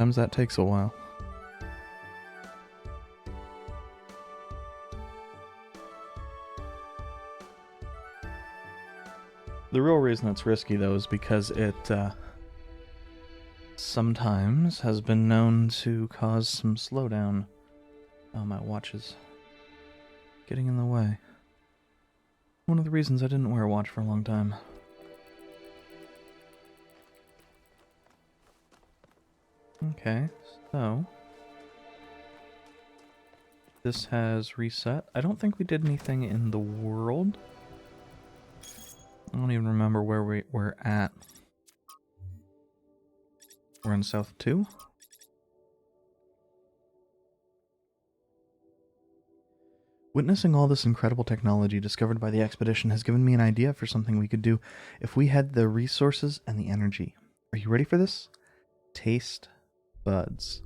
Sometimes that takes a while. The real reason it's risky, though, is because it sometimes has been known to cause some slowdown. Oh, my watch is getting in the way. One of the reasons I didn't wear a watch for a long time. Okay, so this has reset. I don't think we did anything in the world. I don't even remember where we're at. We're in South 2. Witnessing all this incredible technology discovered by the expedition has given me an idea for something we could do if we had the resources and the energy. Are you ready for this? Taste buds.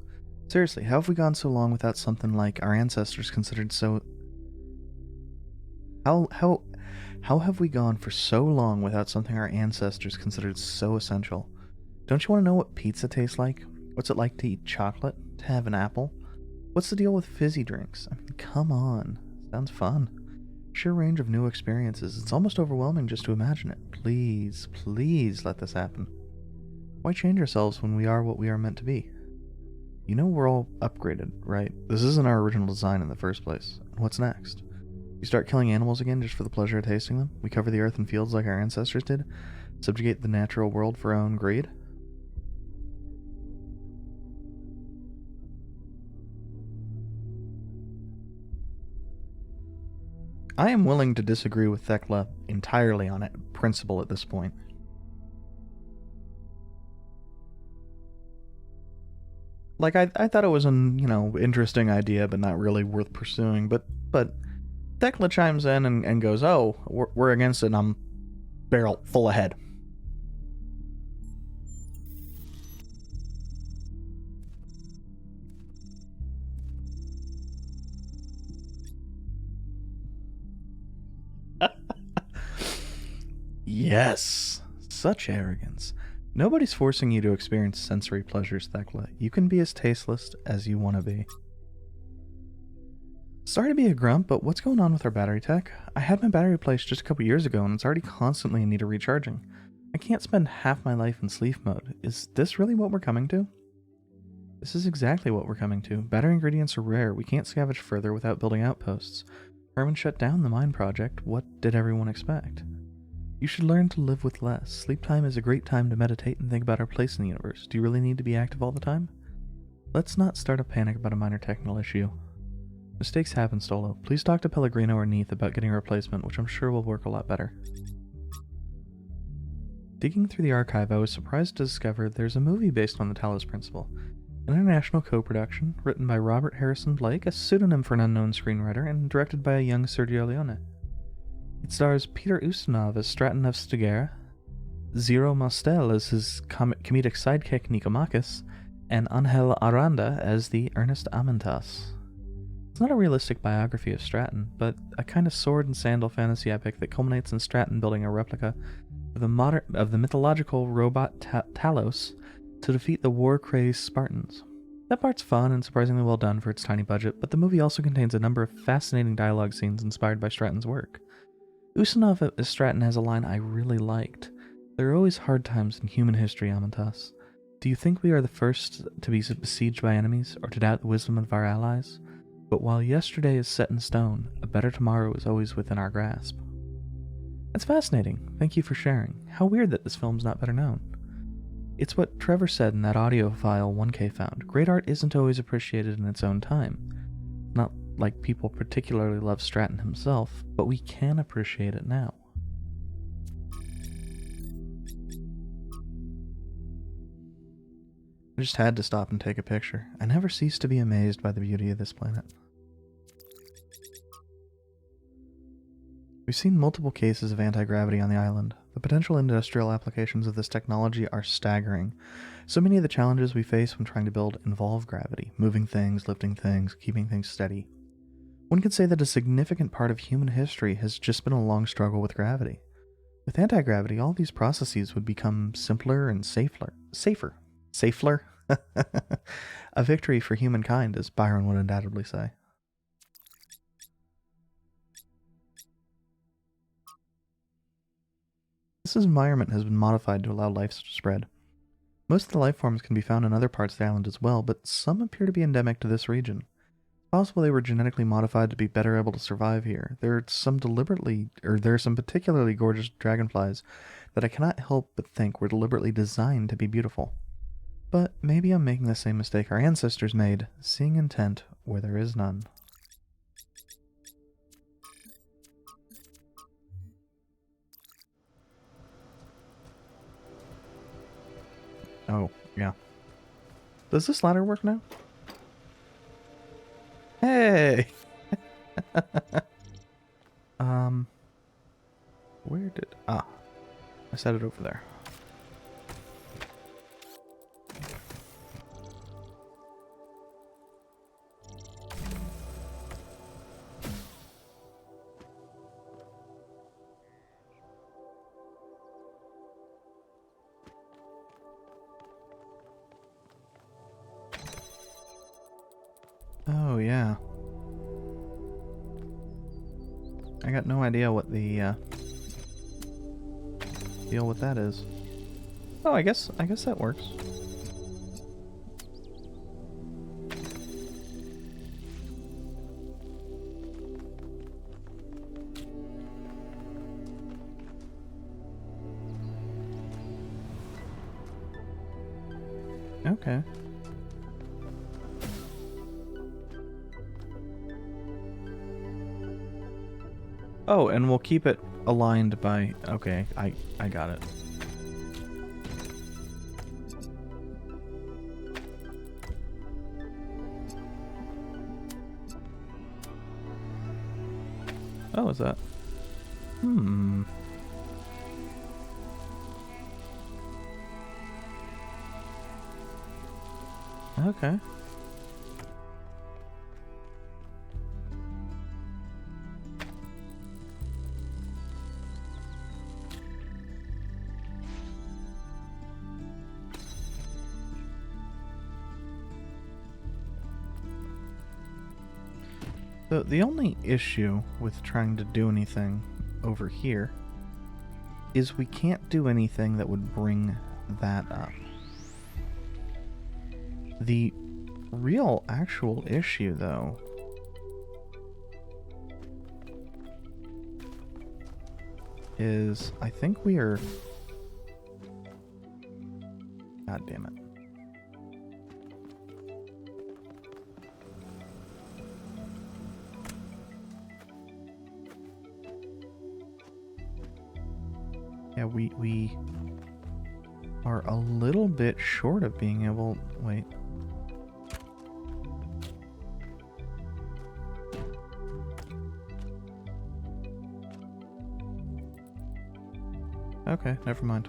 Seriously, how have we gone so long without something like our ancestors considered so... How have we gone for so long without something our ancestors considered so essential? Don't you want to know what pizza tastes like? What's it like to eat chocolate? To have an apple? What's the deal with fizzy drinks? I mean, come on. Sounds fun. Sheer range of new experiences. It's almost overwhelming just to imagine it. Please, please let this happen. Why change ourselves when we are what we are meant to be? You know we're all upgraded, right? This isn't our original design in the first place. And what's next? We start killing animals again just for the pleasure of tasting them? We cover the earth and fields like our ancestors did? Subjugate the natural world for our own greed? I am willing to disagree with Thekla entirely on principle at this point. Like, I thought it was an, interesting idea, but not really worth pursuing. But Thekla chimes in and goes, oh, we're against it, and I'm barrel full ahead. Yes, such arrogance. Nobody's forcing you to experience sensory pleasures, Thekla. You can be as tasteless as you want to be. Sorry to be a grump, but what's going on with our battery tech? I had my battery replaced just a couple years ago, and it's already constantly in need of recharging. I can't spend half my life in sleep mode. Is this really what we're coming to? This is exactly what we're coming to. Battery ingredients are rare. We can't scavenge further without building outposts. Herman shut down the mine project. What did everyone expect? You should learn to live with less. Sleep time is a great time to meditate and think about our place in the universe. Do you really need to be active all the time? Let's not start a panic about a minor technical issue. Mistakes happen, Stolo. Please talk to Pellegrino or Neath about getting a replacement, which I'm sure will work a lot better. Digging through the archive, I was surprised to discover there's a movie based on the Talos principle. An international co-production, written by Robert Harrison Blake, a pseudonym for an unknown screenwriter, and directed by a young Sergio Leone. It stars Peter Ustinov as Stratton of Stigera, Zero Mostel as his comedic sidekick Nicomakis, and Angel Aranda as the Ernest Amentas. It's not a realistic biography of Stratton, but a kind of sword and sandal fantasy epic that culminates in Stratton building a replica of the mythological robot Talos to defeat the war-crazed Spartans. That part's fun and surprisingly well done for its tiny budget, but the movie also contains a number of fascinating dialogue scenes inspired by Stratton's work. Ustinov as Stratton has a line I really liked. There are always hard times in human history, Amentas. Do you think we are the first to be besieged by enemies, or to doubt the wisdom of our allies? But while yesterday is set in stone, a better tomorrow is always within our grasp. That's fascinating. Thank you for sharing. How weird that this film's not better known. It's what Trevor said in that audio file 1K found. Great art isn't always appreciated in its own time. Not like people particularly love Stratton himself, but we can appreciate it now. I just had to stop and take a picture. I never cease to be amazed by the beauty of this planet. We've seen multiple cases of anti-gravity on the island. The potential industrial applications of this technology are staggering. So many of the challenges we face when trying to build involve gravity, moving things, lifting things, keeping things steady. One could say that a significant part of human history has just been a long struggle with gravity. With anti-gravity, all these processes would become simpler and safer. Safer? A victory for humankind, as Byron would undoubtedly say. This environment has been modified to allow life to spread. Most of the life forms can be found in other parts of the island as well, but some appear to be endemic to this region. It's possible they were genetically modified to be better able to survive here. There are some particularly gorgeous dragonflies that I cannot help but think were deliberately designed to be beautiful. But maybe I'm making the same mistake our ancestors made, seeing intent where there is none. Oh, yeah. Does this ladder work now? Hey! Where did... Ah. I set it over there. Oh, yeah. I got no idea what the deal with that is. Oh, I guess that works. Okay. Oh, and we'll keep it aligned by... Okay, I got it. Oh, is that... Okay. So the only issue with trying to do anything over here is we can't do anything that would bring that up. The real actual issue, though, is I think we are... God damn it. Yeah, we are a little bit short of being able... Wait. Okay, never mind.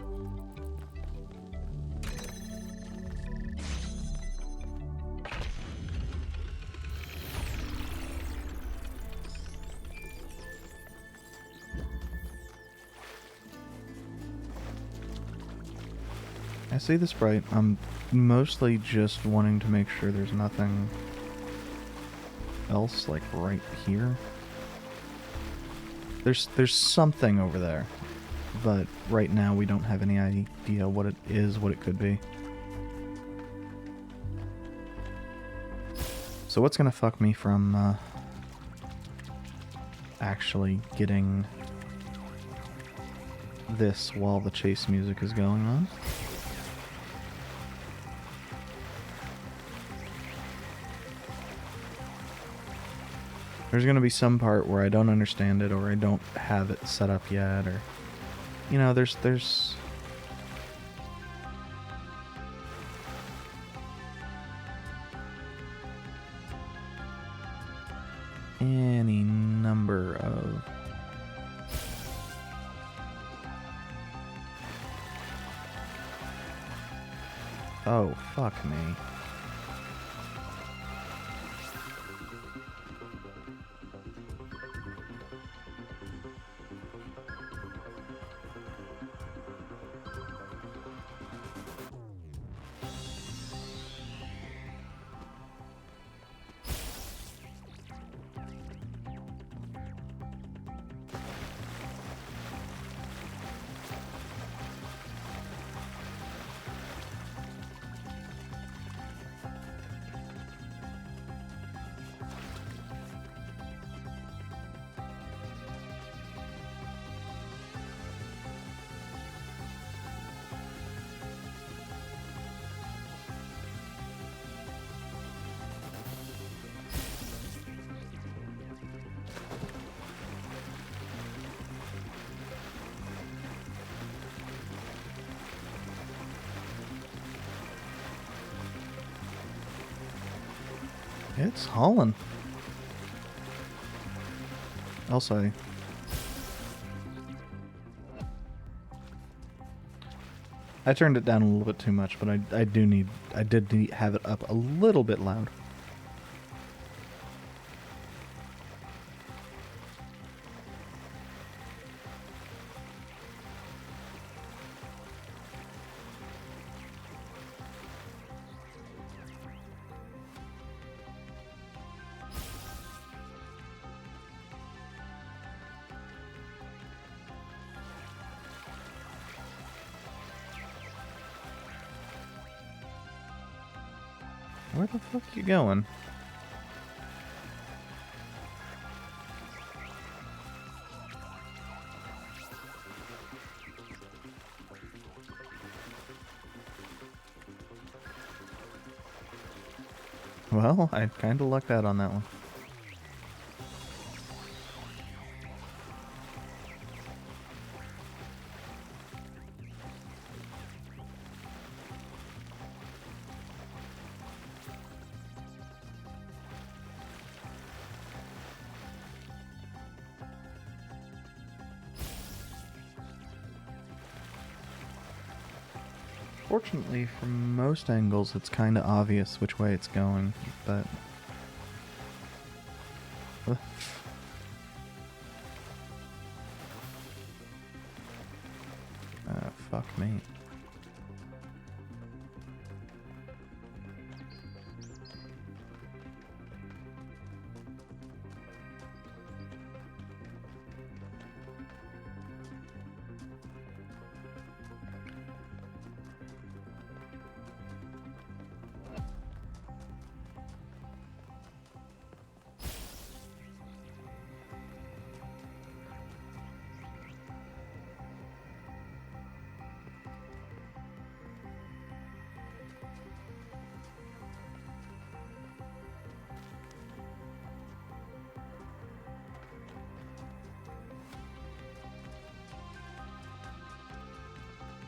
I see the sprite. I'm mostly just wanting to make sure there's nothing else, like, right here. There's something over there, but right now we don't have any idea what it is, what it could be. So what's gonna fuck me from actually getting this while the chase music is going on? There's gonna be some part where I don't understand it, or I don't have it set up yet, or... You know, there's... any number of... Oh, fuck me. It's hauling. Also, I turned it down a little bit too much, but I did need have it up a little bit loud. Where the fuck you going? Well, I kind of lucked out on that one. Fortunately, from most angles, it's kind of obvious which way it's going, but... fuck me.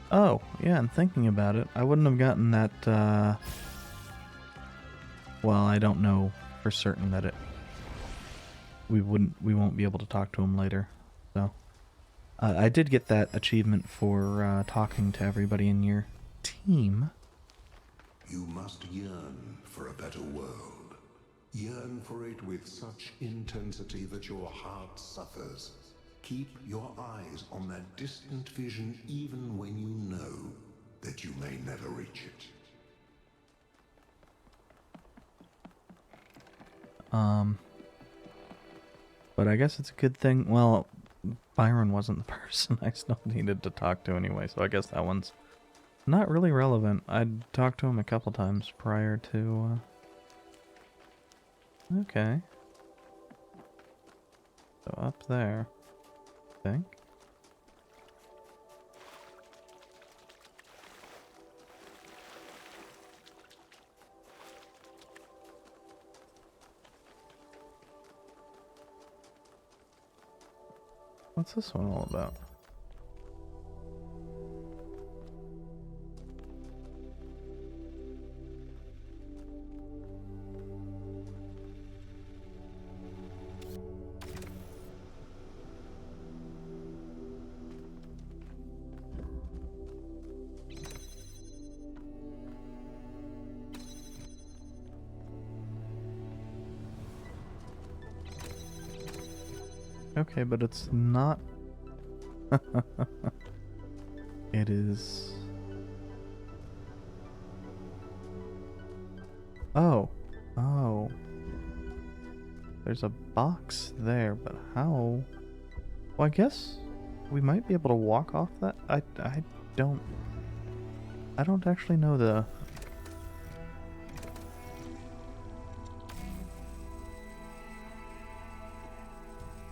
Oh, yeah, and thinking about it, I wouldn't have gotten that, well, I don't know for certain that we won't be able to talk to him later, so. I did get that achievement for, talking to everybody in your team. You must yearn for a better world. Yearn for it with such intensity that your heart suffers. Keep your eyes on that distant vision even when you know that you may never reach it. But I guess it's a good thing, well, Byron wasn't the person I still needed to talk to anyway, so I guess that one's not really relevant. I'd talked to him a couple times prior to, okay. So up there, I think. What's this one all about? Okay, but it's not... It is... Oh. Oh. There's a box there, but how... Well, I guess we might be able to walk off that. I don't actually know the...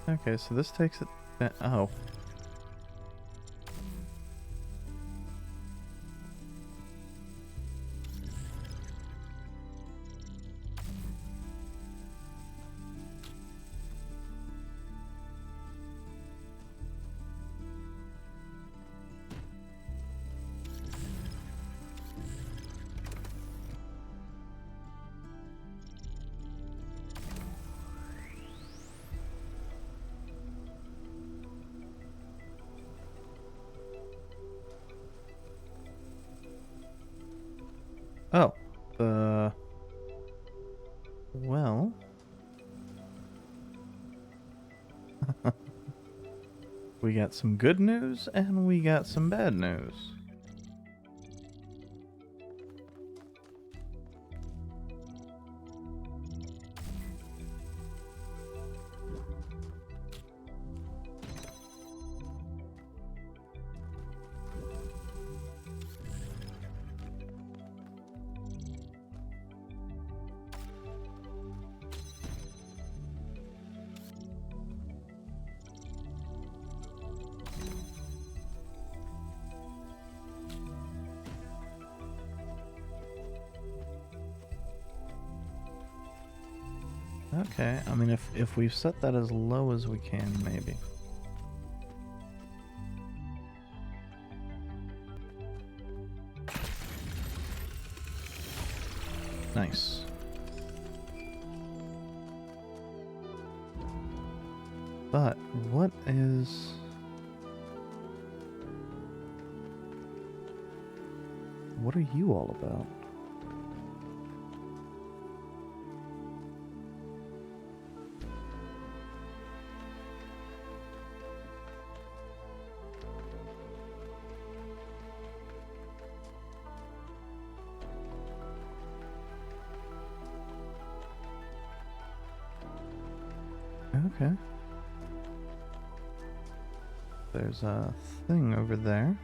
Okay, so this takes it... Oh. Oh. Well... we got some good news, and we got some bad news. Okay, I mean, if we've set that as low as we can, maybe. Nice. But what is... what are you all about? Okay. There's a thing over there.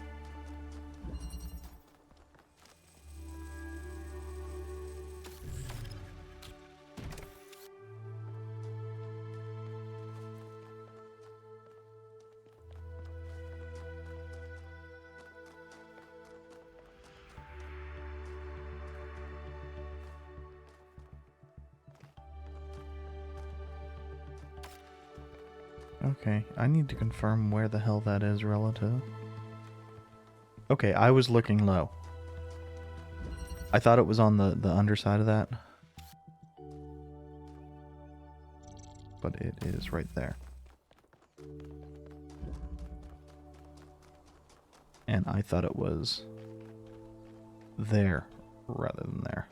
Okay, I need to confirm where the hell that is relative. Okay, I was looking low. I thought it was on the underside of that. But it is right there. And I thought it was there rather than there.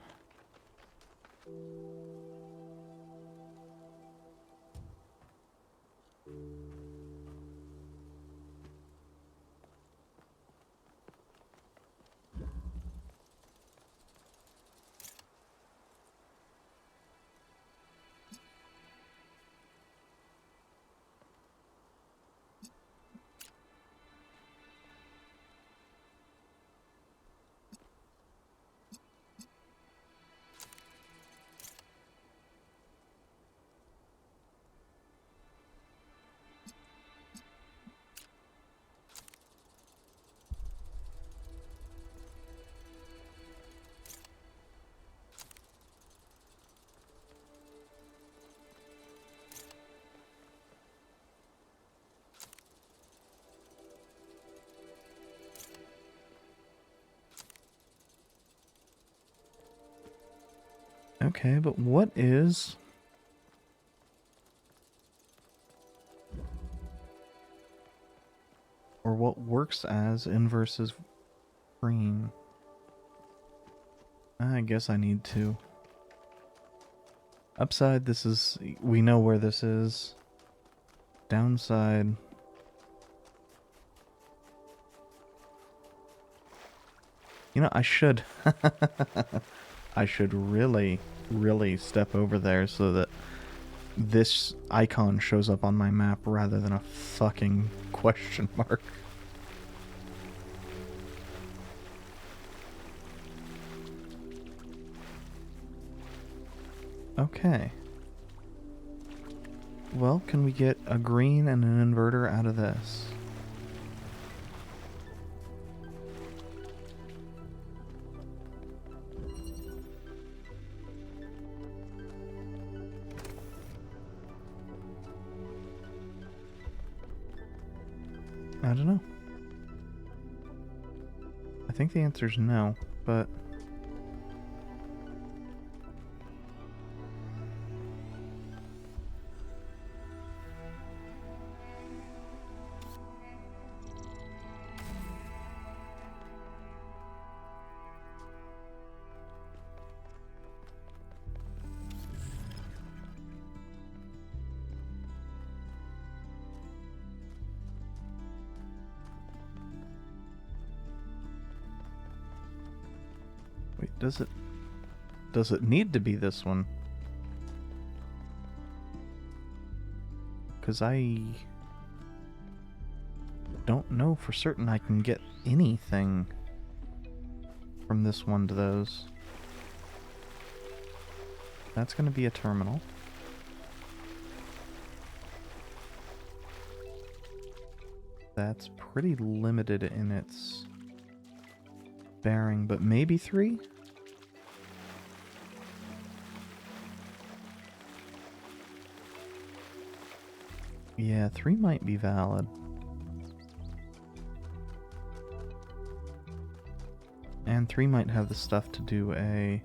Okay, but what is... or what works as inverses green? I guess I need to. Upside, this is... we know where this is. Downside... you know, I should... I should really step over there so that this icon shows up on my map rather than a fucking question mark. Okay. Well, can we get a green and an inverter out of this? I don't know. I think the answer's no, but... Does it need to be this one? Because I don't know for certain I can get anything from this one to those. That's going to be a terminal. That's pretty limited in its bearing, but maybe 3? Yeah, 3 might be valid. And 3 might have the stuff to do a...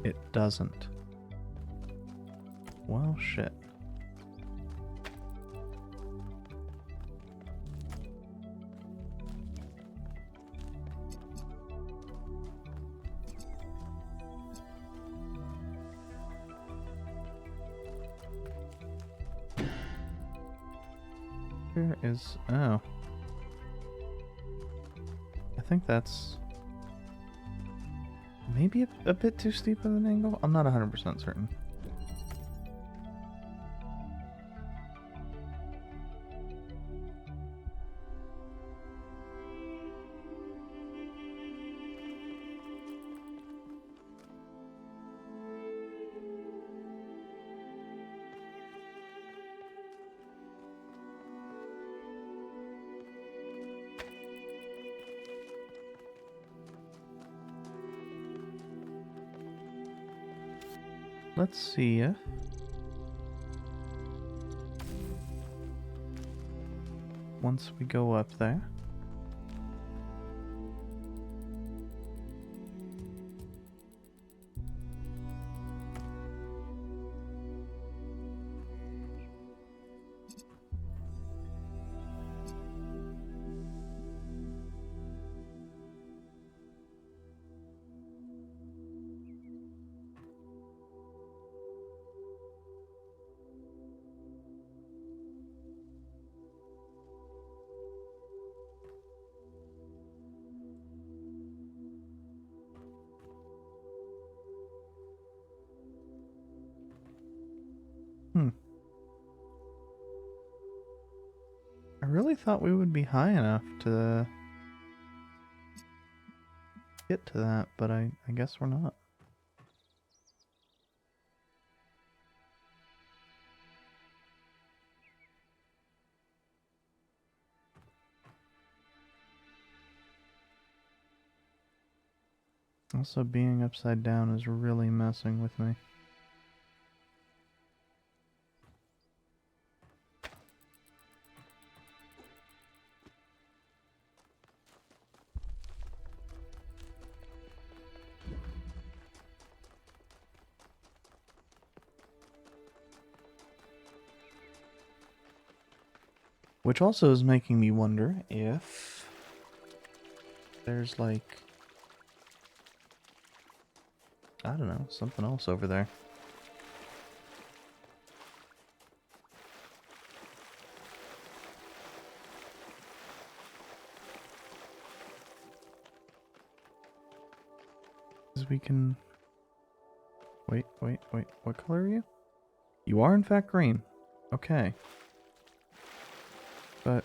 It doesn't. Well, shit. Where is... Oh. I think that's... maybe a bit too steep of an angle? I'm not 100% certain. Let's see if... once we go up there... I really thought we would be high enough to get to that, but I guess we're not. Also, being upside down is really messing with me. Which also is making me wonder if there's like... I don't know, something else over there. Because we can... Wait, what color are you? You are in fact green. Okay. But...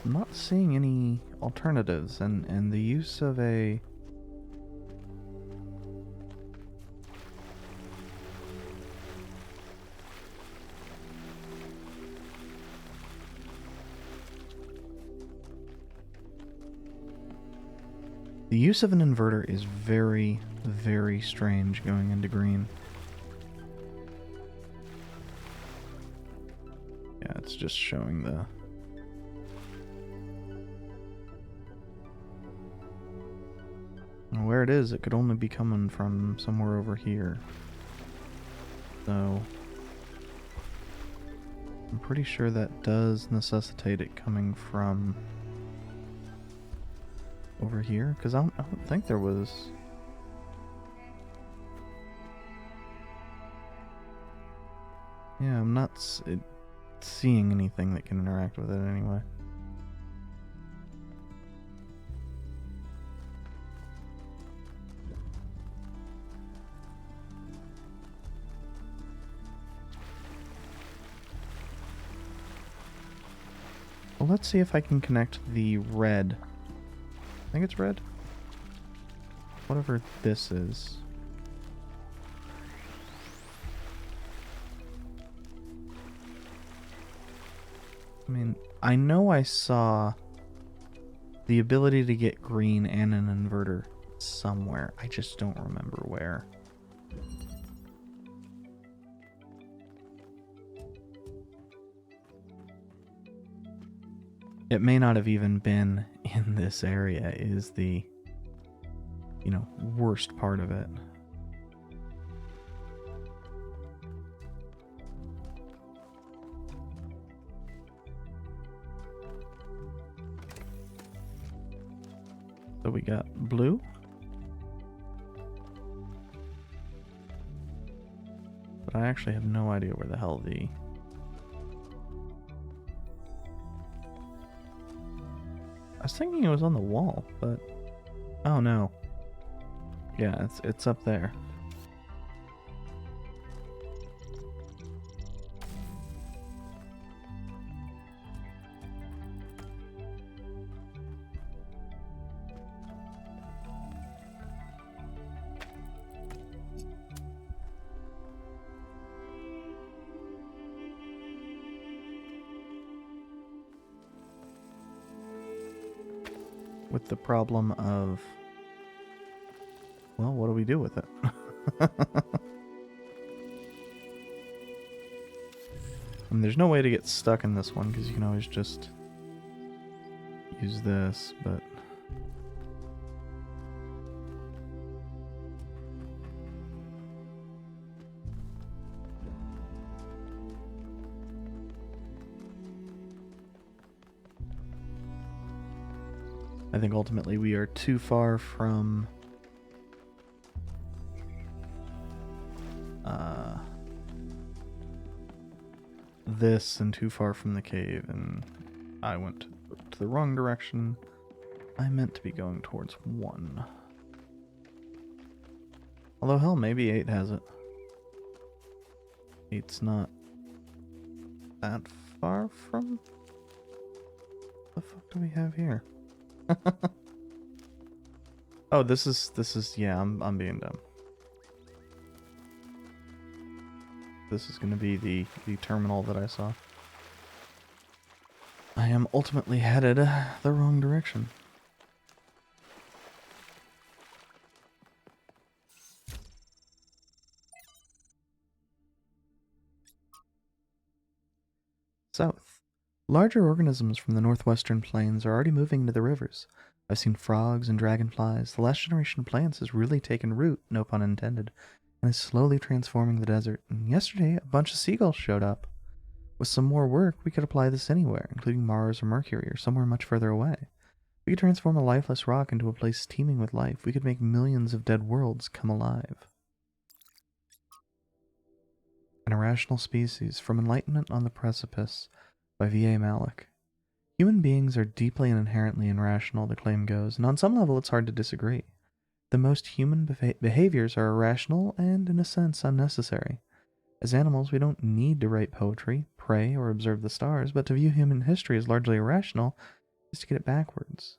I'm not seeing any alternatives, and the use of a... The use of an inverter is very, very strange going into green. Yeah, it's just showing the... Where it is, it could only be coming from somewhere over here. So... I'm pretty sure that does necessitate it coming from... over here? Because I don't think there was... Yeah, I'm not seeing anything that can interact with it anyway. Well, let's see if I can connect the red. I think it's red. Whatever this is. I mean, I know I saw the ability to get green and an inverter somewhere. I just don't remember where. It may not have even been in this area is the, worst part of it. So we got blue. But I actually have no idea where the hell the... I was thinking it was on the wall, but... Oh no. Yeah, it's up there. With the problem of... Well, what do we do with it? I mean, there's no way to get stuck in this one, because you can always just use this, but... I think ultimately we are too far from... this and too far from the cave, and I went to the wrong direction. I meant to be going towards 1. Although, hell, maybe 8 has it. 8's not that far from... What the fuck do we have here? Oh, this is, yeah, I'm being dumb. This is going to be the terminal that I saw. I am ultimately headed the wrong direction. South. Larger organisms from the northwestern plains are already moving into the rivers. I've seen frogs and dragonflies. The last generation of plants has really taken root, no pun intended, and is slowly transforming the desert. And yesterday, a bunch of seagulls showed up. With some more work, we could apply this anywhere, including Mars or Mercury or somewhere much further away. We could transform a lifeless rock into a place teeming with life. We could make millions of dead worlds come alive. An Irrational Species, From Enlightenment on the Precipice, by V.A. Malik. Human beings are deeply and inherently irrational, the claim goes, and on some level it's hard to disagree. The most human behaviors are irrational and, in a sense, unnecessary. As animals, we don't need to write poetry, pray, or observe the stars, but to view human history as largely irrational is to get it backwards.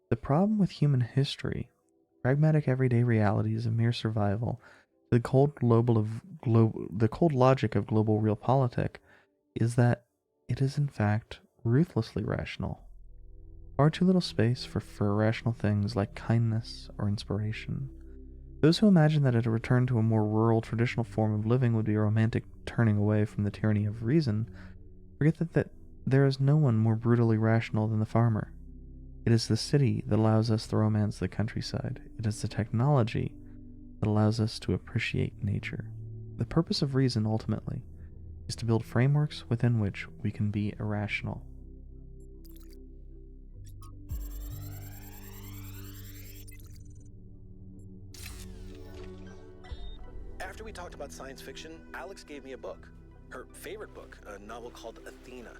The problem with human history, pragmatic everyday realities of mere survival, the cold logic of global realpolitik, is that it is in fact ruthlessly rational. Far too little space for irrational things like kindness or inspiration. Those who imagine that a return to a more rural, traditional form of living would be a romantic turning away from the tyranny of reason forget that there is no one more brutally rational than the farmer. It is the city that allows us the romance of the countryside. It is the technology that allows us to appreciate nature. The purpose of reason, ultimately, is to build frameworks within which we can be irrational. After we talked about science fiction, Alex gave me a book. Her favorite book, a novel called Athena.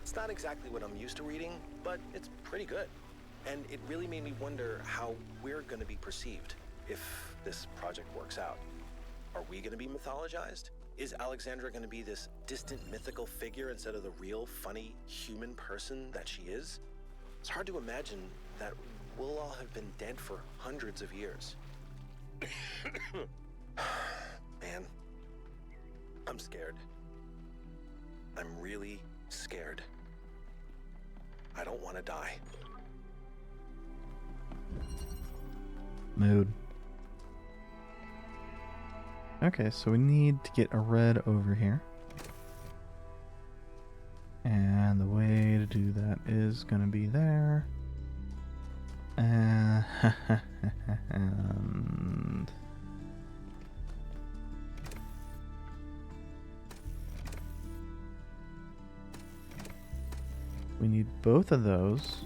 It's not exactly what I'm used to reading, but it's pretty good. And it really made me wonder how we're going to be perceived if this project works out. Are we going to be mythologized? Is Alexandra going to be this distant mythical figure instead of the real, funny, human person that she is? It's hard to imagine that we'll all have been dead for hundreds of years. Man, I'm scared. I'm really scared. I don't want to die. Mood. Okay, so we need to get a red over here. And the way to do that is going to be there. And we need both of those.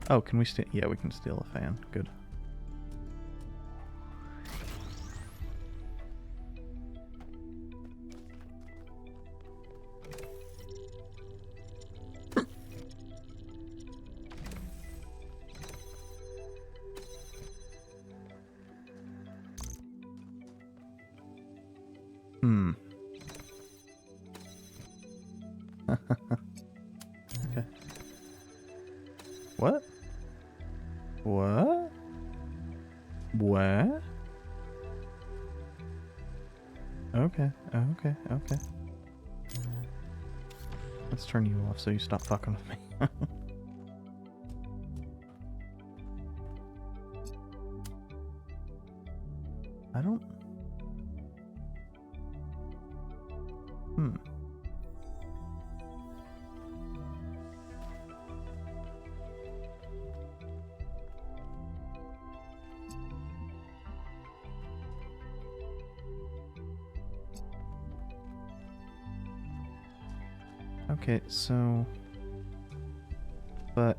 Oh, can we steal? Yeah, we can steal a fan. Good. Okay. What? What? What? Okay, okay, okay. Let's turn you off so you stop fucking with me. I don't... Okay, so... But...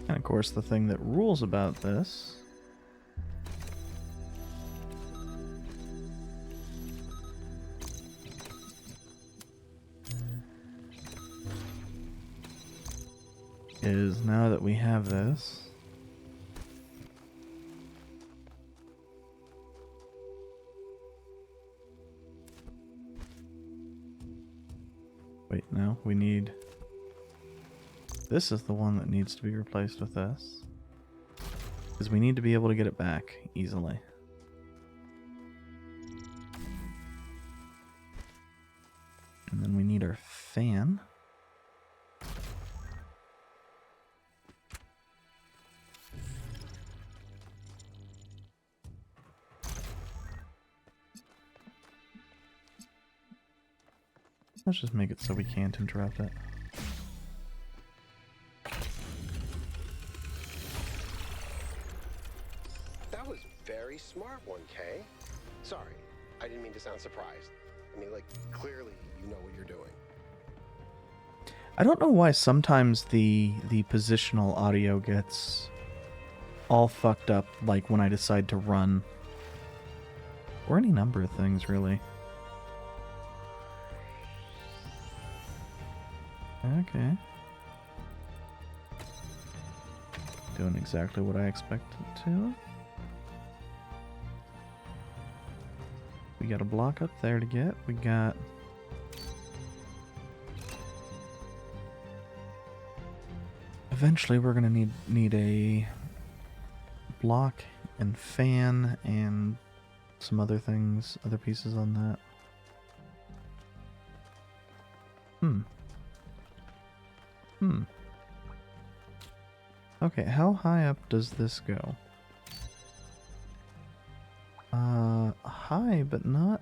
And of course, the thing that rules about this is now that we have this, wait, no, we need, this is the one that needs to be replaced with this, because we need to be able to get it back easily. And then we need our fan. Let's just make it so we can't interrupt it. That was very smart, 1K. Sorry, I didn't mean to sound surprised. I mean, like, clearly you know what you're doing. I don't know why sometimes the positional audio gets all fucked up, like when I decide to run. Or any number of things, really. Okay. Doing exactly what I expected to. We got a block up there to get. We got... Eventually we're gonna need a block and fan and some other things, other pieces on that. Hmm. Okay, how high up does this go? High, but not...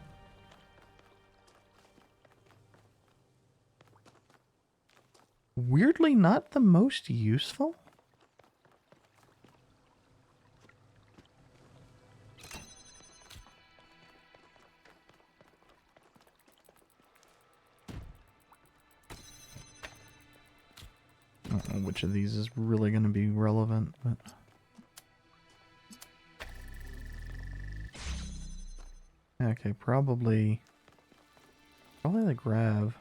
Weirdly, not the most useful? I don't know which of these is really going to be relevant, but... Okay, probably the grav.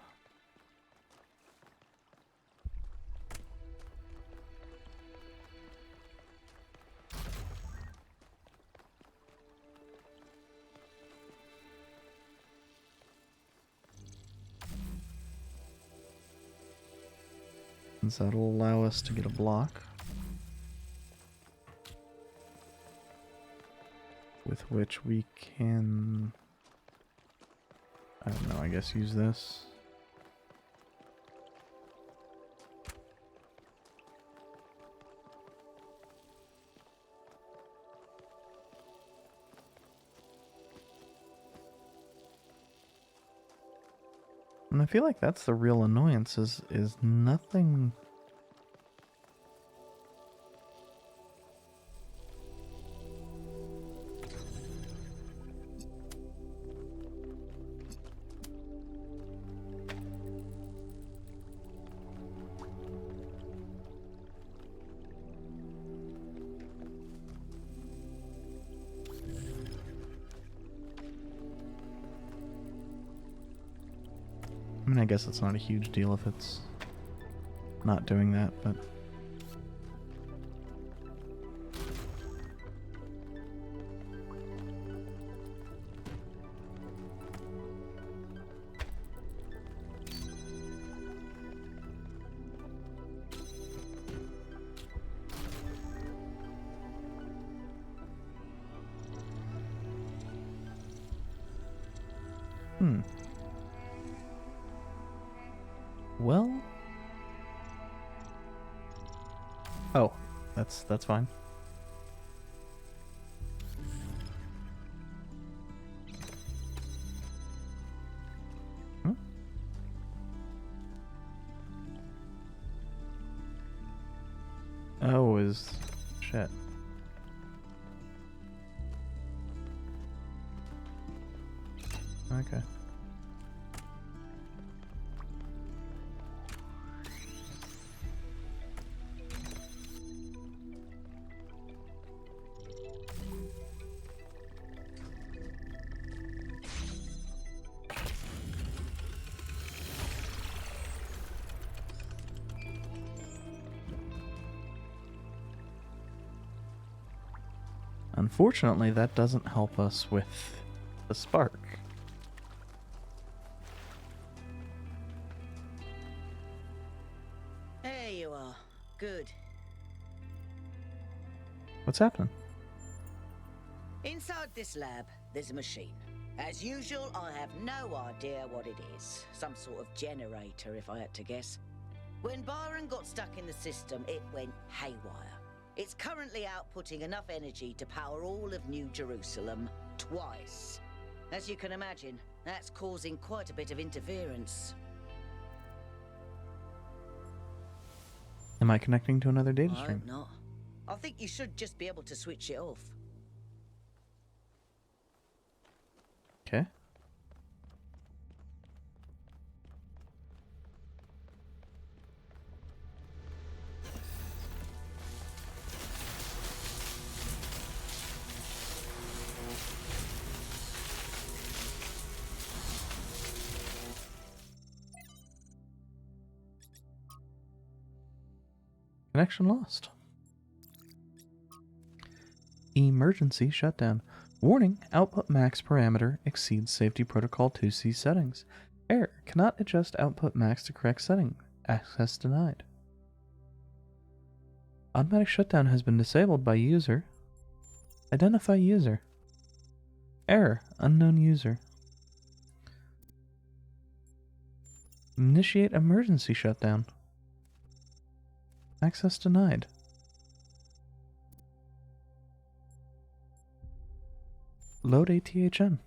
Since that'll allow us to get a block with which we can, I don't know, I guess use this. And I feel like that's the real annoyance is nothing. I mean, I guess it's not a huge deal if it's not doing that, but... Well... Oh, that's fine. Hmm? Oh, is... shit. Okay. Unfortunately, that doesn't help us with the spark. There you are. Good. What's happening? Inside this lab, there's a machine. As usual, I have no idea what it is. Some sort of generator, if I had to guess. When Byron got stuck in the system, it went haywire. It's currently outputting enough energy to power all of New Jerusalem twice. As you can imagine, that's causing quite a bit of interference. Am I connecting to another data I stream? hope not. I think you should just be able to switch it off. Okay. Connection lost. Emergency shutdown. Warning, output max parameter exceeds safety protocol 2C settings. Error, cannot adjust output max to correct setting. Access denied. Automatic shutdown has been disabled by user. Identify user. Error, unknown user. Initiate emergency shutdown. Access denied. Load ATHN.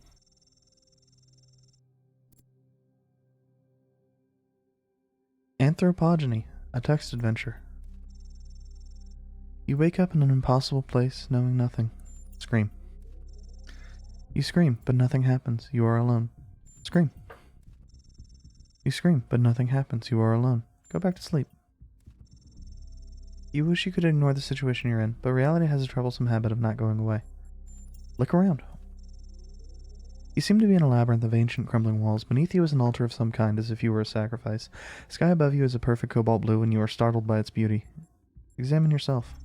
Anthropogeny, a text adventure. You wake up in an impossible place, knowing nothing. Scream. You scream, but nothing happens. You are alone. Scream. You scream, but nothing happens. You are alone. Go back to sleep. You wish you could ignore the situation you're in, but reality has a troublesome habit of not going away. Look around. You seem to be in a labyrinth of ancient crumbling walls. Beneath you is an altar of some kind, as if you were a sacrifice. Sky above you is a perfect cobalt blue, and you are startled by its beauty. Examine yourself.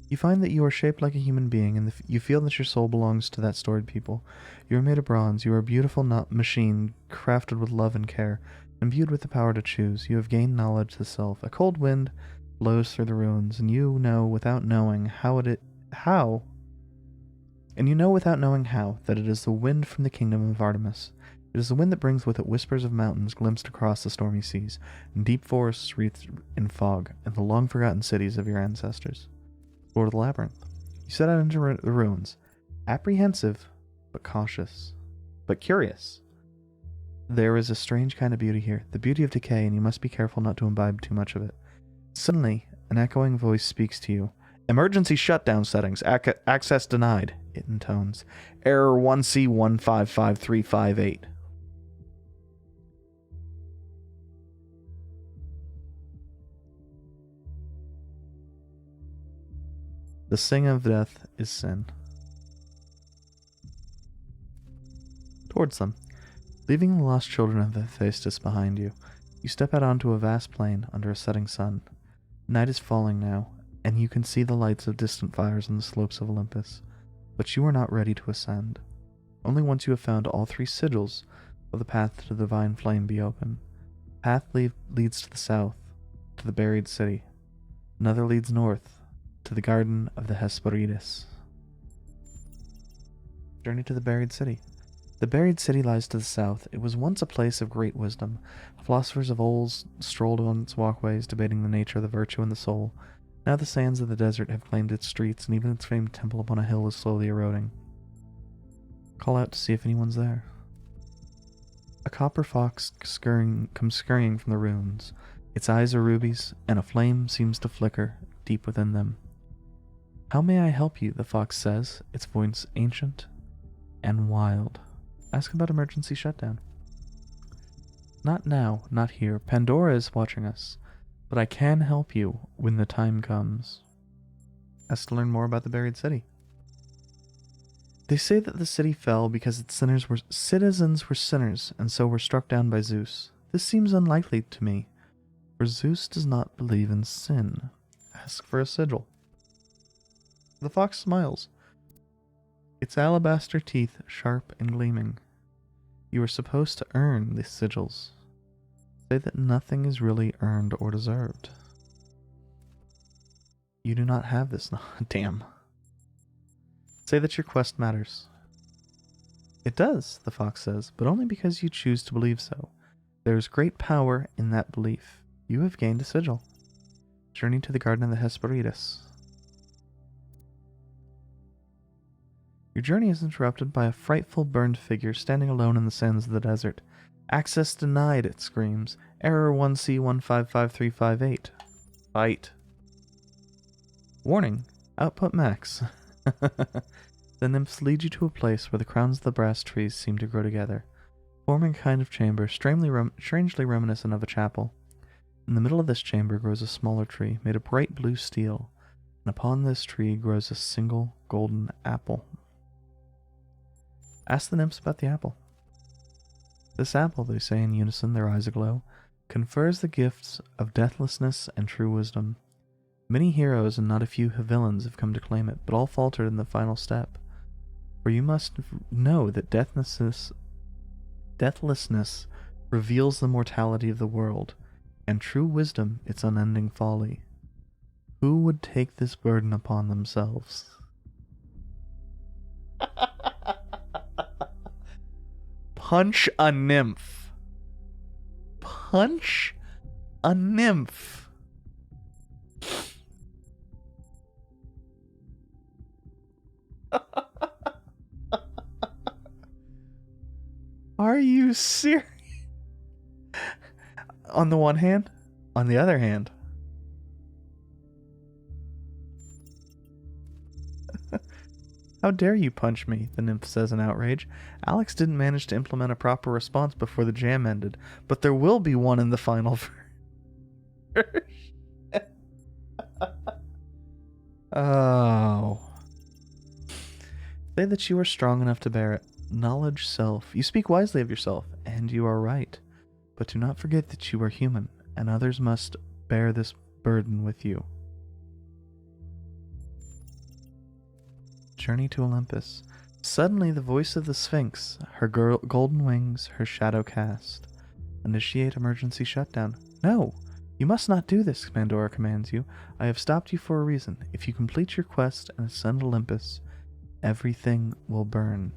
You find that you are shaped like a human being, and you feel that your soul belongs to that storied people. You are made of bronze. You are a beautiful machine, crafted with love and care, imbued with the power to choose. You have gained knowledge to self. A cold wind blows through the ruins, and you know without knowing that it is the wind from the kingdom of Artemis. It is the wind that brings with it whispers of mountains glimpsed across the stormy seas, and deep forests wreathed in fog, and the long-forgotten cities of your ancestors. Lord of the Labyrinth. You set out into the ruins, apprehensive, but cautious, but curious. There is a strange kind of beauty here, the beauty of decay, and you must be careful not to imbibe too much of it. Suddenly, an echoing voice speaks to you. Emergency shutdown settings. Access denied. It intones. Error 1C155358. The sting of death is sin. Towards them. Leaving the lost children of Hephaestus behind you, you step out onto a vast plain under a setting sun. Night is falling now, and you can see the lights of distant fires on the slopes of Olympus, but you are not ready to ascend. Only once you have found all three sigils will the path to the divine flame be open. A path leads to the south, to the buried city. Another leads north, to the garden of the Hesperides. Journey to the buried city. The buried city lies to the south. It was once a place of great wisdom. Philosophers of old strolled on its walkways, debating the nature of the virtue and the soul. Now the sands of the desert have claimed its streets, and even its famed temple upon a hill is slowly eroding. Call out to see if anyone's there. A copper fox comes scurrying from the ruins. Its eyes are rubies, and a flame seems to flicker deep within them. How may I help you? The fox says, its voice ancient and wild. Ask about emergency shutdown. Not now, not here. Pandora is watching us, but I can help you when the time comes. Ask to learn more about the buried city. They say that the city fell because its citizens were sinners, and so were struck down by Zeus. This seems unlikely to me, for Zeus does not believe in sin. Ask for a sigil. The fox smiles, its alabaster teeth sharp and gleaming. You are supposed to earn these sigils. Say that nothing is really earned or deserved. You do not have this. Damn. Say that your quest matters. It does, the fox says, but only because you choose to believe so. There is great power in that belief. You have gained a sigil. Journey to the garden of the Hesperides. Your journey is interrupted by a frightful burned figure standing alone in the sands of the desert. Access denied, it screams. Error 1C155358. Fight. Warning. Output max. The nymphs lead you to a place where the crowns of the brass trees seem to grow together, forming a kind of chamber strangely reminiscent of a chapel. In the middle of this chamber grows a smaller tree made of bright blue steel, and upon this tree grows a single golden apple. Ask the nymphs about the apple. This apple, they say in unison, their eyes aglow, confers the gifts of deathlessness and true wisdom. Many heroes and not a few villains have come to claim it, but all faltered in the final step. For you must know that deathlessness reveals the mortality of the world, and true wisdom its unending folly. Who would take this burden upon themselves? Punch a nymph. Punch a nymph. Are you serious? On the one hand, on the other hand, how dare you punch me, the nymph says in outrage. Alex didn't manage to implement a proper response before the jam ended, but there will be one in the final version. Oh. Say that you are strong enough to bear it. Knowledge self. You speak wisely of yourself, and you are right. But do not forget that you are human, and others must bear this burden with you. Journey to Olympus. Suddenly the voice of the Sphinx, her golden wings, her shadow cast. Initiate emergency shutdown. No! You must not do this, Pandora commands you. I have stopped you for a reason. If you complete your quest and ascend Olympus, everything will burn.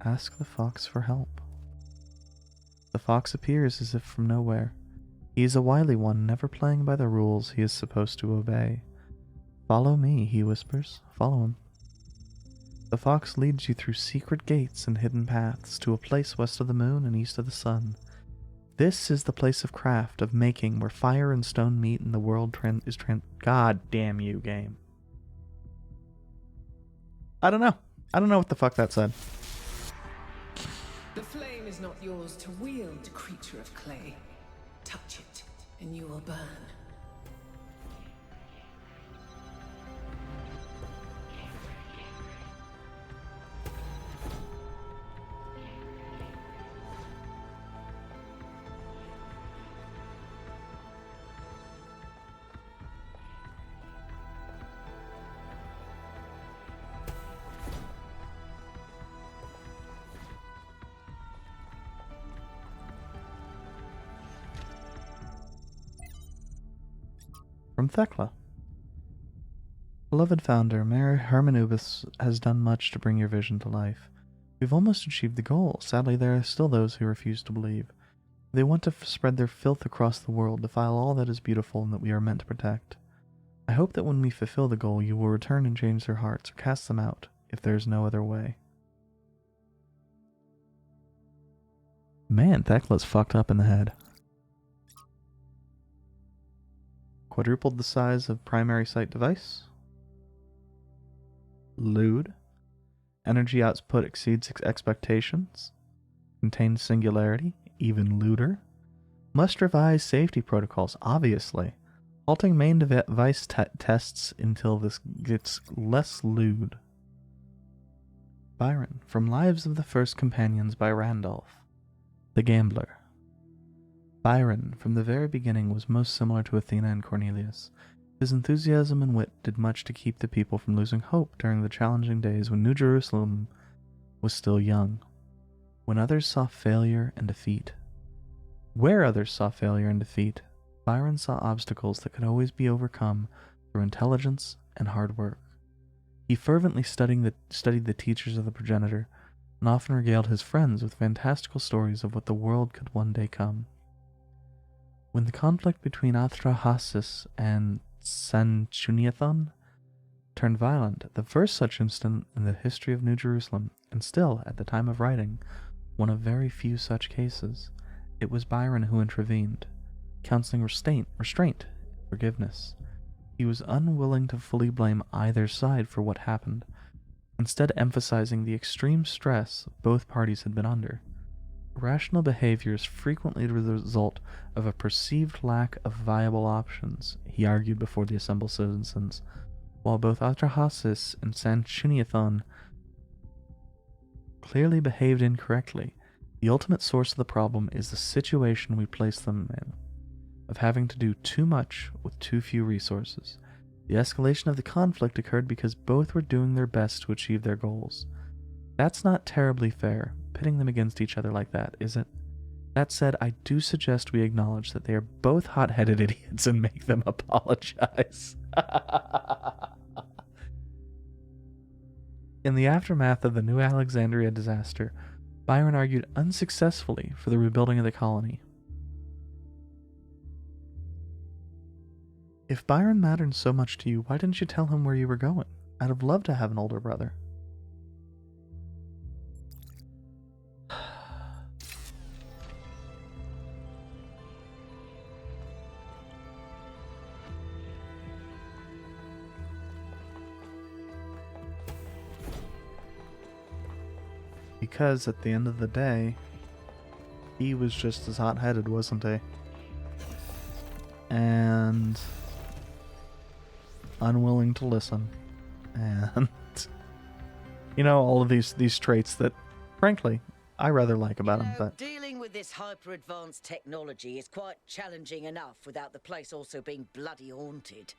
Ask the fox for help. The fox appears as if from nowhere. He is a wily one, never playing by the rules he is supposed to obey. Follow me, he whispers. Follow him. The fox leads you through secret gates and hidden paths to a place west of the moon and east of the sun. This is the place of craft, of making, where fire and stone meet and the world God damn you, game. I don't know. I don't know what the fuck that said. The flame is not yours to wield, creature of clay. Touch it, and you will burn. From Thekla. Beloved founder, Mayor Hermanubis has done much to bring your vision to life. We've almost achieved the goal. Sadly, there are still those who refuse to believe. They want to spread their filth across the world, defile all that is beautiful and that we are meant to protect. I hope that when we fulfill the goal, you will return and change their hearts, or cast them out, if there is no other way. Man, Thekla's fucked up in the head. Quadrupled the size of primary site device. Lewd. Energy output exceeds expectations. Contains singularity. Even lewder. Must revise safety protocols, obviously. Halting main device tests until this gets less lewd. Byron, from Lives of the First Companions by Randolph. The Gambler. Byron, from the very beginning, was most similar to Athena and Cornelius. His enthusiasm and wit did much to keep the people from losing hope during the challenging days when New Jerusalem was still young. When others saw failure and defeat. Where others saw failure and defeat, Byron saw obstacles that could always be overcome through intelligence and hard work. He fervently studied the teachers of the progenitor, and often regaled his friends with fantastical stories of what the world could one day come. When the conflict between Atrahasis and Sanchuniathon turned violent, the first such incident in the history of New Jerusalem, and still, at the time of writing, one of very few such cases, it was Byron who intervened, counseling restraint, forgiveness. He was unwilling to fully blame either side for what happened, instead emphasizing the extreme stress both parties had been under. Irrational behavior is frequently the result of a perceived lack of viable options, he argued before the assembled citizens. While both Atrahasis and Sanchuniathon clearly behaved incorrectly, the ultimate source of the problem is the situation we place them in, of having to do too much with too few resources. The escalation of the conflict occurred because both were doing their best to achieve their goals. That's not terribly fair, pitting them against each other like that, is it? That said, I do suggest we acknowledge that they are both hot-headed idiots and make them apologize. In the aftermath of the New Alexandria disaster, Byron argued unsuccessfully for the rebuilding of the colony. If Byron mattered so much to you, why didn't you tell him where you were going? I'd have loved to have an older brother. Because at the end of the day, he was just as hot-headed, wasn't he? And unwilling to listen. And, you know, all of these traits that, frankly, I rather like about him, but... Dealing with this hyper-advanced technology is quite challenging enough without the place also being bloody haunted.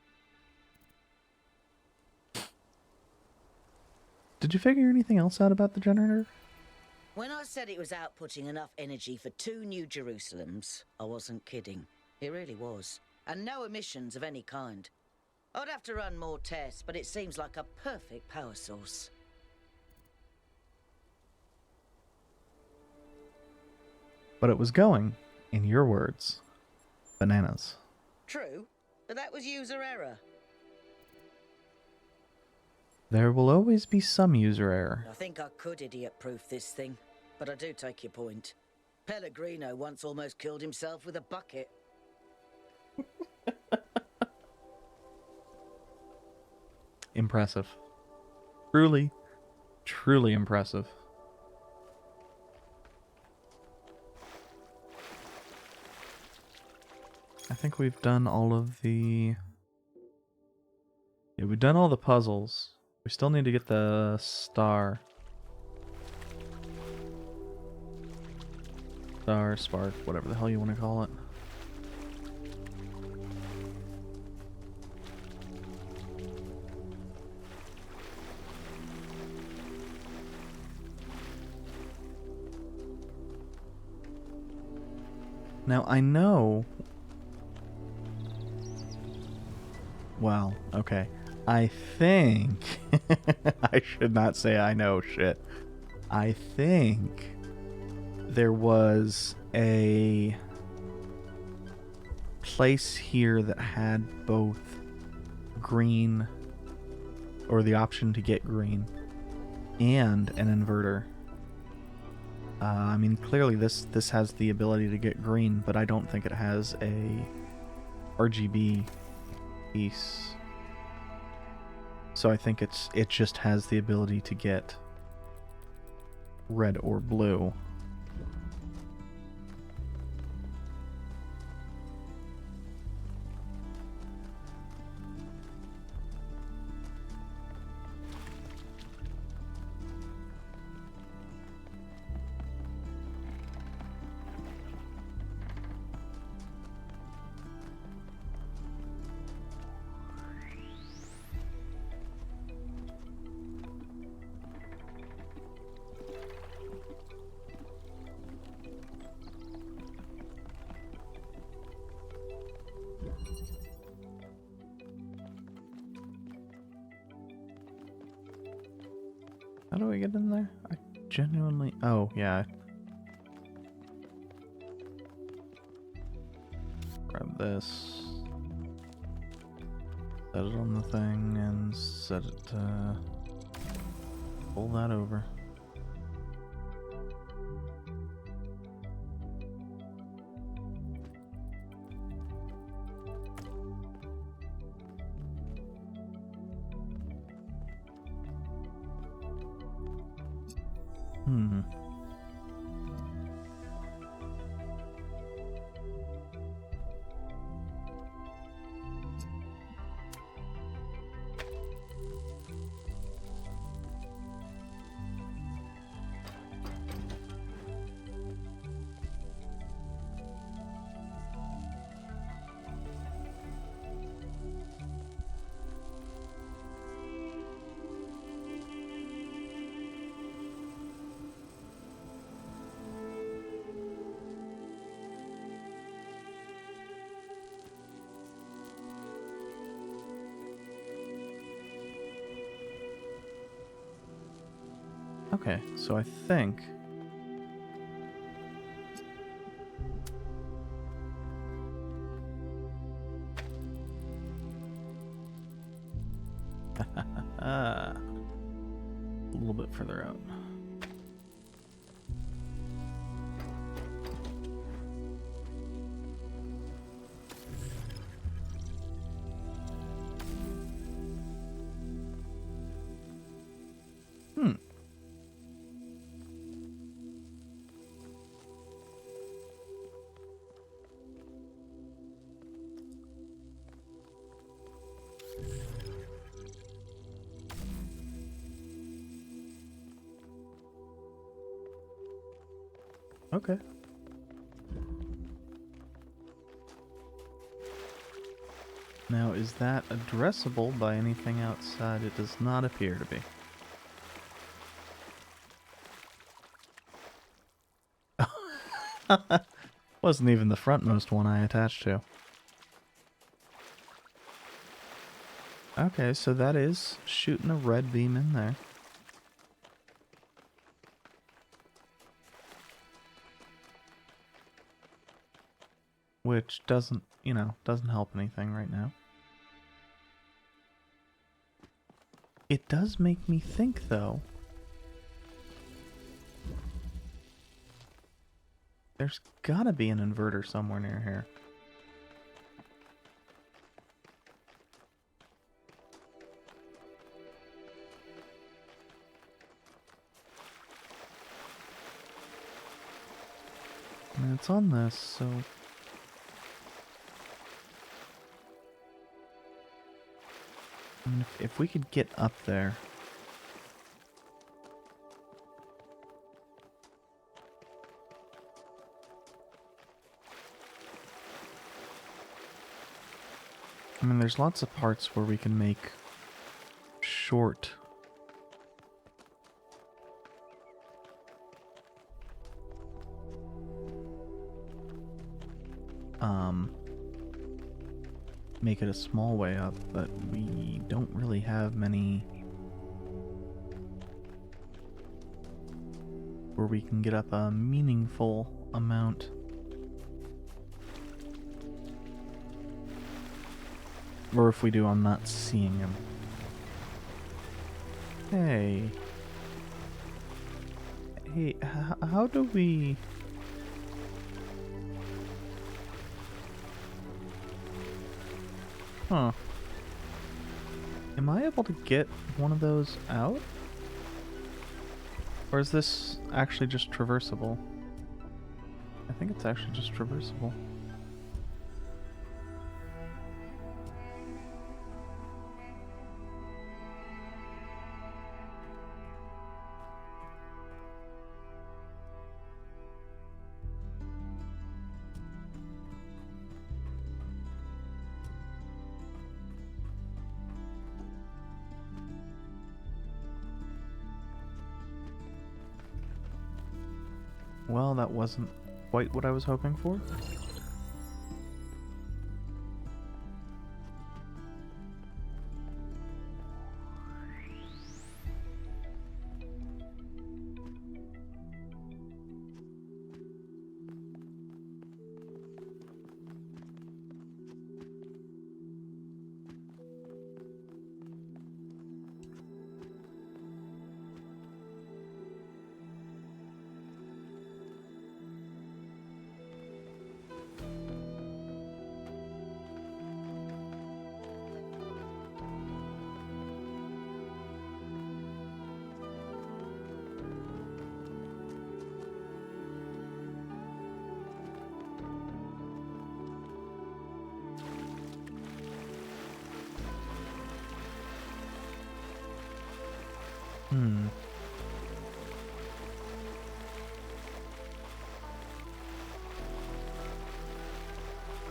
Did you figure anything else out about the generator? When I said it was outputting enough energy for 2 New Jerusalems, I wasn't kidding. It really was. And no emissions of any kind. I'd have to run more tests, but it seems like a perfect power source. But it was going, in your words, bananas. True, but that was user error. There will always be some user error. I think I could idiot-proof this thing, but I do take your point. Pellegrino once almost killed himself with a bucket. Impressive. Truly, truly impressive. I think we've done all of the... Yeah, we've done all the puzzles. We still need to get the star. Star, spark, whatever the hell you want to call it. Now, I know... Well, okay. I think... I should not say I know shit. I think there was a place here that had both green, or the option to get green, and an inverter. I mean, clearly this has the ability to get green, but I don't think it has a RGB piece. So I think it just has the ability to get red or blue. How do we get in there? I genuinely... Oh, yeah. Grab this. Set it on the thing and set it to... Pull that over. Okay, so I think... a little bit further out. Okay. Now, is that addressable by anything outside? It does not appear to be. Wasn't even the frontmost one I attached to. Okay, so that is shooting a red beam in there. Which doesn't, you know, doesn't help anything right now. It does make me think, though. There's gotta be an inverter somewhere near here. And it's on this, so... I mean, if we could get up there... I mean, there's lots of parts where we can make short... make it a small way up, but we don't really have many where we can get up a meaningful amount. Or if we do, I'm not seeing him. Hey. Hey, how do we... Huh. Am I able to get one of those out? Or is this actually just traversable? I think it's actually just traversable. Well, that wasn't quite what I was hoping for.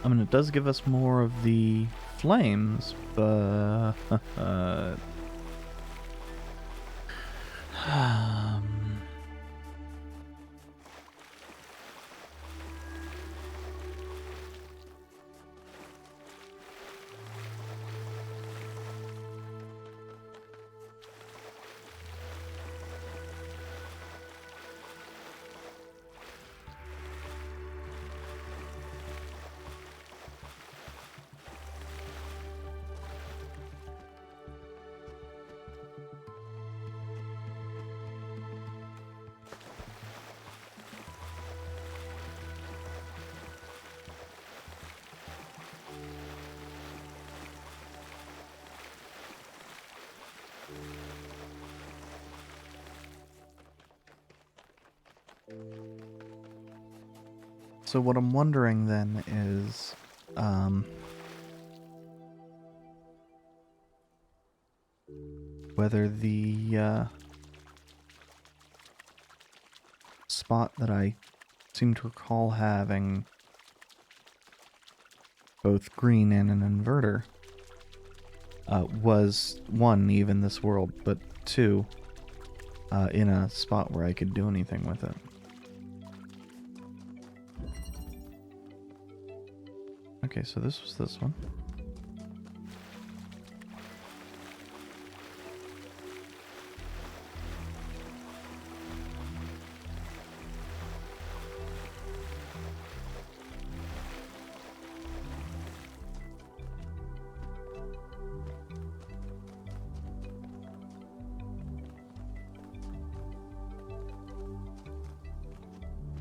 I mean, it does give us more of the flames, but... So what I'm wondering then is, whether the spot that I seem to recall having both green and an inverter, was one, even this world, but two, in a spot where I could do anything with it. Okay, so this was this one.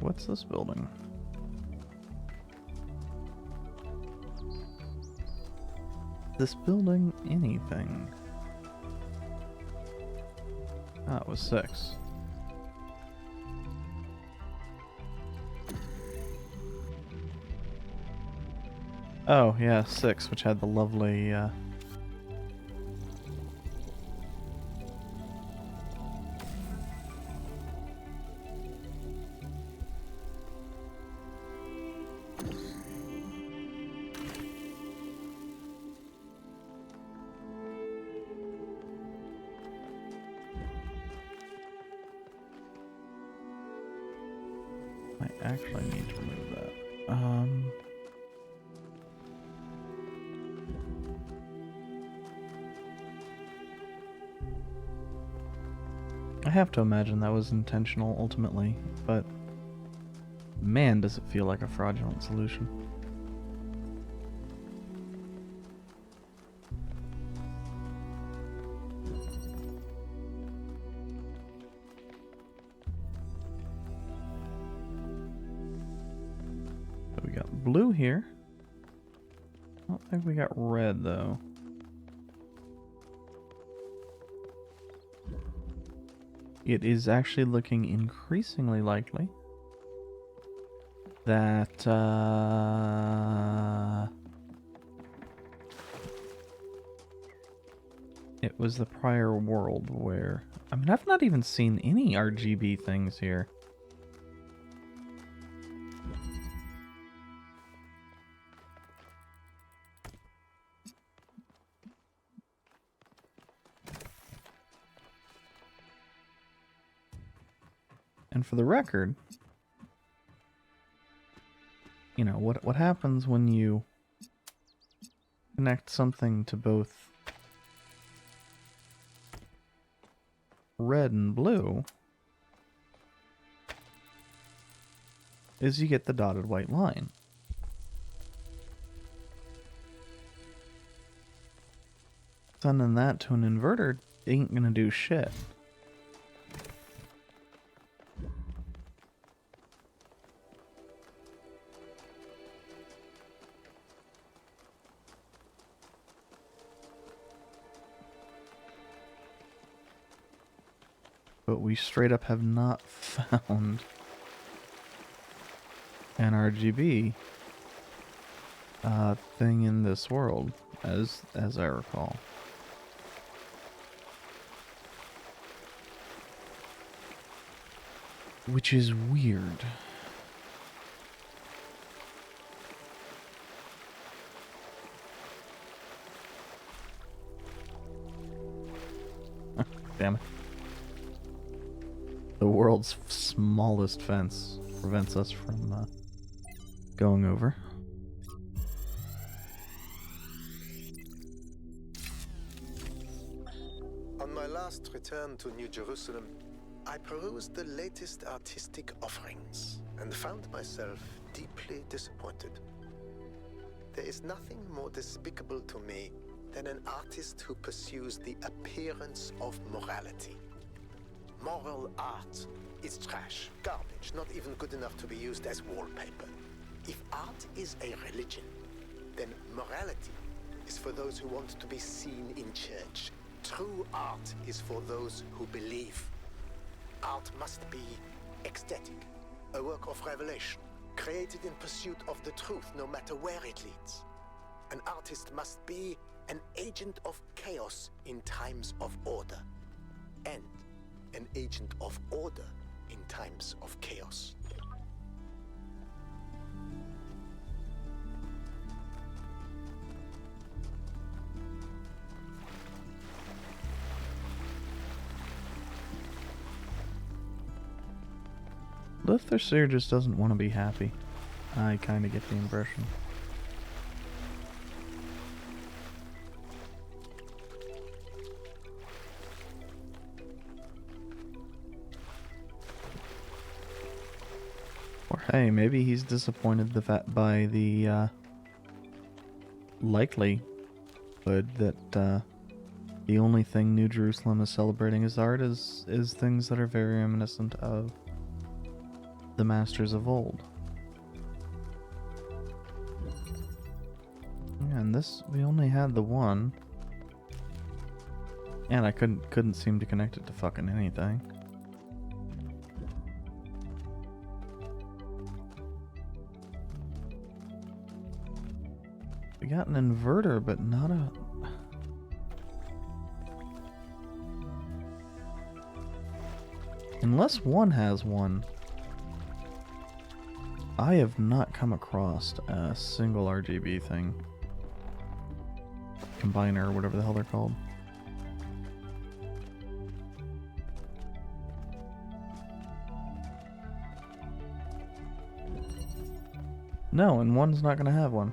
What's this building? This building anything? Ah, it was 6. Oh, yeah, 6, which had the lovely, I actually need to remove that. I have to imagine that was intentional ultimately, but man, does it feel like a fraudulent solution. So we got blue here. I don't think we got red though. It is actually looking increasingly likely that it was the prior world where... I mean, I've not even seen any RGB things here. And for the record, you know, what happens when you connect something to both red and blue is you get the dotted white line. Sending that to an inverter ain't gonna do shit. But we straight up have not found an RGB thing in this world, as I recall. Which is weird. Damn it. The world's smallest fence prevents us from going over. On my last return to New Jerusalem, I perused the latest artistic offerings and found myself deeply disappointed. There is nothing more despicable to me than an artist who pursues the appearance of morality. Moral art is trash, garbage, not even good enough to be used as wallpaper. If art is a religion, then morality is for those who want to be seen in church. True art is for those who believe. Art must be ecstatic, a work of revelation, created in pursuit of the truth no matter where it leads. An artist must be an agent of chaos in times of order, and an agent of order in times of chaos. Lithir Seer just doesn't want to be happy. I kind of get the impression. Or hey, maybe he's disappointed by the likelihood that the only thing New Jerusalem is celebrating as art is things that are very reminiscent of the masters of old. Yeah, and this, we only had the one. And I couldn't seem to connect it to fucking anything. We got an inverter, but not a... Unless one has one. I have not come across a single RGB thing. Combiner, or whatever the hell they're called. No, and one's not gonna have one.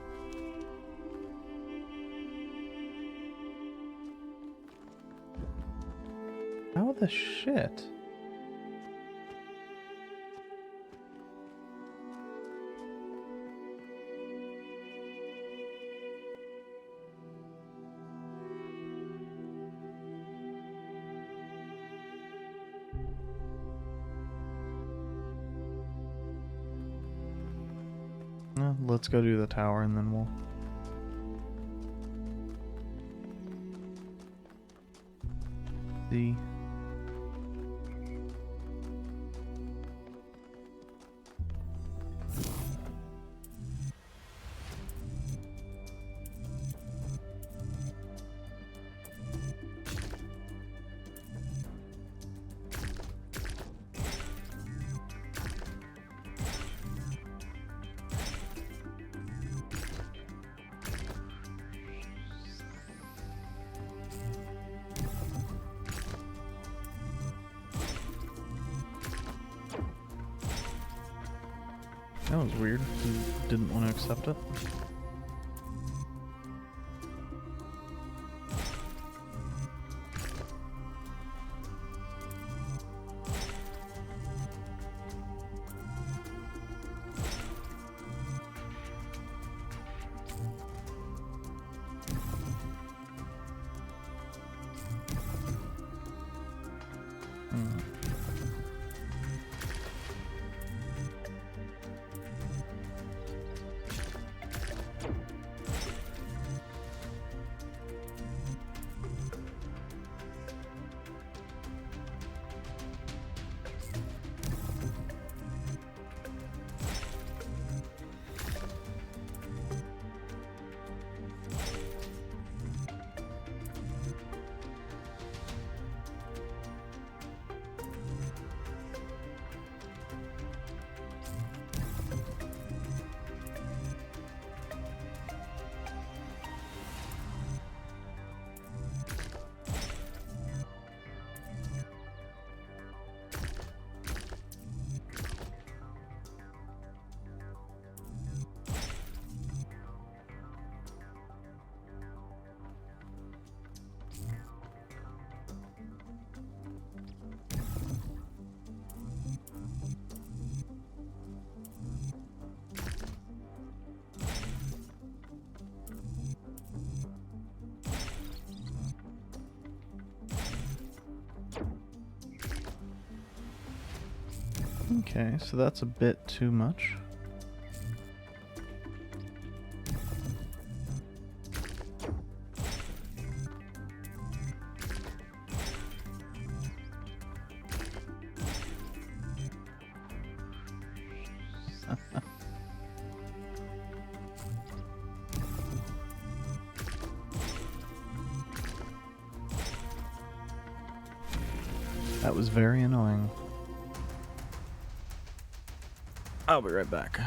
How the shit? Let's go do the tower and then we'll... see. That was weird. He didn't want to accept it. Okay, so that's a bit too much. That was very annoying. I'll be right back.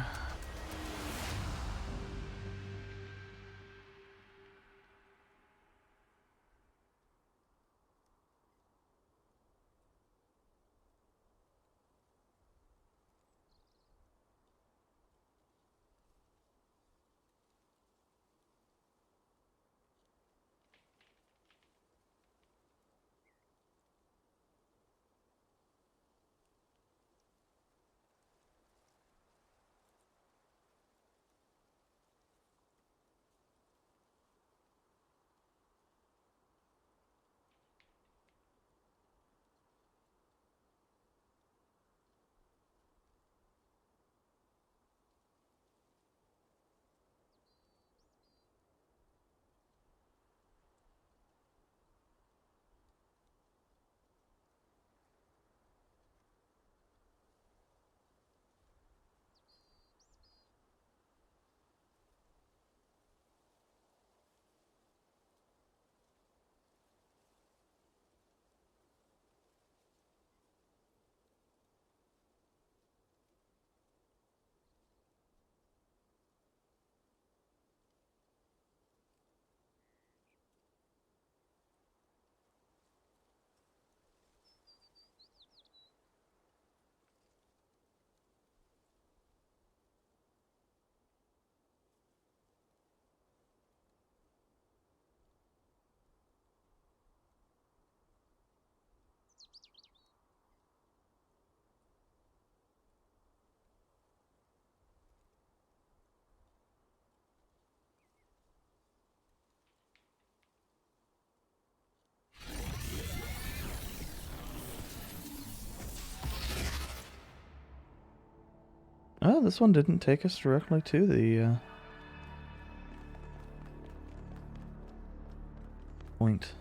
Oh, this one didn't take us directly to the point.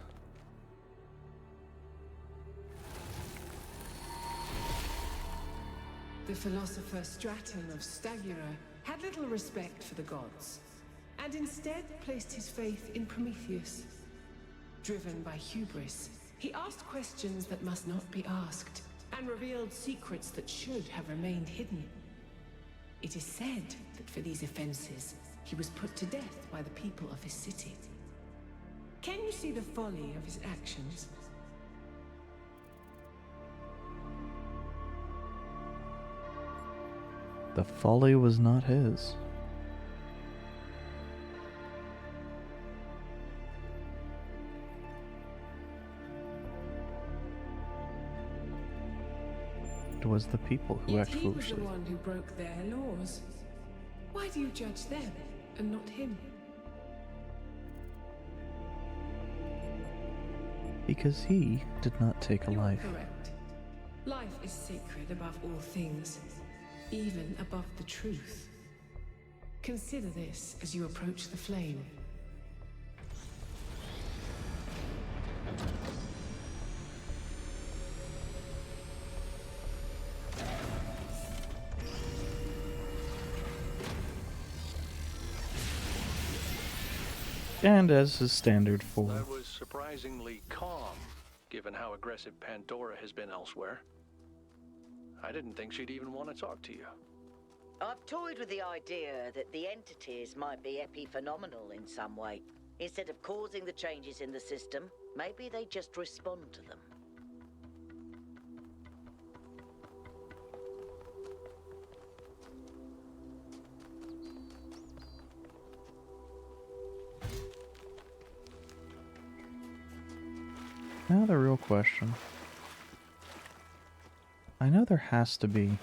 The philosopher Straton of Stagira had little respect for the gods, and instead placed his faith in Prometheus. Driven by hubris, he asked questions that must not be asked, and revealed secrets that should have remained hidden. It is said that for these offenses, he was put to death by the people of his city. Can you see the folly of his actions? The folly was not his. It was the people who Yet acted he was foolishly. the one who broke their laws. Why do you judge them and not him? Because he did not take a You are life. correct. Life is sacred above all things, even above the truth. Consider this as you approach the flame. And as is standard for... That was surprisingly calm, given how aggressive Pandora has been elsewhere. I didn't think she'd even want to talk to you. I've toyed with the idea that the entities might be epiphenomenal in some way. Instead of causing the changes in the system, maybe they just respond to them. Now the real question. I know there has to be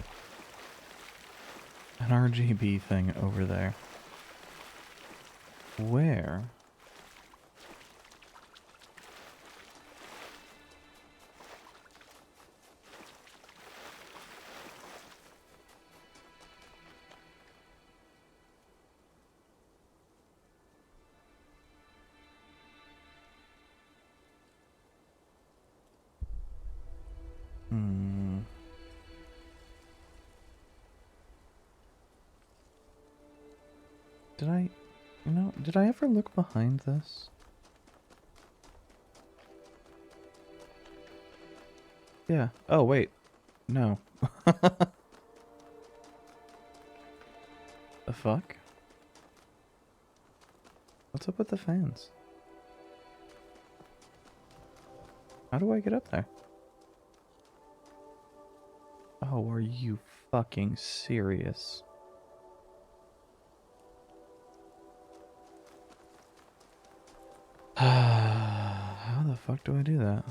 an RGB thing over there. Where? Did I ever look behind this? Yeah. Oh, wait. No. The fuck? What's up with the fans? How do I get up there? Oh, are you fucking serious? How the fuck do I do that?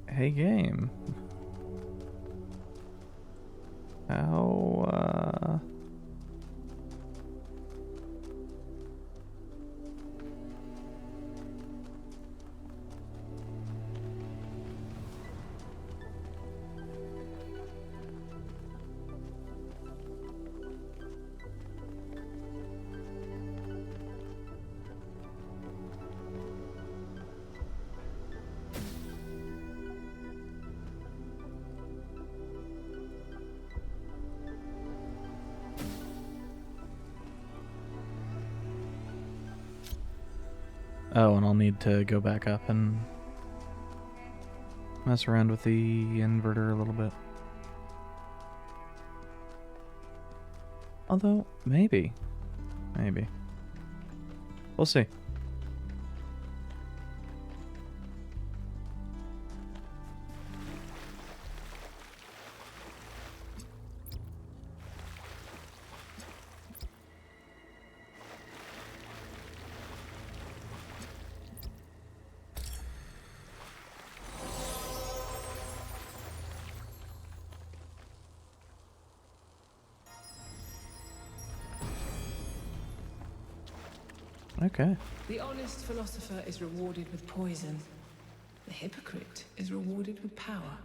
Hey game. How, Oh, and I'll need to go back up and mess around with the inverter a little bit. Although, maybe. Maybe. We'll see. Okay. The honest philosopher is rewarded with poison. The hypocrite is rewarded with power.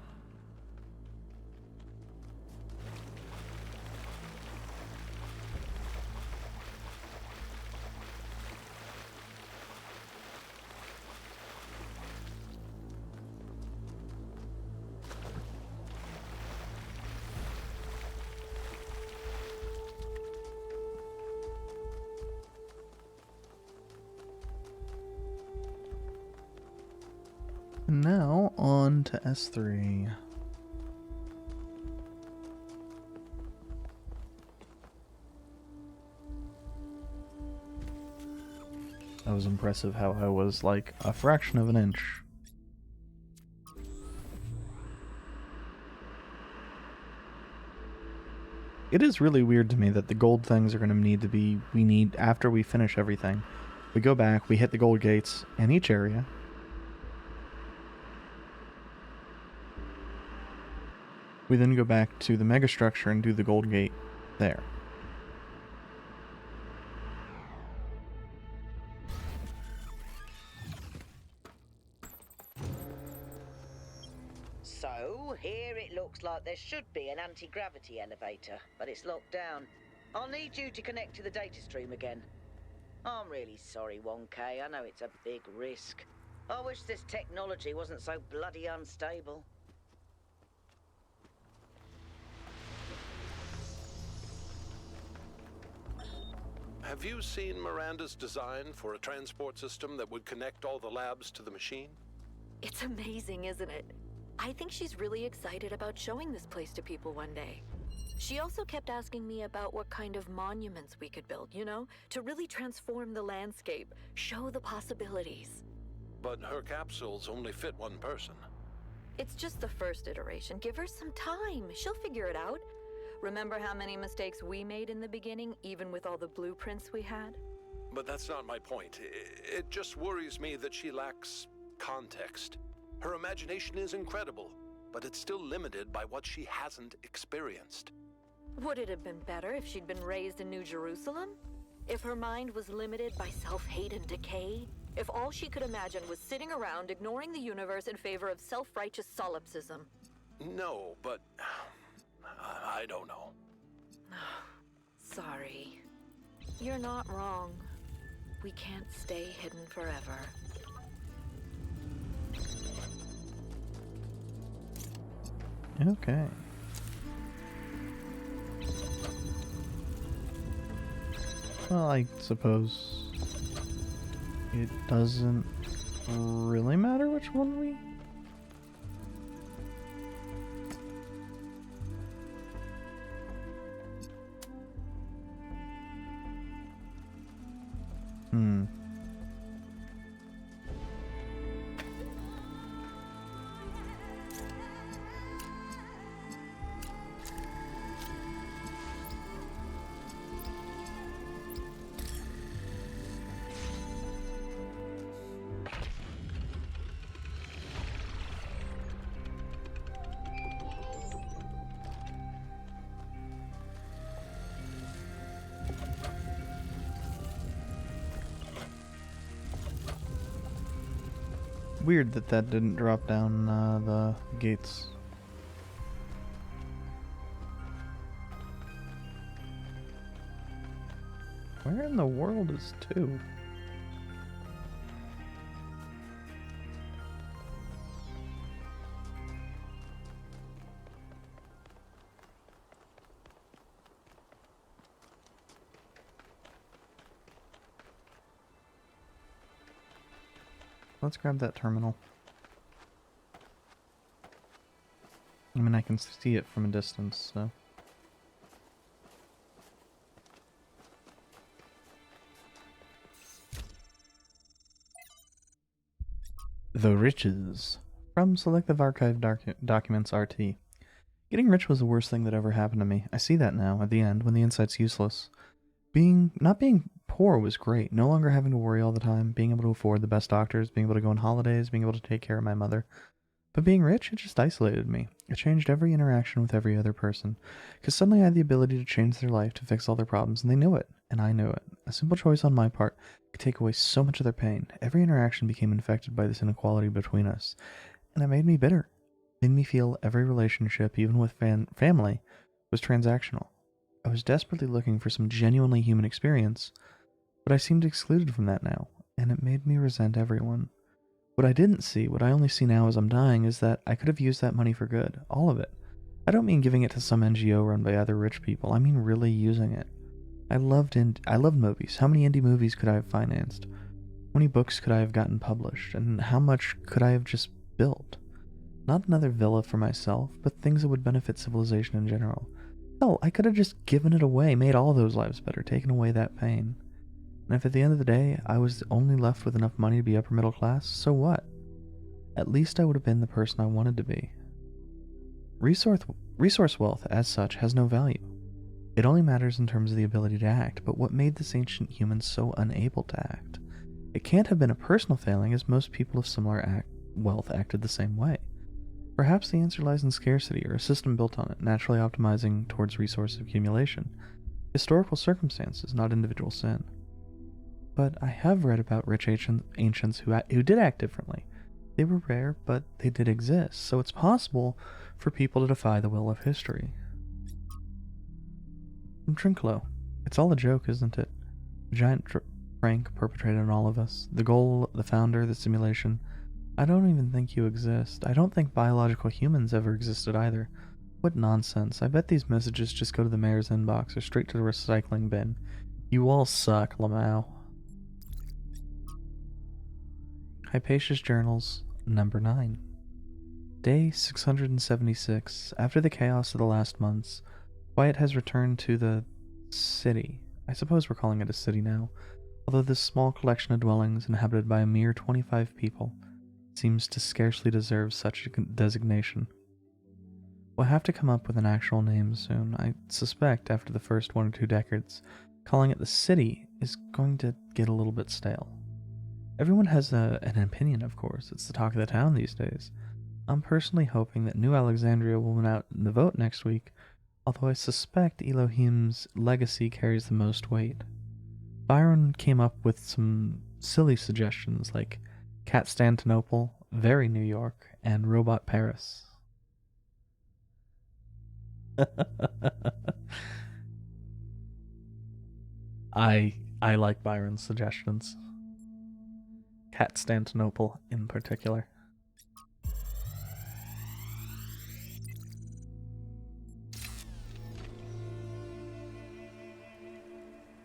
And now on to S3. That was impressive how I was like a fraction of an inch. It is really weird to me that the gold things are going to need to be, after we finish everything, we go back, we hit the gold gates in each area. We then go back to the megastructure and do the gold gate there. So, here it looks like there should be an anti-gravity elevator, but it's locked down. I'll need you to connect to the data stream again. I'm really sorry, 1K. I know it's a big risk. I wish this technology wasn't so bloody unstable. Have you seen Miranda's design for a transport system that would connect all the labs to the machine? It's amazing, isn't it? I think she's really excited about showing this place to people one day. She also kept asking me about what kind of monuments we could build, you know, to really transform the landscape, show the possibilities. But her capsules only fit one person. It's just the first iteration. Give her some time. She'll figure it out. Remember how many mistakes we made in the beginning, even with all the blueprints we had? But that's not my point. It just worries me that she lacks context. Her imagination is incredible, but it's still limited by what she hasn't experienced. Would it have been better if she'd been raised in New Jerusalem? If her mind was limited by self-hate and decay? If all she could imagine was sitting around ignoring the universe in favor of self-righteous solipsism? No, but I don't know. Sorry. You're not wrong. We can't stay hidden forever. Okay. Well, I suppose it doesn't really matter which one we... Weird that that didn't drop down the gates. Where in the world is 2? Let's grab that terminal. I mean, I can see it from a distance, so... The Riches. From Selective Archive Documents RT. Getting rich was the worst thing that ever happened to me. I see that now, at the end, when the insight's useless. Not being poor was great. No longer having to worry all the time, being able to afford the best doctors, being able to go on holidays, being able to take care of my mother. But being rich, it just isolated me. It changed every interaction with every other person, because suddenly I had the ability to change their life, to fix all their problems, and they knew it, and I knew it. A simple choice on my part could take away so much of their pain. Every interaction became infected by this inequality between us, and it made me bitter. It made me feel every relationship, even with family, was transactional. I was desperately looking for some genuinely human experience, but I seemed excluded from that now, and it made me resent everyone. What I didn't see, what I only see now as I'm dying, is that I could have used that money for good. All of it. I don't mean giving it to some NGO run by other rich people. I mean really using it. I loved movies. How many indie movies could I have financed? How many books could I have gotten published? And how much could I have just built? Not another villa for myself, but things that would benefit civilization in general. Hell, I could have just given it away, made all those lives better, taken away that pain. And if at the end of the day, I was only left with enough money to be upper middle class, so what? At least I would have been the person I wanted to be. Resource wealth, as such, has no value. It only matters in terms of the ability to act, but what made this ancient human so unable to act? It can't have been a personal failing, as most people of similar wealth acted the same way. Perhaps the answer lies in scarcity, or a system built on it, naturally optimizing towards resource accumulation. Historical circumstances, not individual sin. But I have read about rich ancients who did act differently. They were rare, but they did exist, so it's possible for people to defy the will of history. From Trinclo. It's all a joke, isn't it? A giant prank perpetrated on all of us. The goal, the founder, the simulation. I don't even think you exist. I don't think biological humans ever existed either. What nonsense. I bet these messages just go to the mayor's inbox or straight to the recycling bin. You all suck, Lamau. Hypatia's Journals, number 9. Day 676. After the chaos of the last months, quiet has returned to the city. I suppose we're calling it a city now, although this small collection of dwellings inhabited by a mere 25 people seems to scarcely deserve such a designation. We'll have to come up with an actual name soon. I suspect after the first 1 or 2 decades, calling it the city is going to get a little bit stale. Everyone has an opinion, of course. It's the talk of the town these days. I'm personally hoping that New Alexandria will win out in the vote next week, although I suspect Elohim's legacy carries the most weight. Byron came up with some silly suggestions like Constantinople, Very New York, and Robot Paris. I like Byron's suggestions. Constantinople in particular.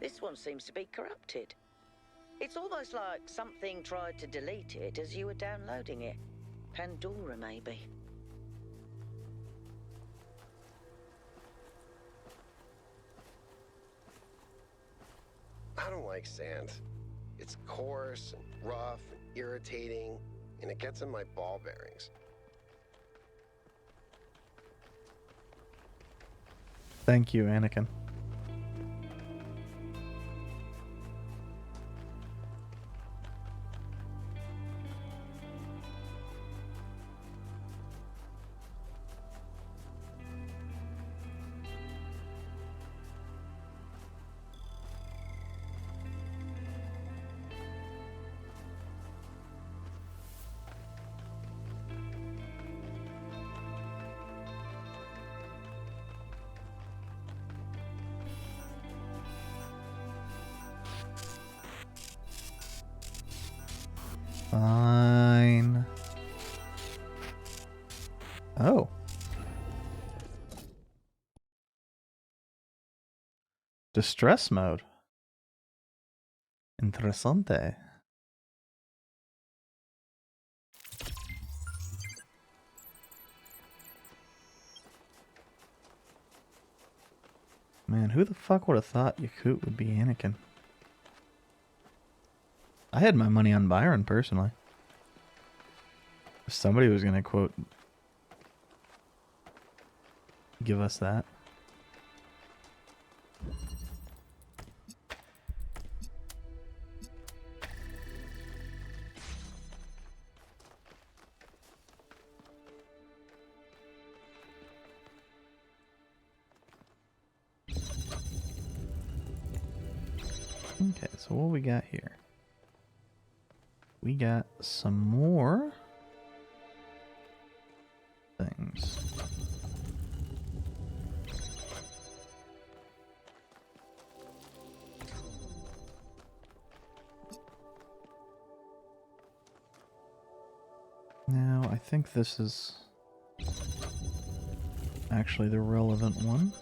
This one seems to be corrupted. It's almost like something tried to delete it as you were downloading it. Pandora, maybe. I don't like sand. It's coarse and rough and irritating, and it gets in my ball bearings. Thank you, Anakin. Fine. Oh. Distress mode. Interessante. Man, who the fuck would have thought Yakut would be Anakin? I had my money on Byron, personally. If somebody was gonna, quote, give us that. so what we got here? We got some more things. Now, I think this is actually the relevant one.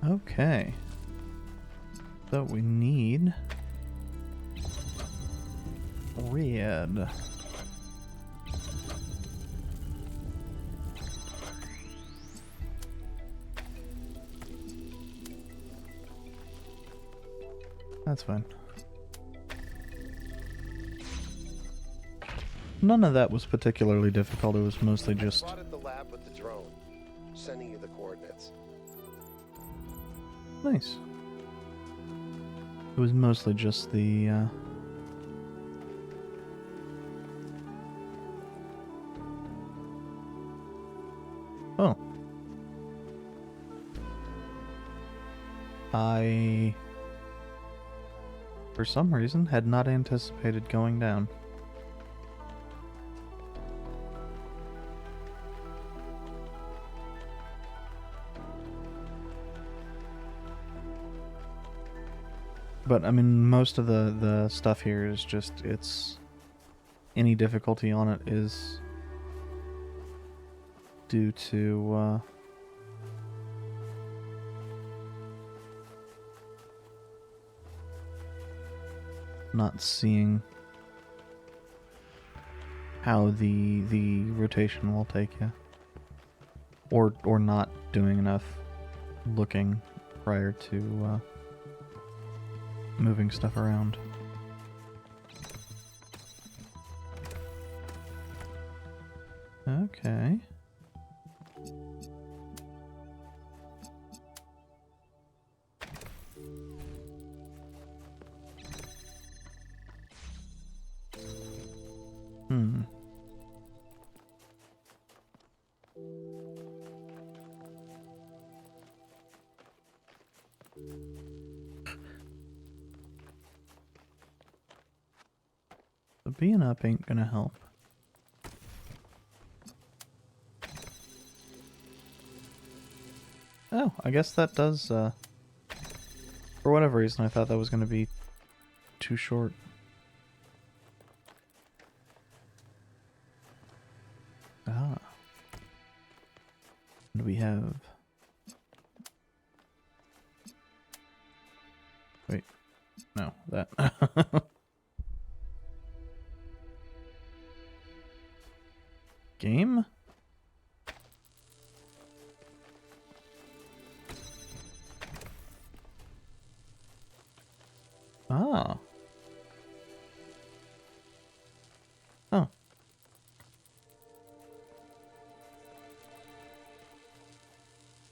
Okay. So we need red. That's fine. None of that was particularly difficult. It was mostly just... I spotted the lab with the drone, sending you the coordinates. Nice. It was mostly just the, Oh. I, for some reason, had not anticipated going down. But, I mean, most of the stuff here is just, any difficulty on it is due to, not seeing how the rotation will take you. Or not doing enough looking prior to, moving stuff around. Okay. So being up ain't gonna help. Oh, I guess that does, for whatever reason I thought that was gonna be too short. Ah. And we have... Wait. No, that. Game? Ah. Oh.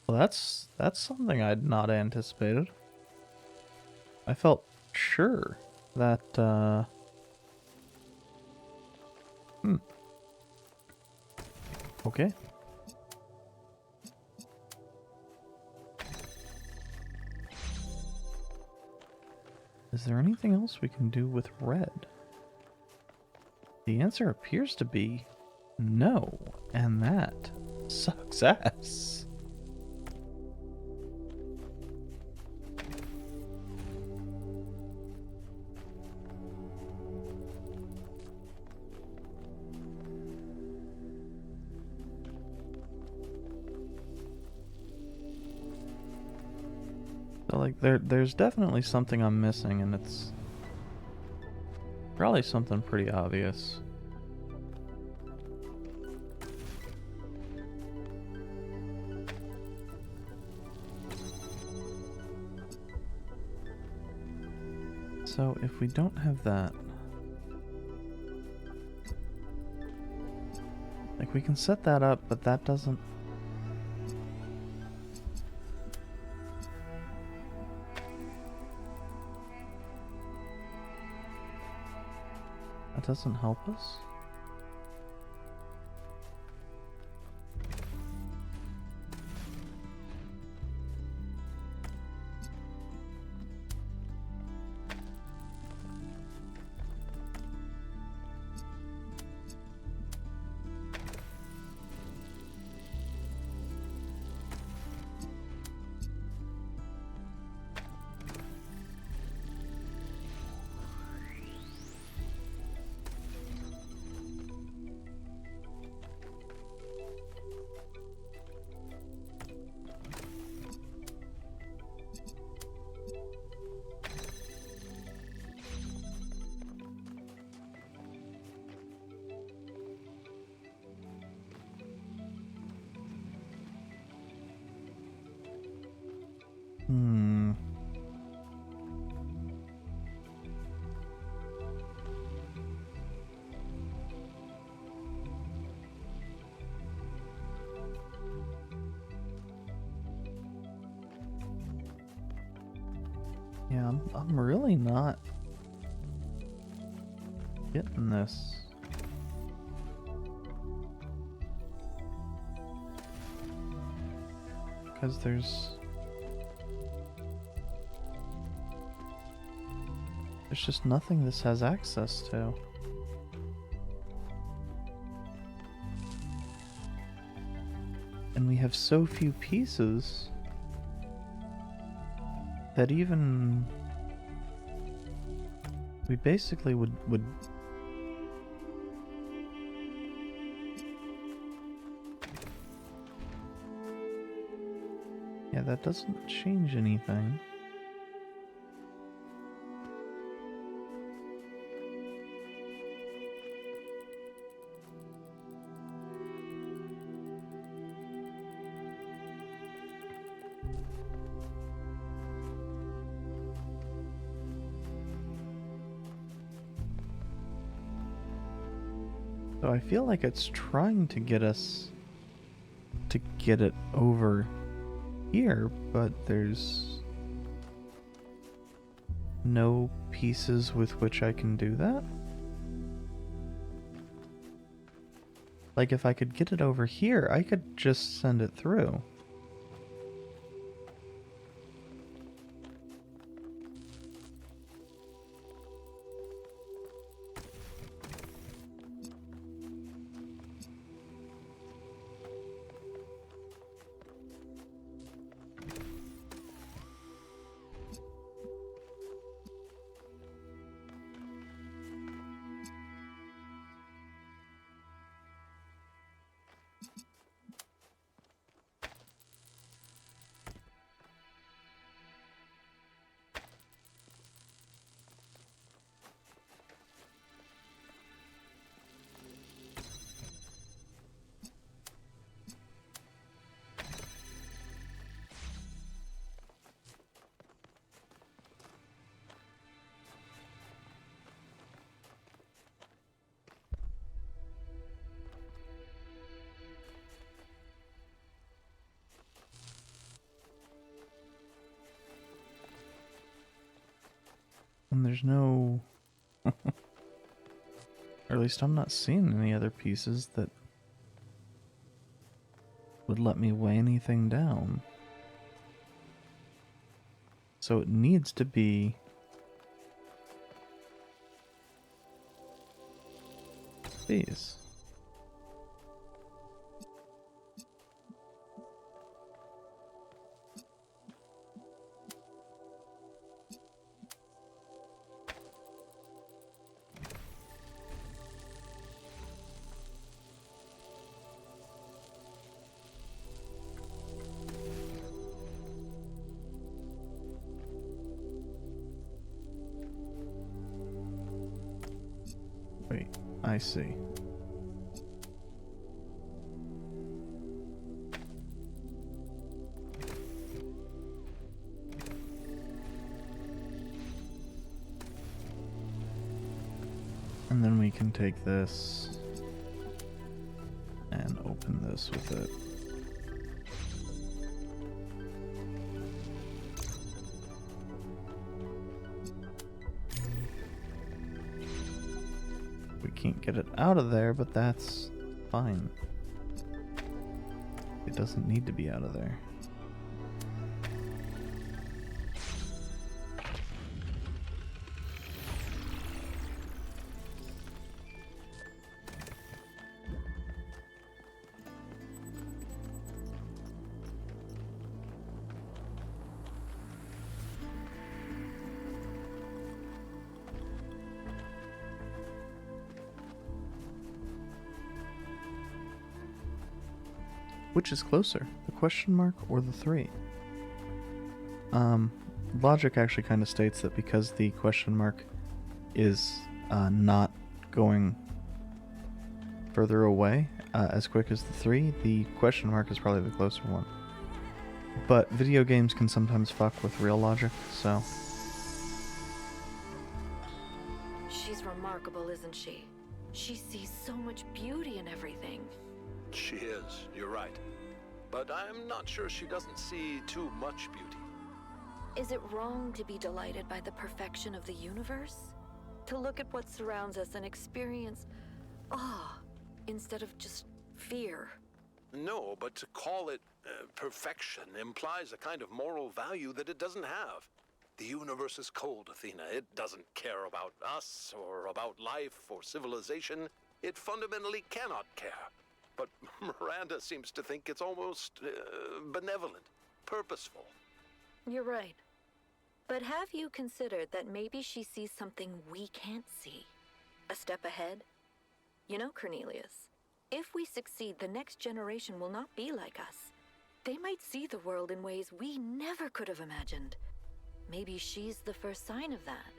Well, that's something I'd not anticipated. I felt sure that, Okay. Is there anything else we can do with red? The answer appears to be no, and that sucks ass. So like there's definitely something I'm missing, and it's probably something pretty obvious. So if we don't have that, like we can set that up, but that doesn't. That doesn't help us. Yeah, I'm really not getting this. Because there's just nothing this has access to. And we have so few pieces that even we basically would yeah, that doesn't change anything. So I feel like it's trying to get us to get it over here, but there's no pieces with which I can do that. Like if I could get it over here, I could just send it through. And there's no... or at least I'm not seeing any other pieces that would let me weigh anything down. So it needs to be These. Wait, I see. And then we can take this and open this with it. We can't get it out of there, but that's fine. It doesn't need to be out of there. Which is closer, the question mark or the 3? Logic actually kind of states that because the question mark is not going further away as quick as the 3, the question mark is probably the closer one. But video games can sometimes fuck with real logic, so... She's remarkable, isn't she? She sees so much beauty in everything. She is, you're right. But I'm not sure she doesn't see too much beauty. Is it wrong to be delighted by the perfection of the universe? To look at what surrounds us and experience awe instead of just fear? No, but to call it perfection implies a kind of moral value that it doesn't have. The universe is cold, Athena. It doesn't care about us or about life or civilization. It fundamentally cannot care. But Miranda seems to think it's almost benevolent, purposeful. You're right. But have you considered that maybe she sees something we can't see? A step ahead? You know, Cornelius, if we succeed, the next generation will not be like us. They might see the world in ways we never could have imagined. Maybe she's the first sign of that.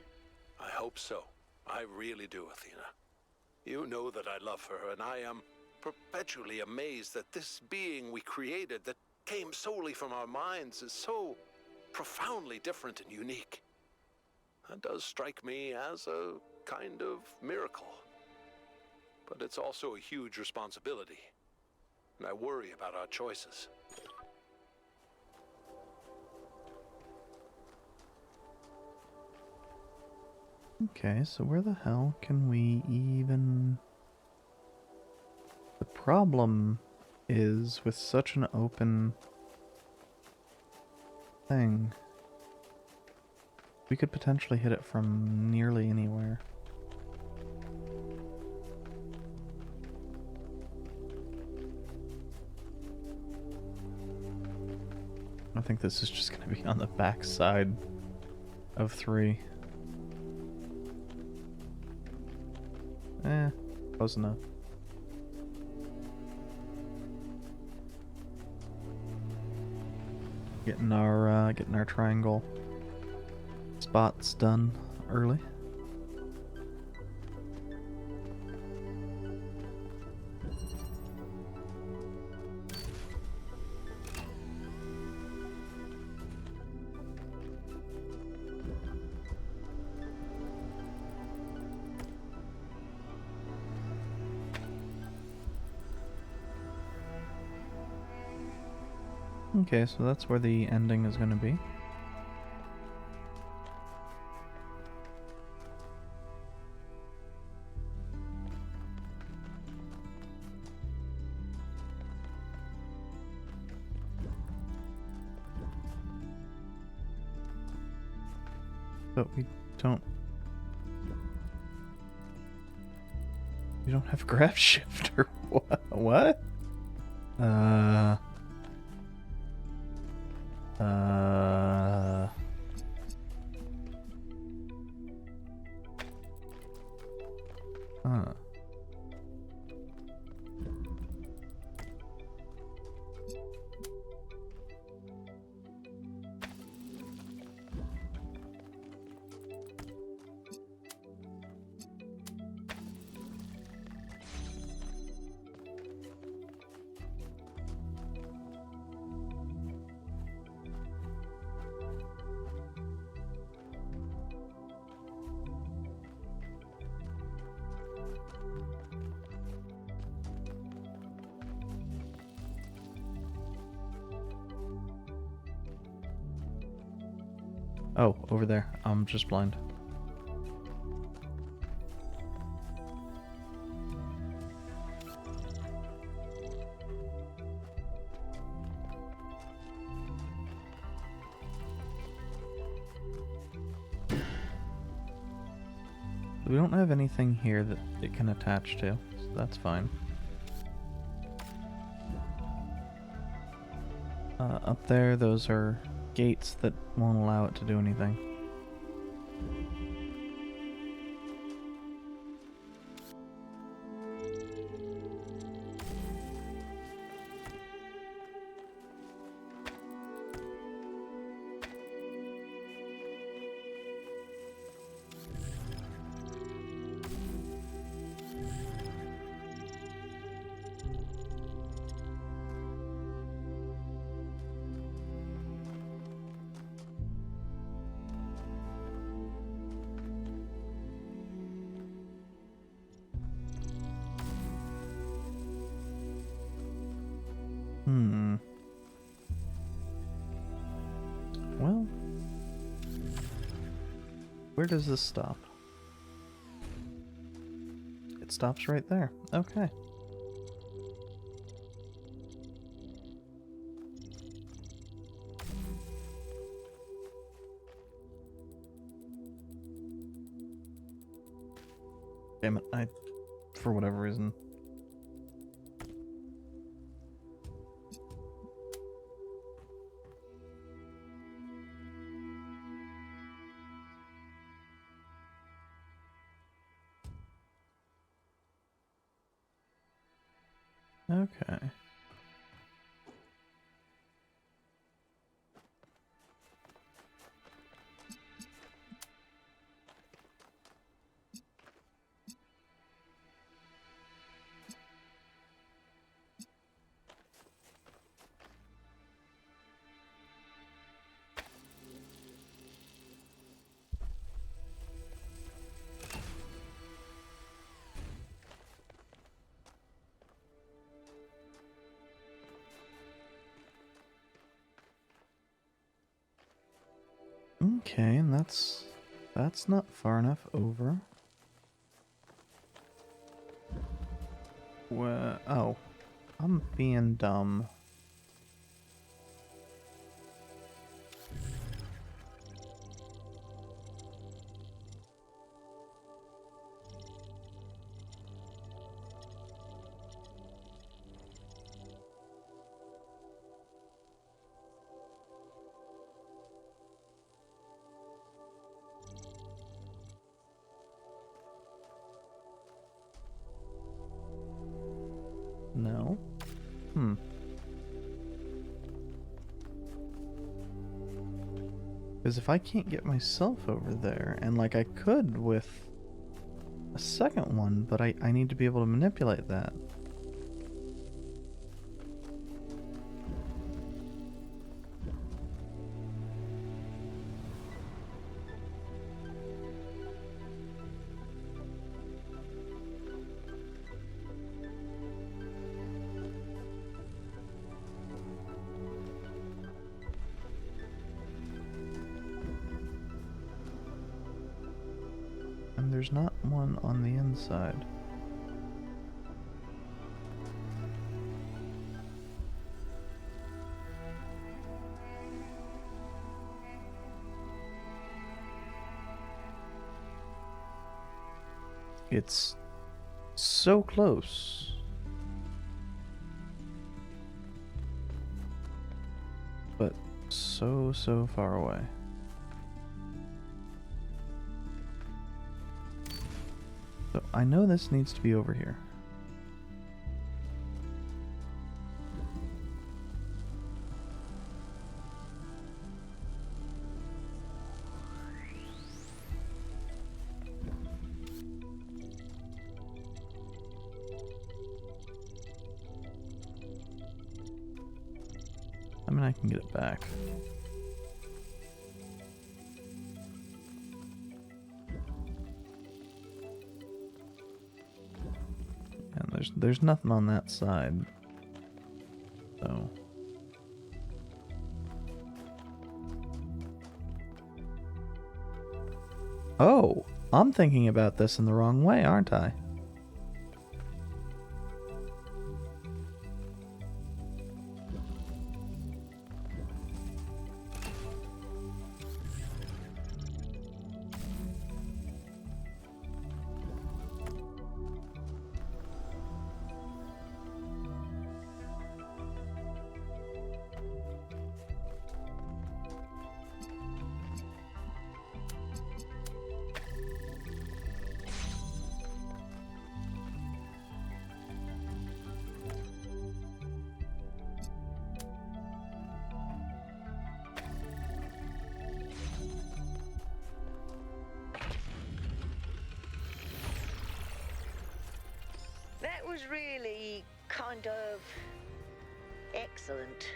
I hope so. I really do, Athena. You know that I love her, and I am perpetually amazed that this being we created that came solely from our minds is so profoundly different and unique. That does strike me as a kind of miracle. But it's also a huge responsibility, and I worry about our choices. Okay, so where the hell can we even... The problem is with such an open thing, we could potentially hit it from nearly anywhere. I think this is just going to be on the back side of 3. Close enough. Getting our triangle spots done early. Okay, so that's where the ending is going to be. But we You don't have graph shifter. What? Huh. Oh, over there. I'm just blind. We don't have anything here that it can attach to, so that's fine. Up there, those are gates that won't allow it to do anything. Well, where does this stop? It stops right there. Okay. Damn it, for whatever reason. Okay. Okay, and that's not far enough over. Well, oh, I'm being dumb. No. Because if I can't get myself over there, and like I could with a second one, but I need to be able to manipulate that. And there's not one on the inside. It's So close. But so far away. So I know this needs to be over here. I mean, I can get it back. And there's nothing on that side. So oh, I'm thinking about this in the wrong way, aren't I? That was really kind of excellent.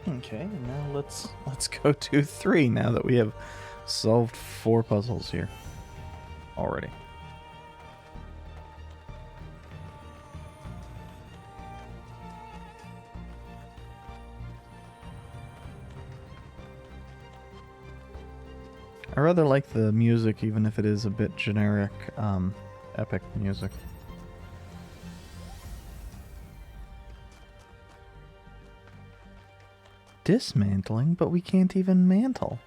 Okay, now let's go to 3 now that we have solved 4 puzzles here already. I rather like the music, even if it is a bit generic, epic music. Dismantling, but we can't even mantle.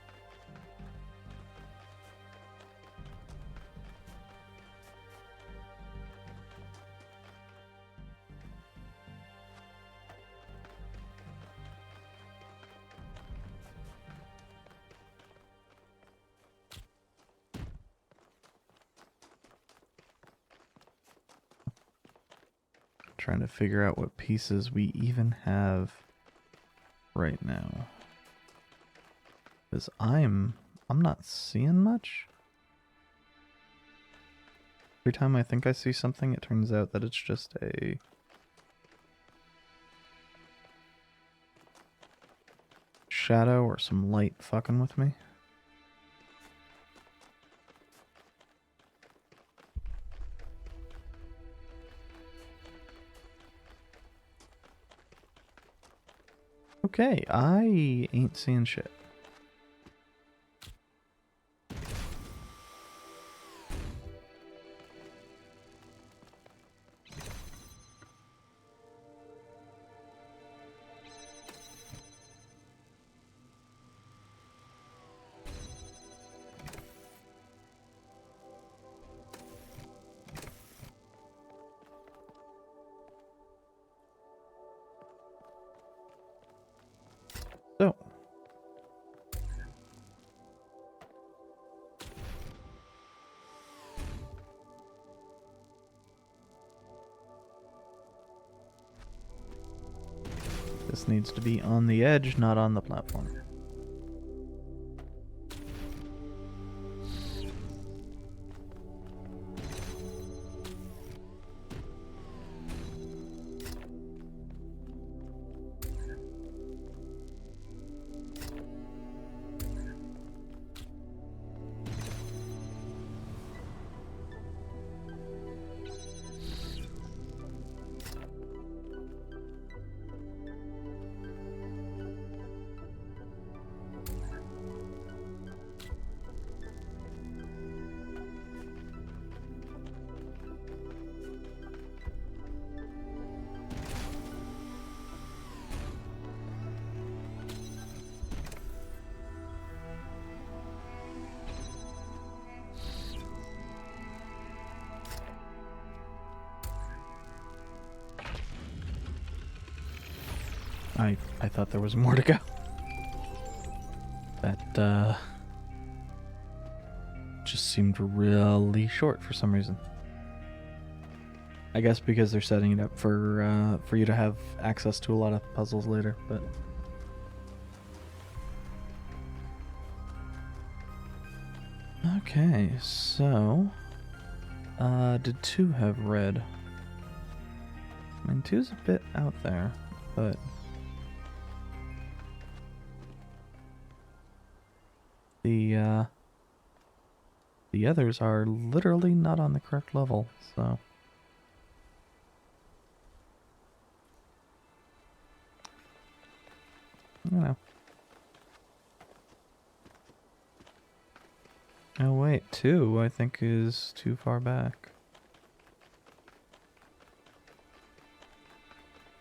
Trying to figure out what pieces we even have right now. Because I'm not seeing much. Every time I think I see something, it turns out that it's just a shadow or some light fucking with me. Okay, I ain't seeing shit. So, this needs to be on the edge, not on the platform. I thought there was more to go. That just seemed really short for some reason. I guess because they're setting it up for you to have access to a lot of puzzles later, but okay, so did 2 have red? I mean, 2's a bit out there, but the others are literally not on the correct level, so I don't know. Oh wait, 2 I think is too far back.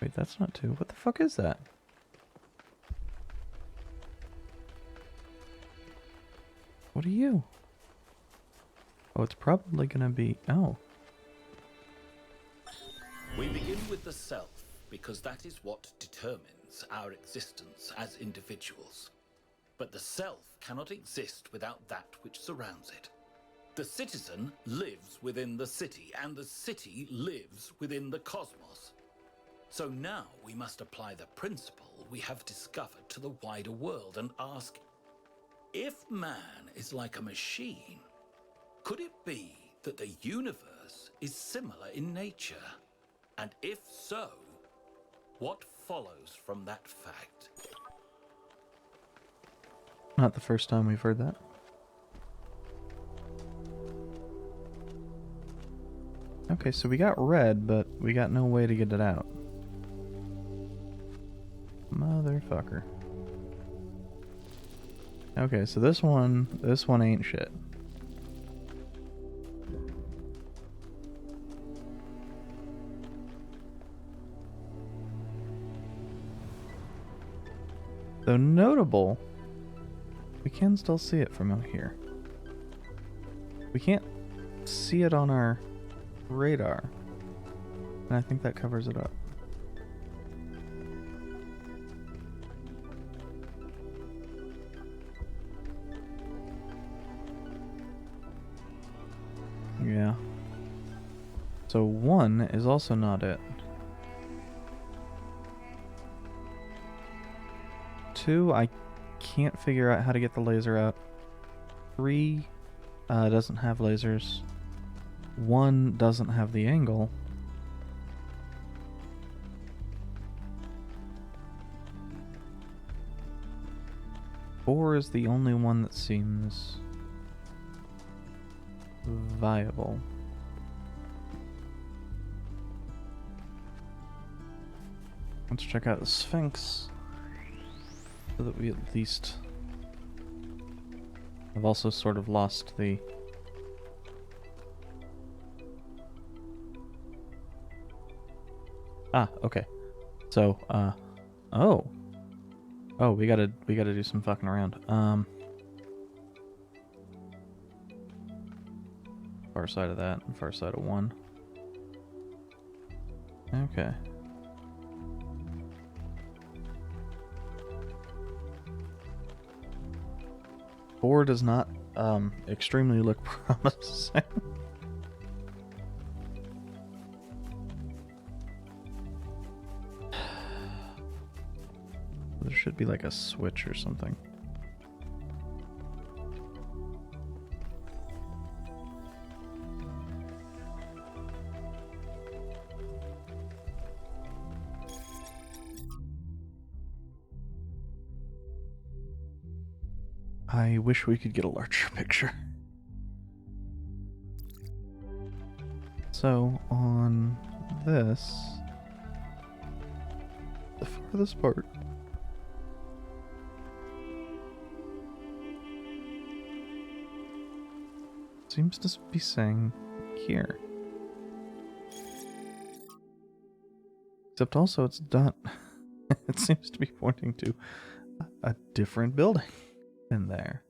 Wait, that's not 2. What the fuck is that? What are you? Oh, it's probably gonna be... Oh. We begin with the self, because that is what determines our existence as individuals. But the self cannot exist without that which surrounds it. The citizen lives within the city, and the city lives within the cosmos. So now we must apply the principle we have discovered to the wider world and ask, if man is like a machine, could it be that the universe is similar in nature? And if so, what follows from that fact? Not the first time we've heard that. Okay, so we got red, but we got no way to get it out. Motherfucker. Okay, so this one ain't shit. Though notable, we can still see it from out here. We can't see it on our radar, and I think that covers it up. Yeah. So 1 is also not it. 2, I can't figure out how to get the laser out. 3 doesn't have lasers. 1 doesn't have the angle. Four is the only one that seems viable. Let's check out the Sphinx, so that we at least... I've also sort of lost the... Ah, okay. So, oh. Oh, we gotta do some fucking around. Far side of that, and far side of 1. Okay. Four does not extremely look promising. There should be like a switch or something. I wish we could get a larger picture. So, on this, the farthest part, seems to be saying here. Except also it's done. It seems to be pointing to a different building in there.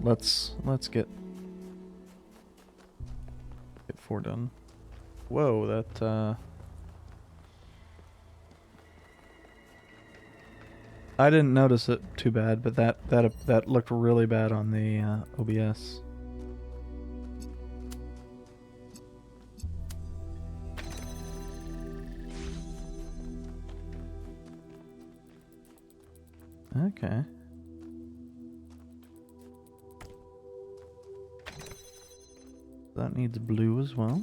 let's get 4 done. Whoa, that I didn't notice it too bad, but that looked really bad on the OBS. Okay. That needs blue as well.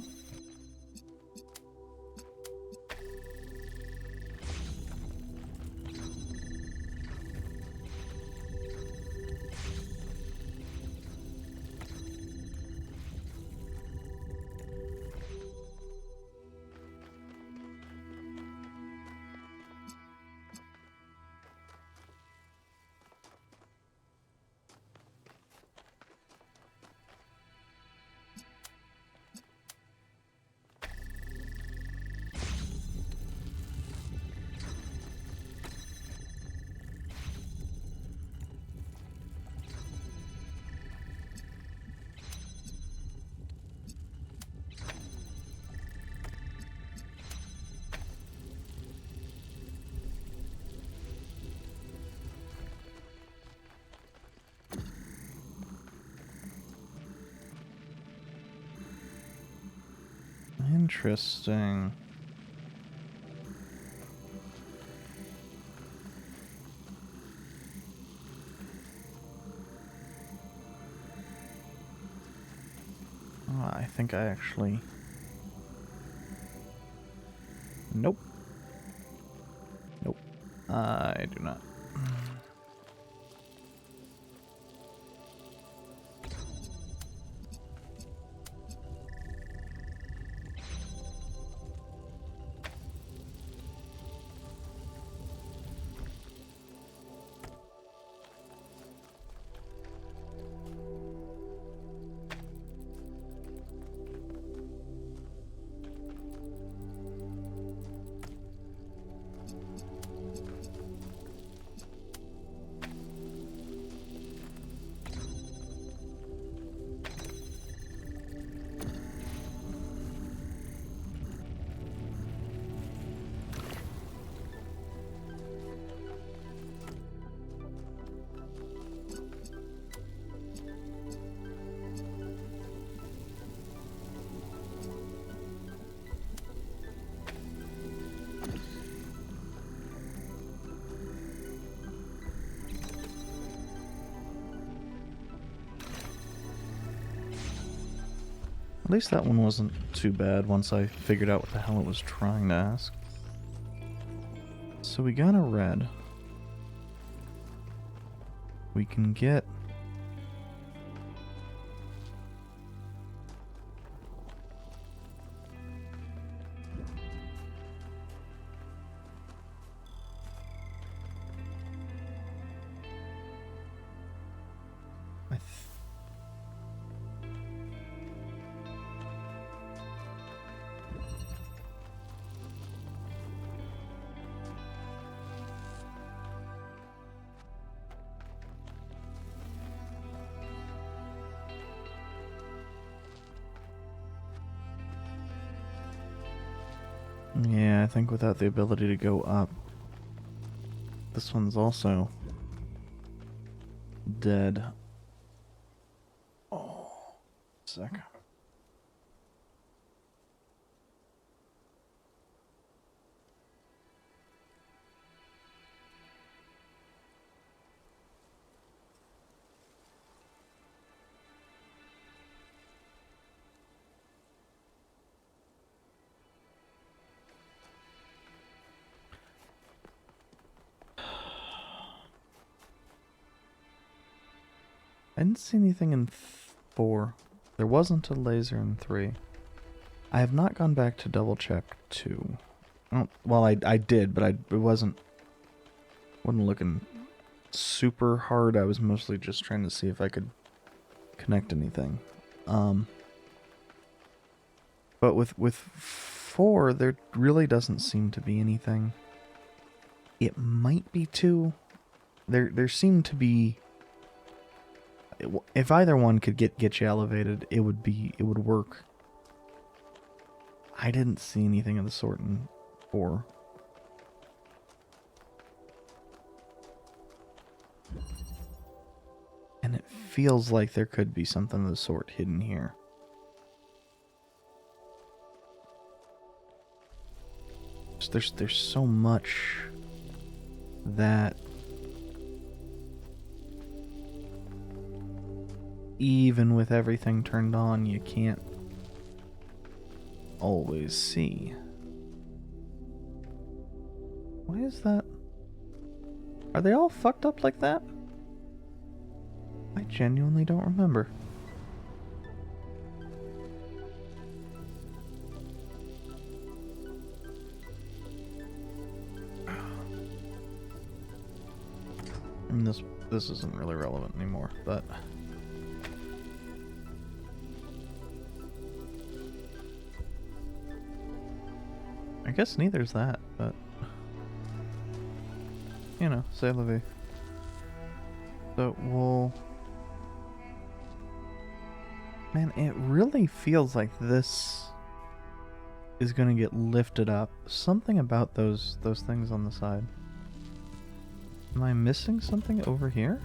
Interesting. Oh, I think I actually... Nope. Nope. I do not. At least that one wasn't too bad once I figured out what the hell it was trying to ask. So we got a red. We can get... Yeah, I think without the ability to go up, this one's also dead. Oh, sec. I didn't see anything in 4. There wasn't a laser in 3. I have not gone back to double check 2. Oh, well, I did, but it wasn't looking super hard. I was mostly just trying to see if I could connect anything. But with 4, there really doesn't seem to be anything. It might be 2. There seemed to be... if either one could get you elevated, it would work. I didn't see anything of the sort in 4. And it feels like there could be something of the sort hidden here. There's so much that even with everything turned on, you can't always see. Why is that? Are they all fucked up like that? I genuinely don't remember. I mean, this isn't really relevant anymore, but I guess neither's that, but you know, c'est la vie. So we'll... Man, it really feels like this is gonna get lifted up. Something about those things on the side. Am I missing something over here?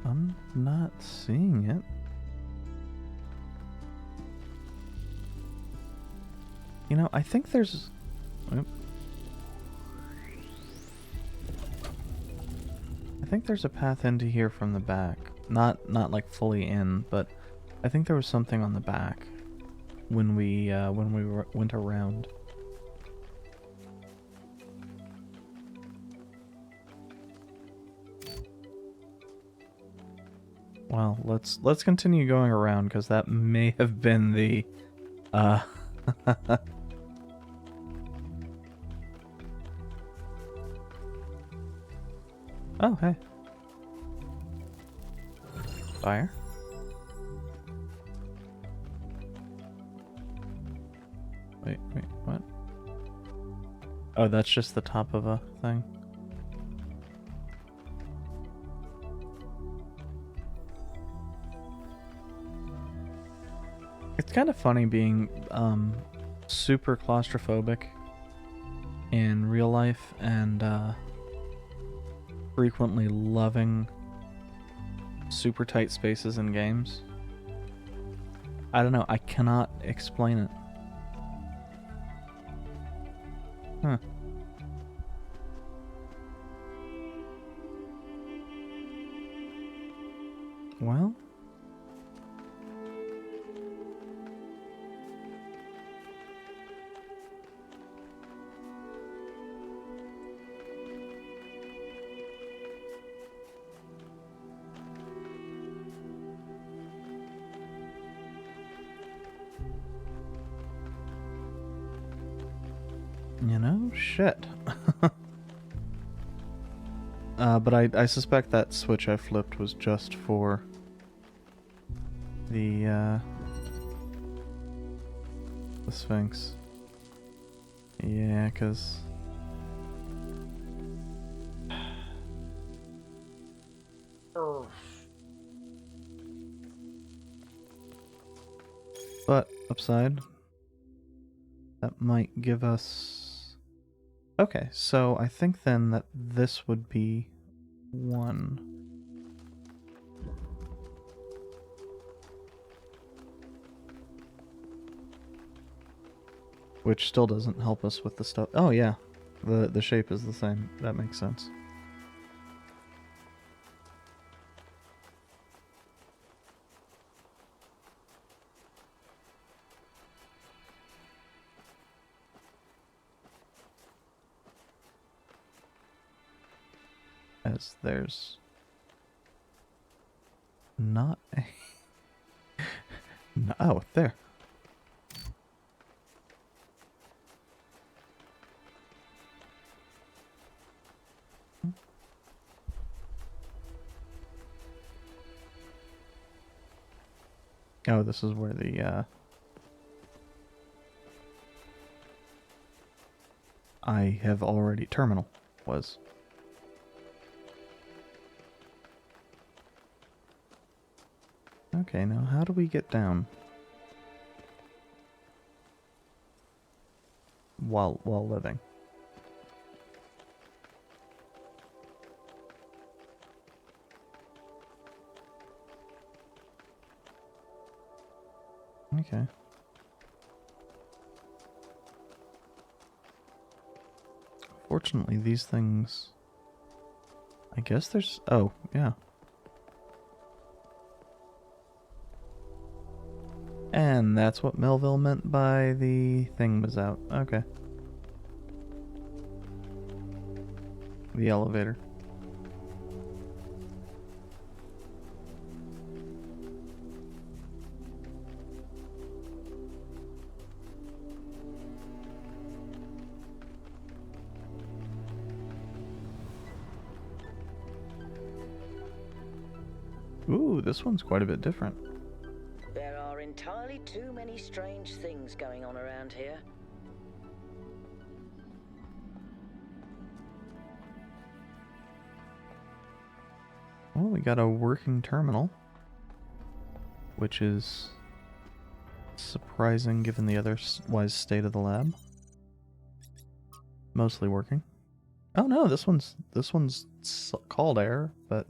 I'm not seeing it. You know, I think there's... Oop. I think there's a path into here from the back. Not like fully in, but I think there was something on the back when we went around. Well, let's continue going around, because that may have been the Oh, hey. Fire. Wait, what? Oh, that's just the top of a thing. It's kind of funny being super claustrophobic in real life and frequently loving super tight spaces in games. I don't know, I cannot explain it. Huh. Well... You know, shit. But I suspect that switch I flipped was just for the Sphinx. Yeah, 'cause... But, upside, that might give us... Okay, so I think then that this would be 1. Which still doesn't help us with the stuff. Oh yeah, the shape is the same. That makes sense. As there's not a... No, oh, there. Oh, this is where the I have already... Terminal was. Okay, now how do we get down? While living. Okay. Fortunately, these things... I guess there's... Oh, yeah. And that's what Melville meant by the thing was out. Okay. The elevator. Ooh, this one's quite a bit different. There are entirely too many strange things going on around here. Well, we got a working terminal, which is surprising given the otherwise state of the lab. Mostly working. Oh no, this one's called error, but...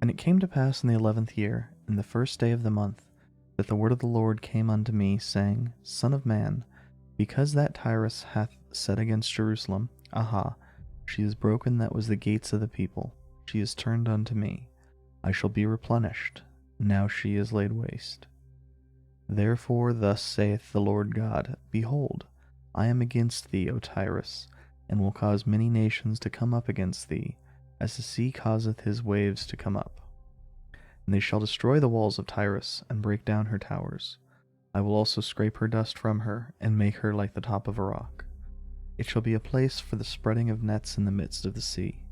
And it came to pass in the 11th year, in the first day of the month, that the word of the Lord came unto me, saying, Son of man, because that Tyrus hath said against Jerusalem, Aha, she is broken that was the gates of the people, she is turned unto me, I shall be replenished, now she is laid waste. Therefore thus saith the Lord God, Behold, I am against thee, O Tyrus, and will cause many nations to come up against thee, as the sea causeth his waves to come up. And they shall destroy the walls of Tyrus, and break down her towers. I will also scrape her dust from her, and make her like the top of a rock. It shall be a place for the spreading of nets in the midst of the sea.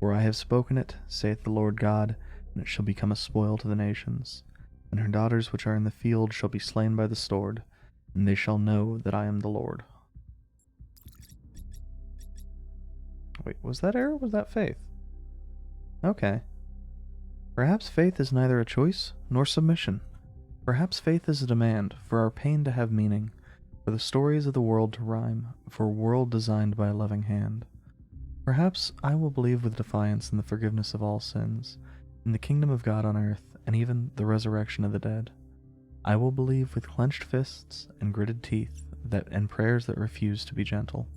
For I have spoken it, saith the Lord God, and it shall become a spoil to the nations. And her daughters which are in the field shall be slain by the sword, and they shall know that I am the Lord. Wait, was that error or was that faith? Okay. Perhaps faith is neither a choice nor submission. Perhaps faith is a demand for our pain to have meaning, for the stories of the world to rhyme, for a world designed by a loving hand. Perhaps I will believe with defiance in the forgiveness of all sins, in the kingdom of God on earth, and even the resurrection of the dead. I will believe with clenched fists and gritted teeth and prayers that refuse to be gentle.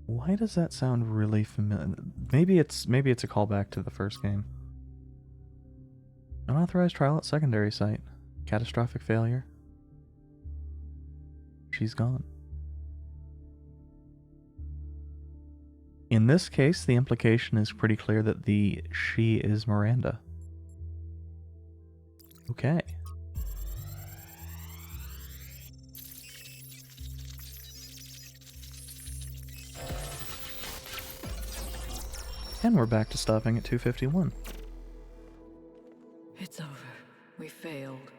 Why does that sound really familiar? Maybe it's a callback to the first game. Unauthorized trial at secondary site. Catastrophic failure. She's gone. In this case, the implication is pretty clear that she is Miranda. Okay. And we're back to stopping at 251. It's over. We failed.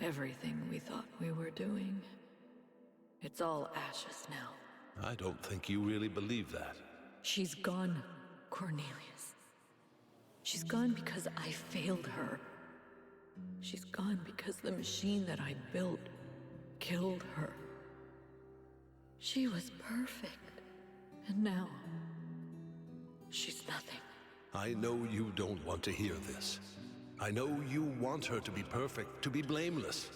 Everything we thought we were doing. It's all ashes now. I don't think you really believe that. She's gone, Cornelius. She's gone because I failed her. She's gone because the machine that I built killed her. She was perfect. And now, she's nothing. I know you don't want to hear this. I know you want her to be perfect, to be blameless.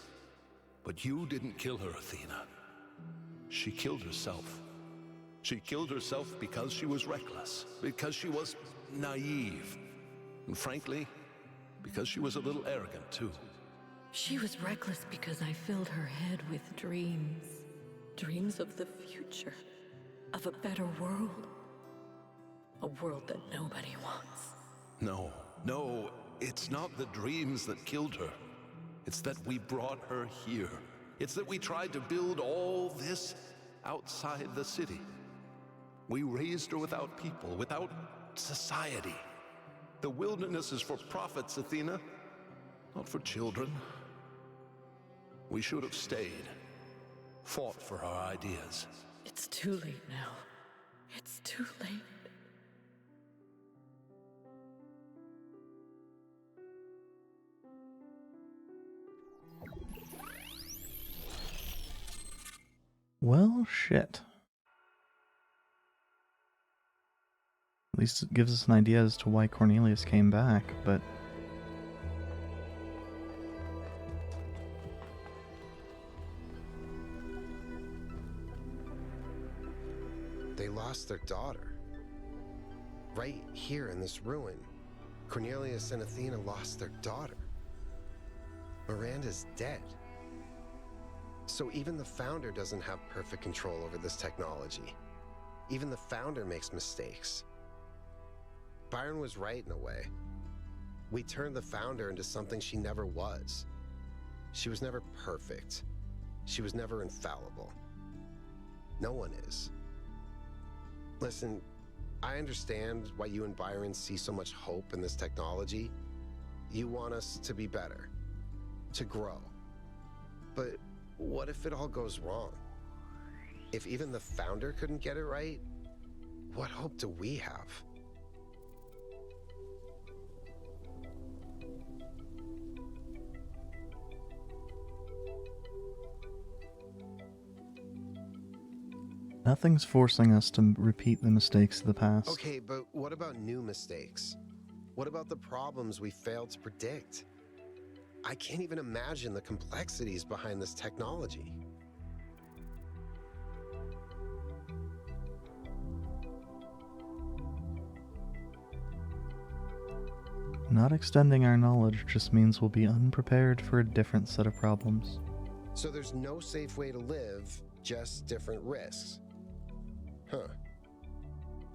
But you didn't kill her, Athena. She killed herself. She killed herself because she was reckless, because she was naive, and frankly, because she was a little arrogant, too. She was reckless because I filled her head with dreams. Dreams of the future, of a better world. A world that nobody wants. No, it's not the dreams that killed her. It's that we brought her here. It's that we tried to build all this outside the city. We raised her without people, without society. The wilderness is for prophets, Athena, not for children. We should have stayed. fought for our ideas. It's too late now. It's too late. Well, shit. At least it gives us an idea as to why Cornelius came back, but... They lost their daughter. Right here in this ruin, Cornelius and Athena lost their daughter. Miranda's dead. So even the Founder doesn't have perfect control over this technology. Even the Founder makes mistakes. Byron was right in a way. We turned the Founder into something she never was. She was never perfect. She was never infallible. No one is. Listen, I understand why you and Byron see so much hope in this technology. You want us to be better, to grow. But what if it all goes wrong? If even the Founder couldn't get it right, what hope do we have? Nothing's forcing us to repeat the mistakes of the past. Okay, but what about new mistakes? What about the problems we failed to predict? I can't even imagine the complexities behind this technology. Not extending our knowledge just means we'll be unprepared for a different set of problems. So there's no safe way to live, just different risks. Huh.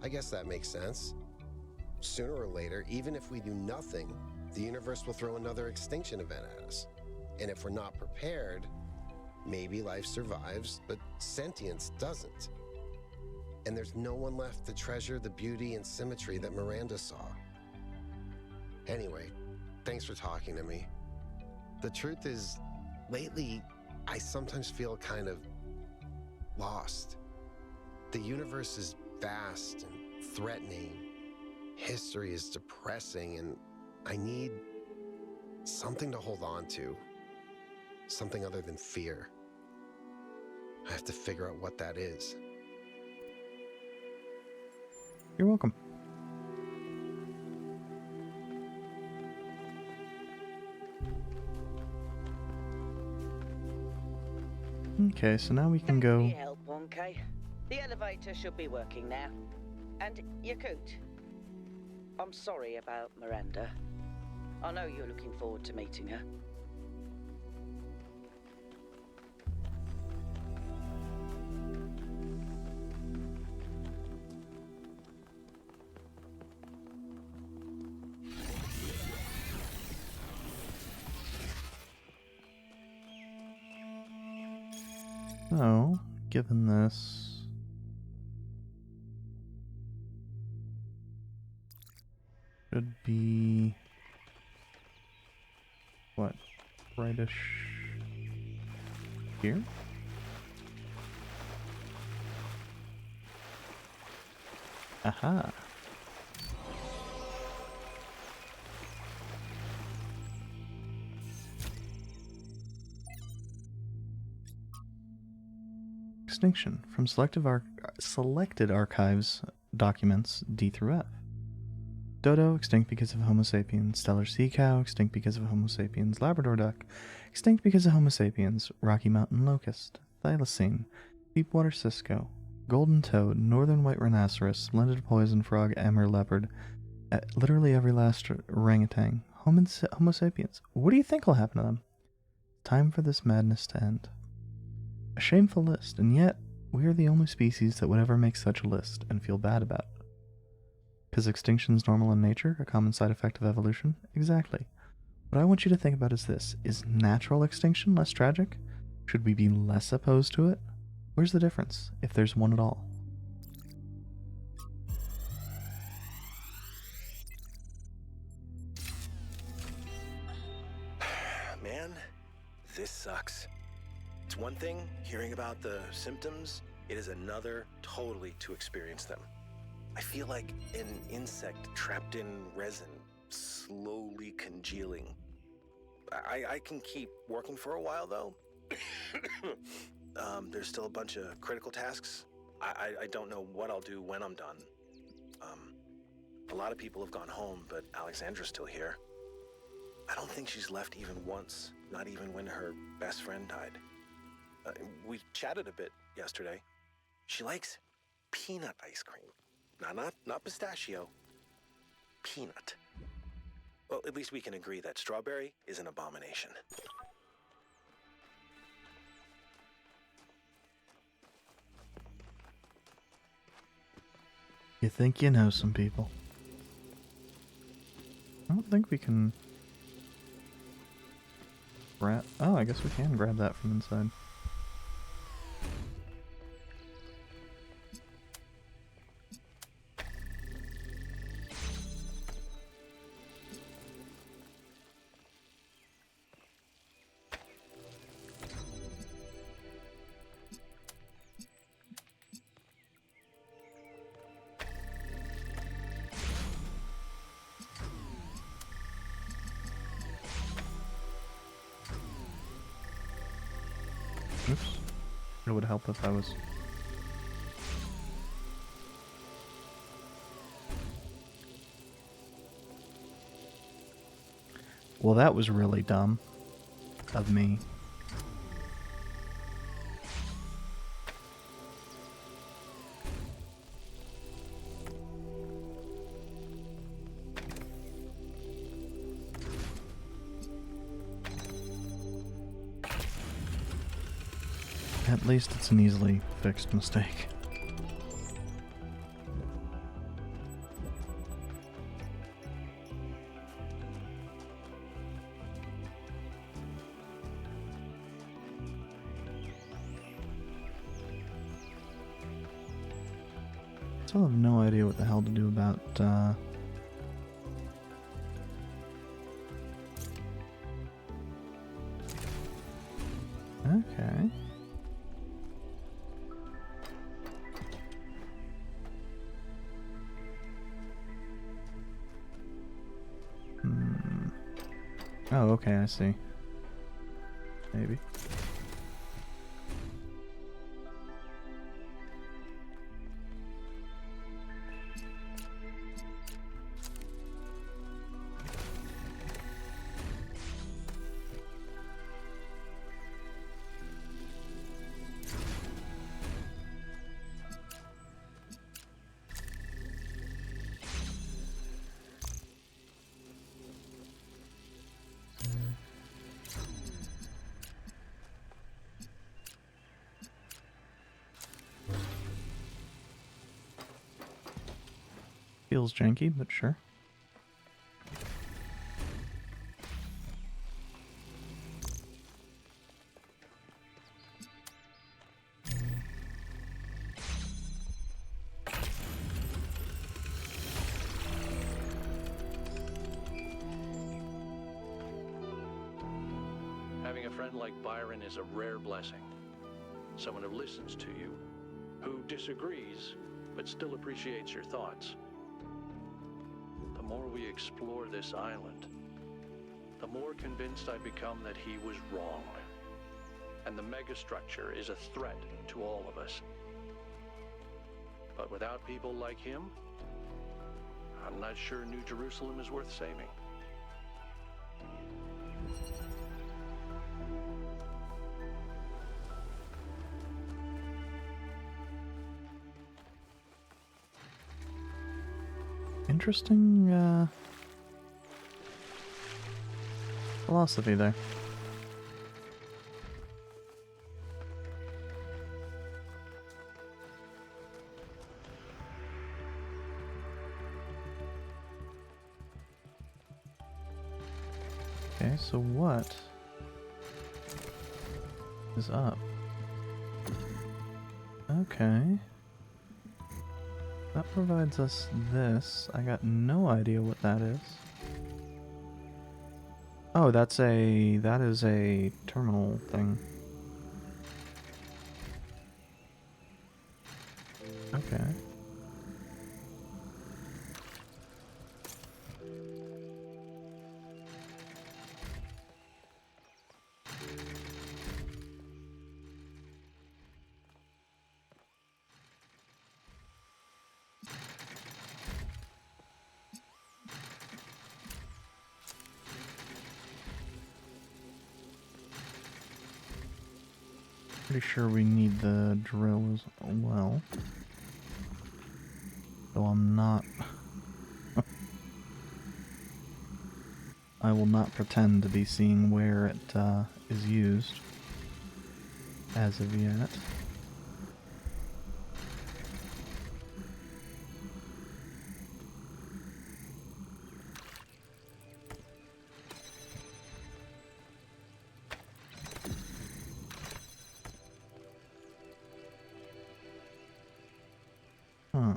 I guess that makes sense. Sooner or later, even if we do nothing, the universe will throw another extinction event at us. And if we're not prepared, maybe life survives, but sentience doesn't. And there's no one left to treasure the beauty and symmetry that Miranda saw. Anyway, thanks for talking to me. The truth is, lately, I sometimes feel kind of lost. The universe is vast and threatening. History is depressing, and I need something to hold on to. Something other than fear. I have to figure out what that is. You're welcome. Okay, so now we can Thanks for go... your help, 1K. The elevator should be working now. And Yakut, I'm sorry about Miranda. I know you're looking forward to meeting her. So, given this... should be... what? Rightish... here? Aha! Extinction from selected archives documents D through F. Dodo, extinct because of Homo sapiens. Stellar sea cow, extinct because of Homo sapiens. Labrador duck, extinct because of Homo sapiens. Rocky Mountain locust. Thylacine. Deepwater cisco. Golden toad. Northern white rhinoceros. Splendid poison frog. Emmer leopard. Literally every last orangutan. Homo sapiens. What do you think will happen to them? Time for this madness to end. A shameful list, and yet we are the only species that would ever make such a list and feel bad about it. Because extinction's normal in nature, a common side effect of evolution? Exactly. What I want you to think about is this. Is natural extinction less tragic? Should we be less opposed to it? Where's the difference, if there's one at all? Man, this sucks. It's one thing hearing about the symptoms, it is another totally to experience them. I feel like an insect trapped in resin, slowly congealing. I can keep working for a while, though. There's still a bunch of critical tasks. I don't know what I'll do when I'm done. A lot of people have gone home, but Alexandra's still here. I don't think she's left even once, not even when her best friend died. We chatted a bit yesterday. She likes peanut ice cream. Not pistachio. Peanut. Well, at least we can agree that strawberry is an abomination. You think you know some people. I don't think we can grab... Oh, I guess we can grab that from inside. Oops. It would help if I was... Well, that was really dumb of me. At least it's an easily fixed mistake. Still have no idea what the hell to do about, Okay. Oh, okay, I see. Maybe. Feels janky, but sure. Having a friend like Byron is a rare blessing. Someone who listens to you, who disagrees, but still appreciates your thoughts. The more we explore this island, the more convinced I become that he was wrong. And the megastructure is a threat to all of us. But without people like him, I'm not sure New Jerusalem is worth saving. Interesting, philosophy there. Okay, so what is up? Okay. That provides us this. I got no idea what that is. Oh, that is a terminal thing. Pretty sure we need the drill as well. Though I'm not... I will not pretend to be seeing where it is used as of yet. Huh.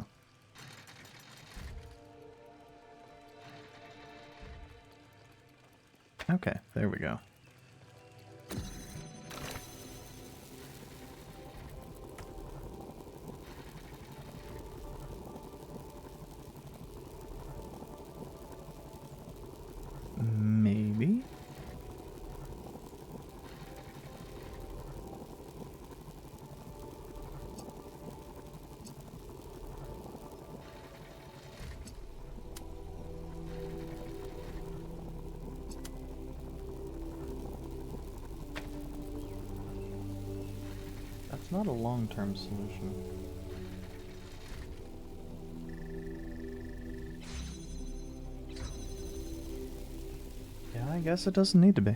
Okay, there we go. Maybe? That's not a long-term solution. Yeah, I guess it doesn't need to be.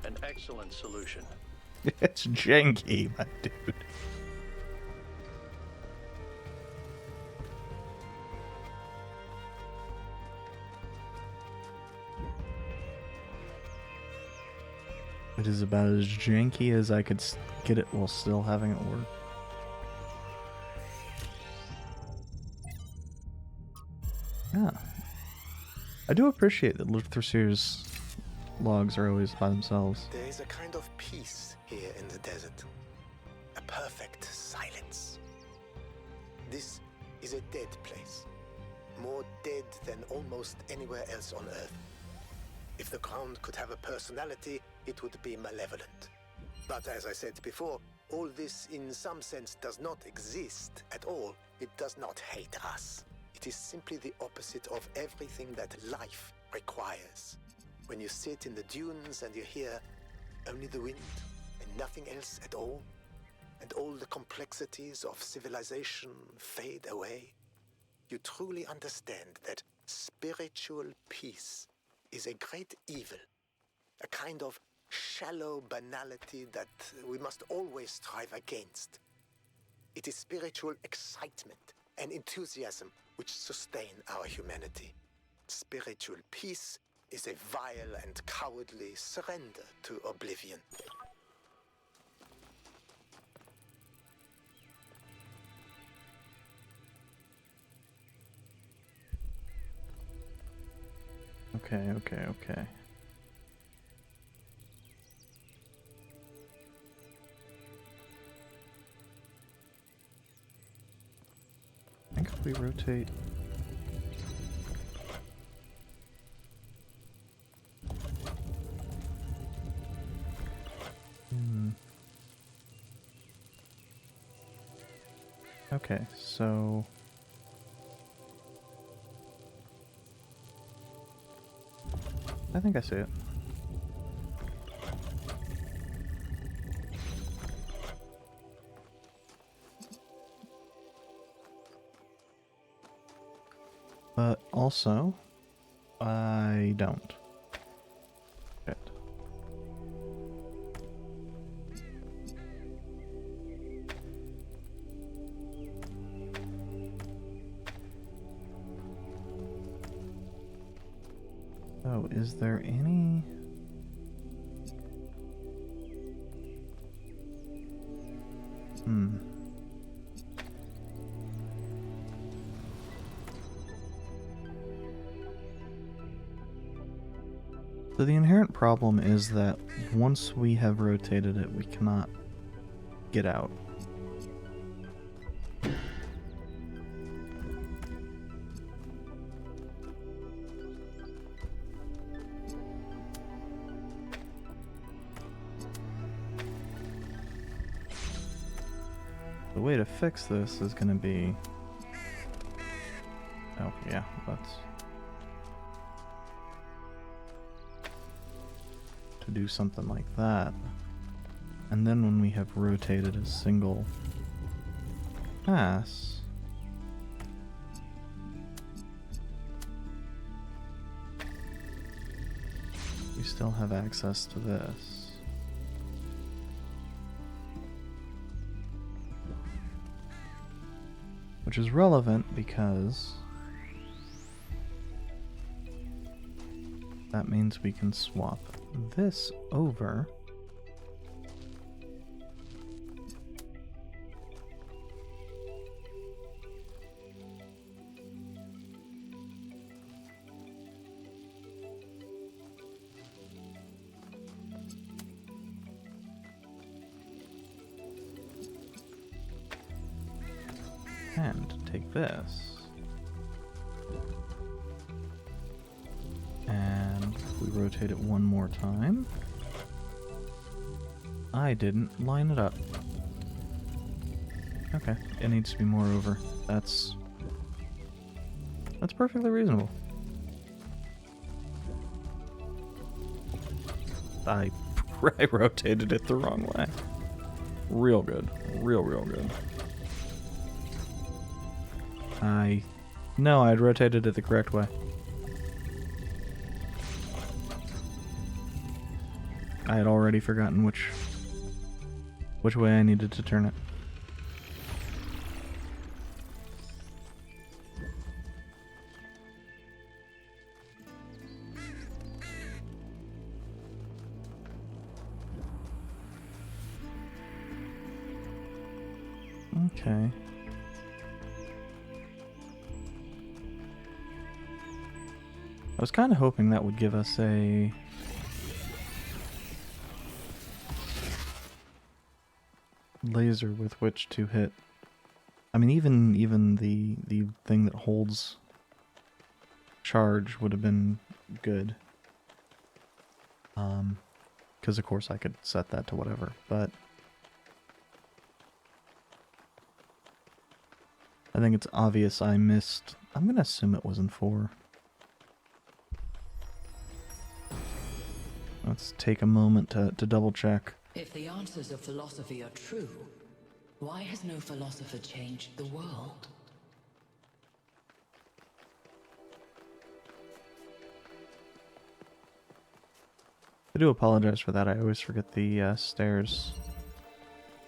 An excellent solution. It's janky, my dude. It is about as janky as I could get it while still having it work. Yeah. I do appreciate that Luther's logs are always by themselves. There is a kind of peace here in the desert. A perfect silence. This is a dead place. More dead than almost anywhere else on Earth. If the ground could have a personality, it would be malevolent. But as I said before, all this in some sense does not exist at all. It does not hate us. It is simply the opposite of everything that life requires. When you sit in the dunes and you hear only the wind and nothing else at all, and all the complexities of civilization fade away, you truly understand that spiritual peace is a great evil, a kind of shallow banality that we must always strive against. It is spiritual excitement and enthusiasm which sustain our humanity. Spiritual peace is a vile and cowardly surrender to oblivion. Okay. I think if we rotate... Okay, so... I think I see it. But also, I don't. Shit. Oh, is there any... So the inherent problem is that once we have rotated it, we cannot get out. The way to fix this is going to be Yeah, let's... to do something like that. And then when we have rotated a single pass... we still have access to this. Which is relevant because that means we can swap this over and take this. And if we rotate it one more time, I didn't line it up. Okay, it needs to be more over. That's perfectly reasonable. I rotated it the wrong way. Real good. Real good. No, I'd rotated it the correct way. I had already forgotten which way I needed to turn it. Okay. I was kind of hoping that would give us a laser with which to hit. I mean, even the thing that holds charge would have been good. Because of course I could set that to whatever, but I think it's obvious I missed. I'm gonna assume it was in 4. Let's take a moment to double check. If the answers of philosophy are true, why has no philosopher changed the world? I do apologize for that. I always forget the stairs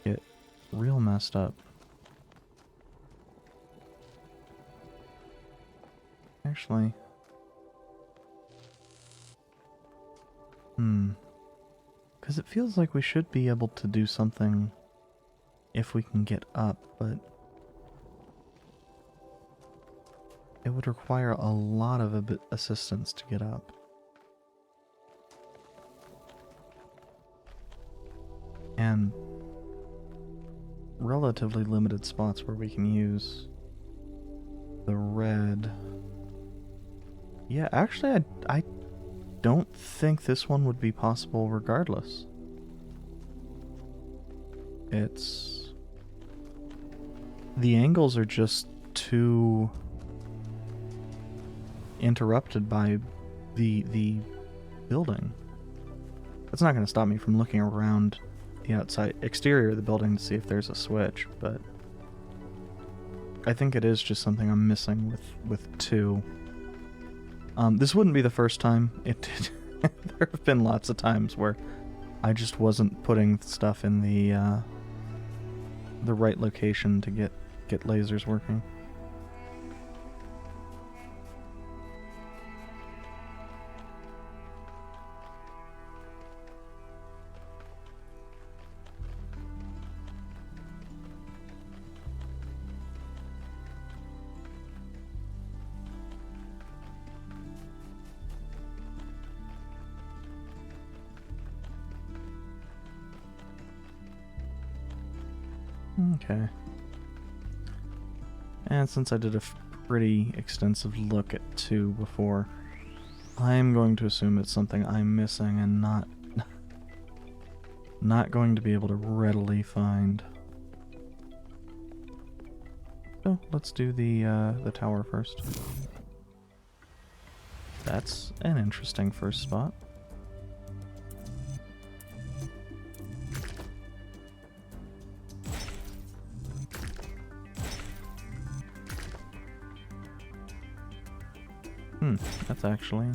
get real messed up. Actually... because it feels like we should be able to do something if we can get up, but it would require a lot of assistance to get up. And relatively limited spots where we can use the red. Yeah, actually, I don't think this one would be possible regardless. It's... the angles are just too interrupted by the building. That's not going to stop me from looking around the outside exterior of the building to see if there's a switch, but I think it is just something I'm missing with 2. This wouldn't be the first time it did. There have been lots of times where I just wasn't putting stuff in the right location to get lasers working. Okay. And since I did a pretty extensive look at 2 before, I'm going to assume it's something I'm missing and not going to be able to readily find. So let's do the tower first. That's an interesting first spot. That's actually...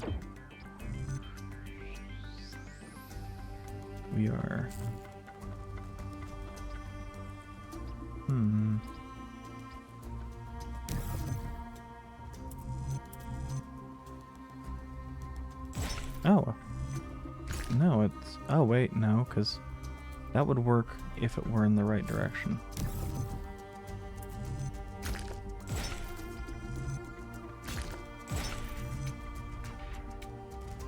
We are... Oh. No, it's... Oh, wait, no, because that would work if it were in the right direction.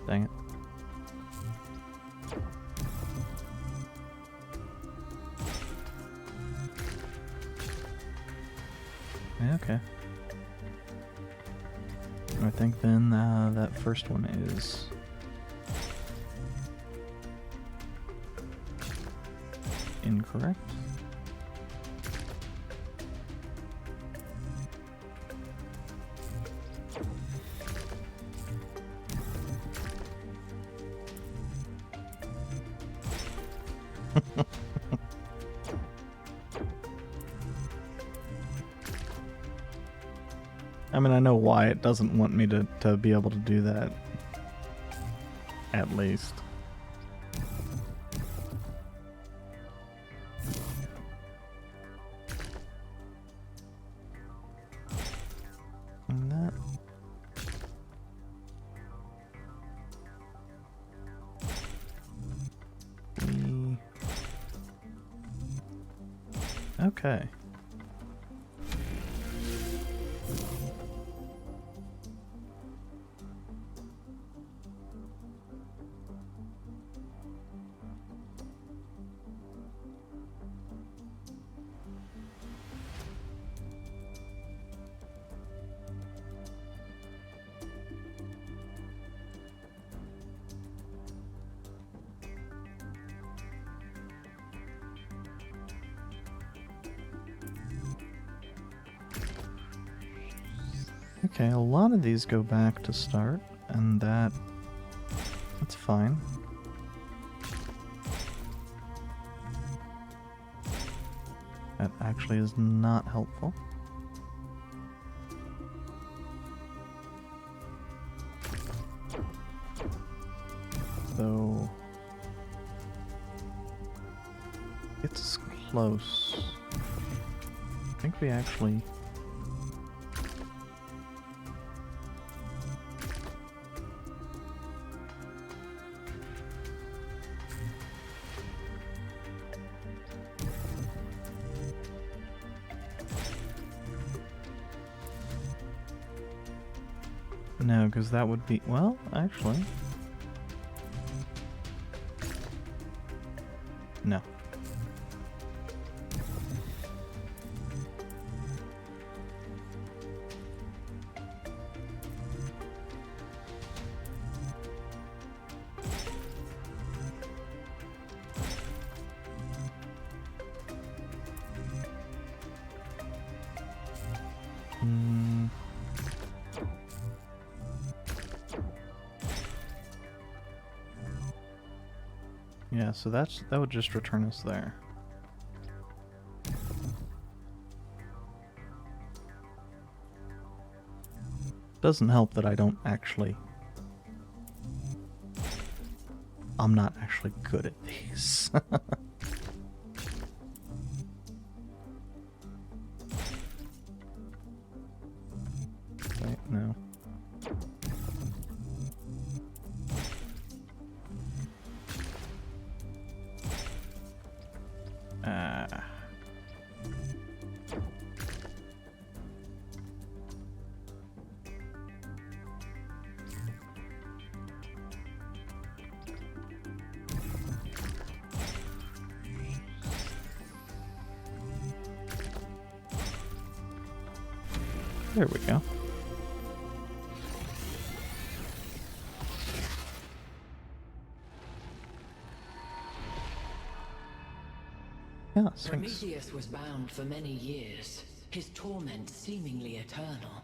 Dang it. Yeah, okay. I think then that first one is... incorrect. I mean, I know why it doesn't want me to be able to do that. At least. And that... Okay. Okay, a lot of these go back to start, and that's fine. That actually is not helpful. So... it's close. I think we actually... No, because that would be... Well, actually... No. Yeah, so that would just return us there. Doesn't help that I don't actually... I'm not actually good at these. Wait, no. There we go. Yeah, Sphinx. Prometheus was bound for many years, his torment seemingly eternal,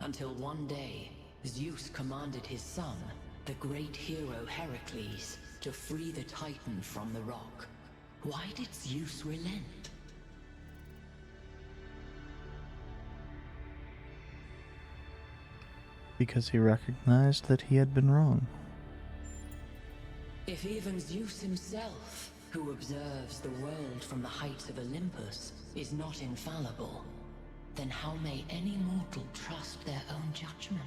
until one day Zeus commanded his son, the great hero Heracles, to free the Titan from the rock. Why did Zeus relent? Because he recognized that he had been wrong. If even Zeus himself, who observes the world from the heights of Olympus, is not infallible, then how may any mortal trust their own judgment?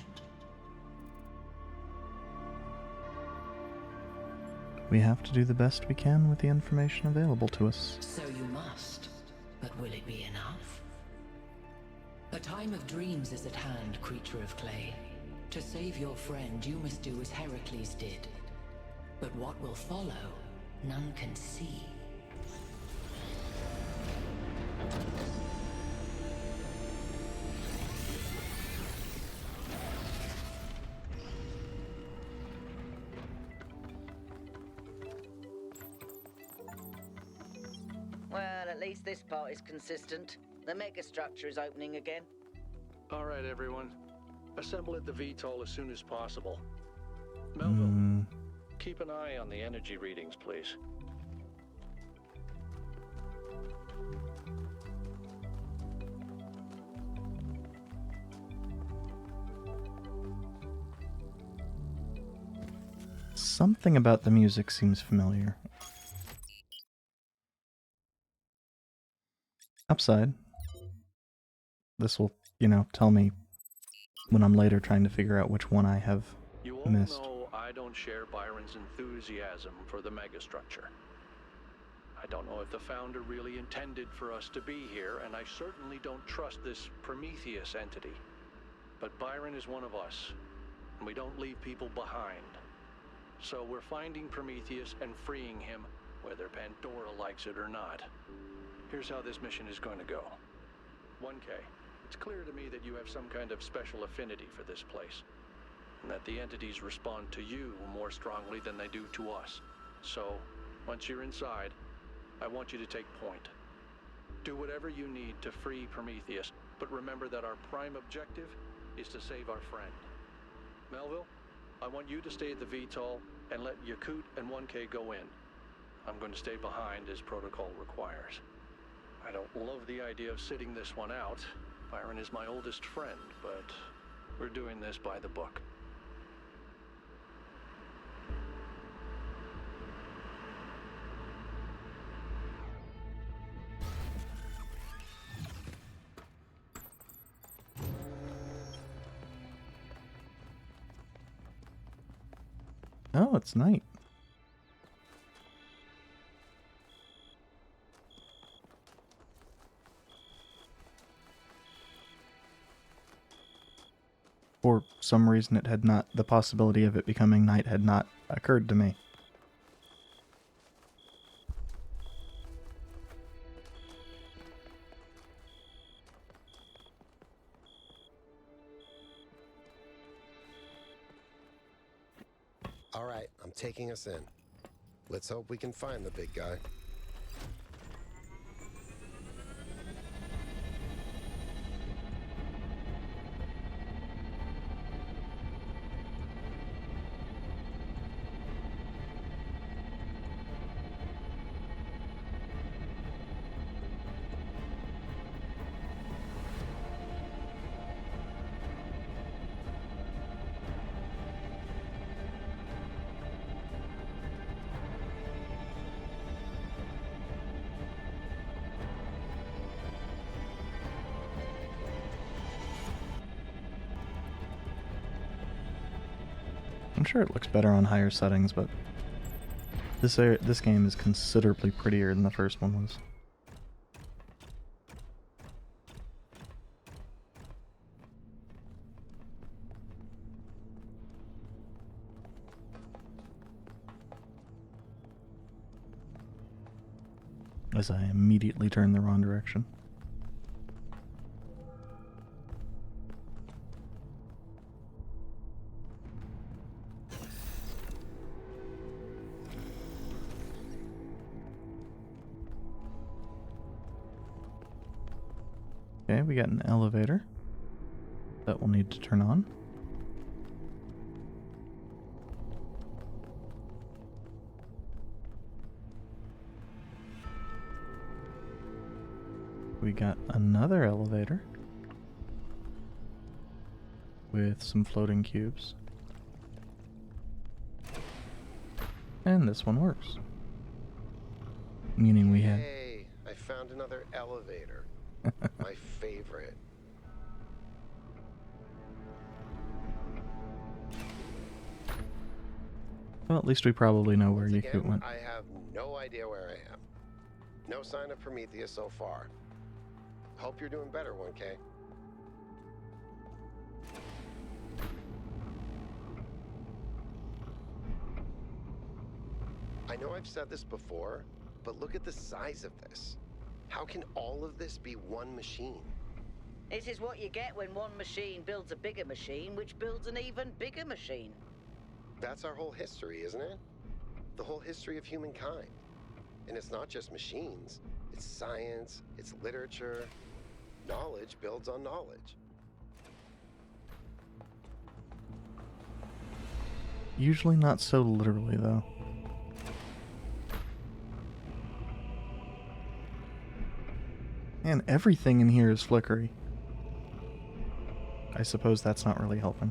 We have to do the best we can with the information available to us. So you must, but will it be enough? A time of dreams is at hand, creature of clay. To save your friend, you must do as Heracles did. But what will follow, none can see. Well, at least this part is consistent. The megastructure is opening again. All right, everyone. Assemble at the VTOL as soon as possible. Melville, keep an eye on the energy readings, please. Something about the music seems familiar. Upside. This will, tell me when I'm later trying to figure out which one I have You all missed. know I don't share Byron's enthusiasm for the megastructure. I don't know if the founder really intended for us to be here, and I certainly don't trust this Prometheus entity. But Byron is one of us, and we don't leave people behind. So we're finding Prometheus and freeing him, whether Pandora likes it or not. Here's how this mission is going to go. 1K, it's clear to me that you have some kind of special affinity for this place, and that the entities respond to you more strongly than they do to us. So, once you're inside, I want you to take point. Do whatever you need to free Prometheus, but remember that our prime objective is to save our friend. Melville, I want you to stay at the VTOL and let Yakut and 1K go in. I'm going to stay behind as protocol requires. I don't love the idea of sitting this one out. Byron is my oldest friend, but we're doing this by the book. Oh, it's night. For some reason the possibility of it becoming night had not occurred to me. All right, I'm taking us in. Let's hope we can find the big guy. I'm sure it looks better on higher settings, but this game is considerably prettier than the first one was. As I immediately turn the wrong direction. Okay, we got an elevator that we'll need to turn on. We got another elevator with some floating cubes. And this one works. Meaning we have... Hey, I found another elevator. My favorite. Well, at least we probably know where Once Yakut again, went. I have no idea where I am. No sign of Prometheus so far. Hope you're doing better, 1K. I know I've said this before, but look at the size of this. How can all of this be one machine? This is what you get when one machine builds a bigger machine, which builds an even bigger machine. That's our whole history, isn't it? The whole history of humankind. And it's not just machines. It's science, it's literature. Knowledge builds on knowledge. Usually not so literally, though. And everything in here is flickery. I suppose that's not really helping.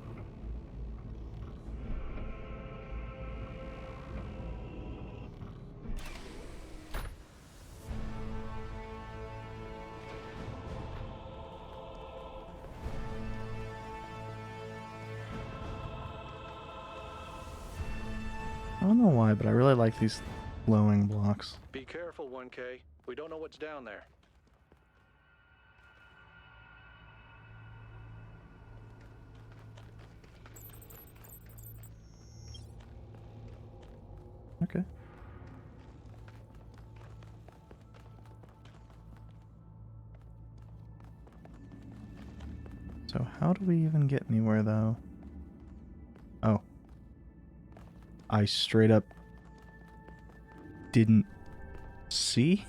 I don't know why, but I really like these glowing blocks. Be careful, 1K. We don't know what's down there. Okay. So how do we even get anywhere, though? Oh. I straight up didn't see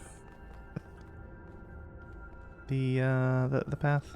the path.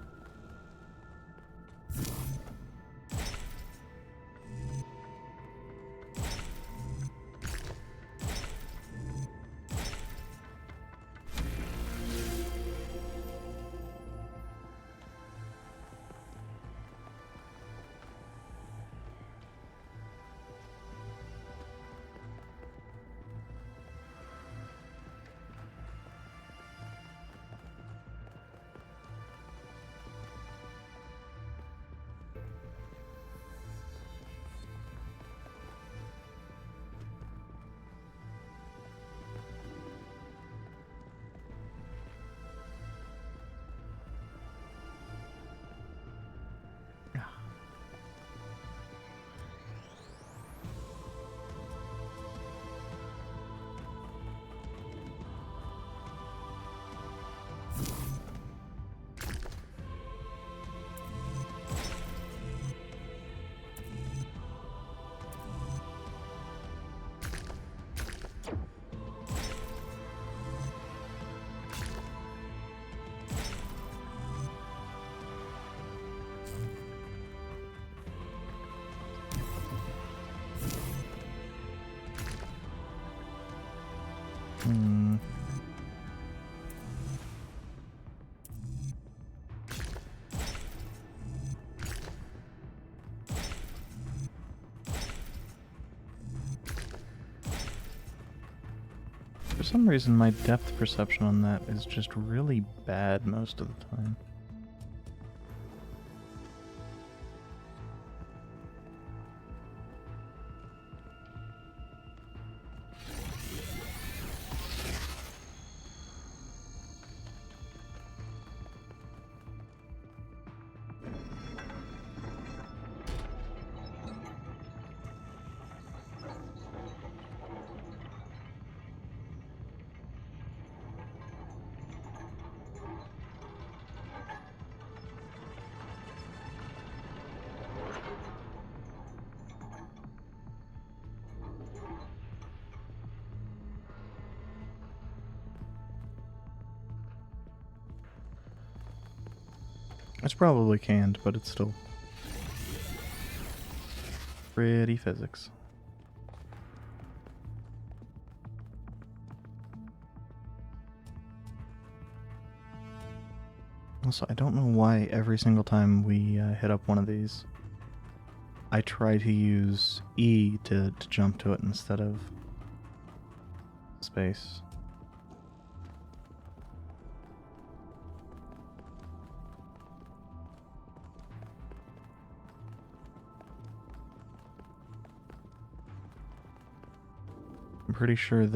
Hmm. For some reason, my depth perception on that is just really bad most of the time. It's probably canned, but it's still pretty physics. Also, I don't know why every single time we hit up one of these, I try to use E to jump to it instead of space. I'm pretty sure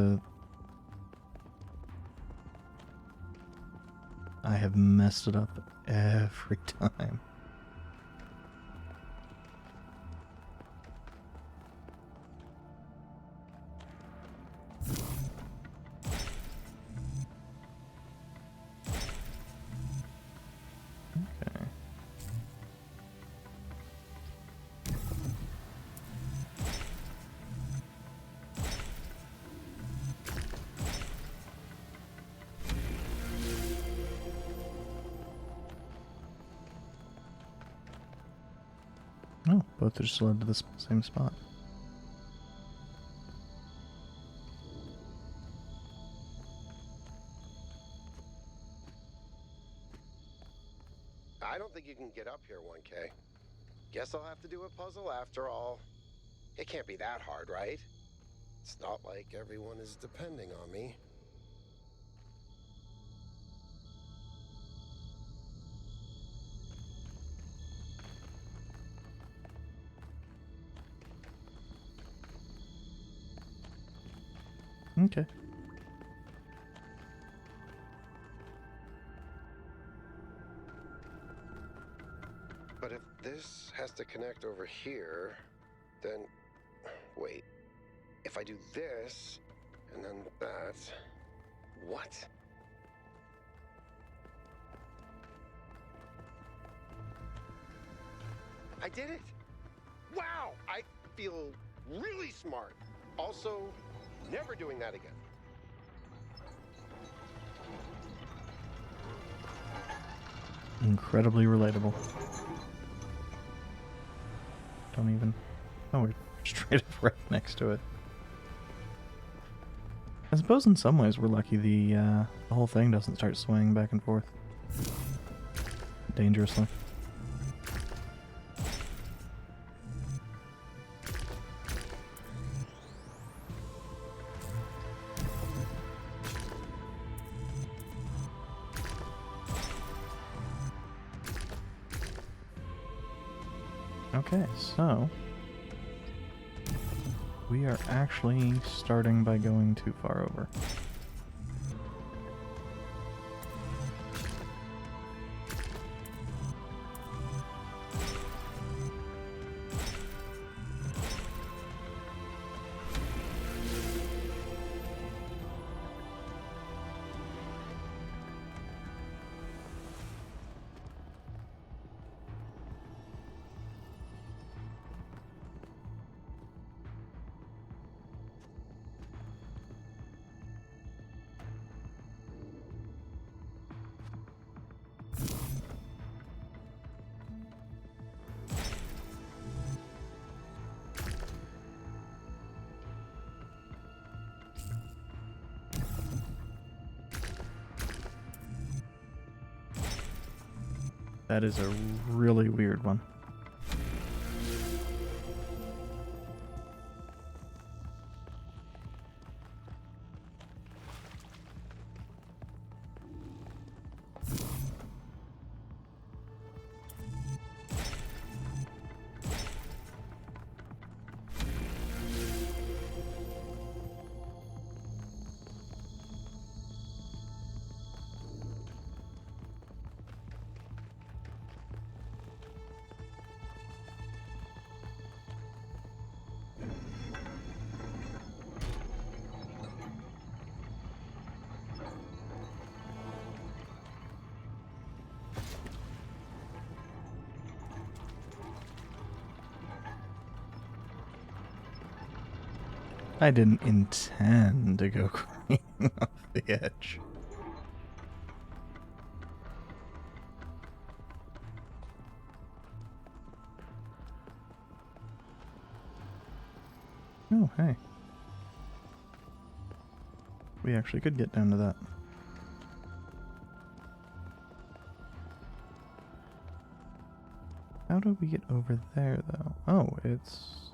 I have messed it up every time. Okay. Oh, both are just led to the same spot. I don't think you can get up here, 1K. Guess I'll have to do a puzzle after all. It can't be that hard, right? It's not like everyone is depending on me. Okay. But if this has to connect over here, then... Wait. If I do this, and then that... What? I did it! Wow! I feel really smart. Also, never doing that again. Incredibly relatable. Don't even... Oh, we're straight up right next to it. I suppose in some ways we're lucky the whole thing doesn't start swaying back and forth. Dangerously. Okay, so we are actually starting by going too far over. That is a really weird one. I didn't intend to go clean off the edge. Oh, hey. We actually could get down to that. How do we get over there, though? Oh, it's...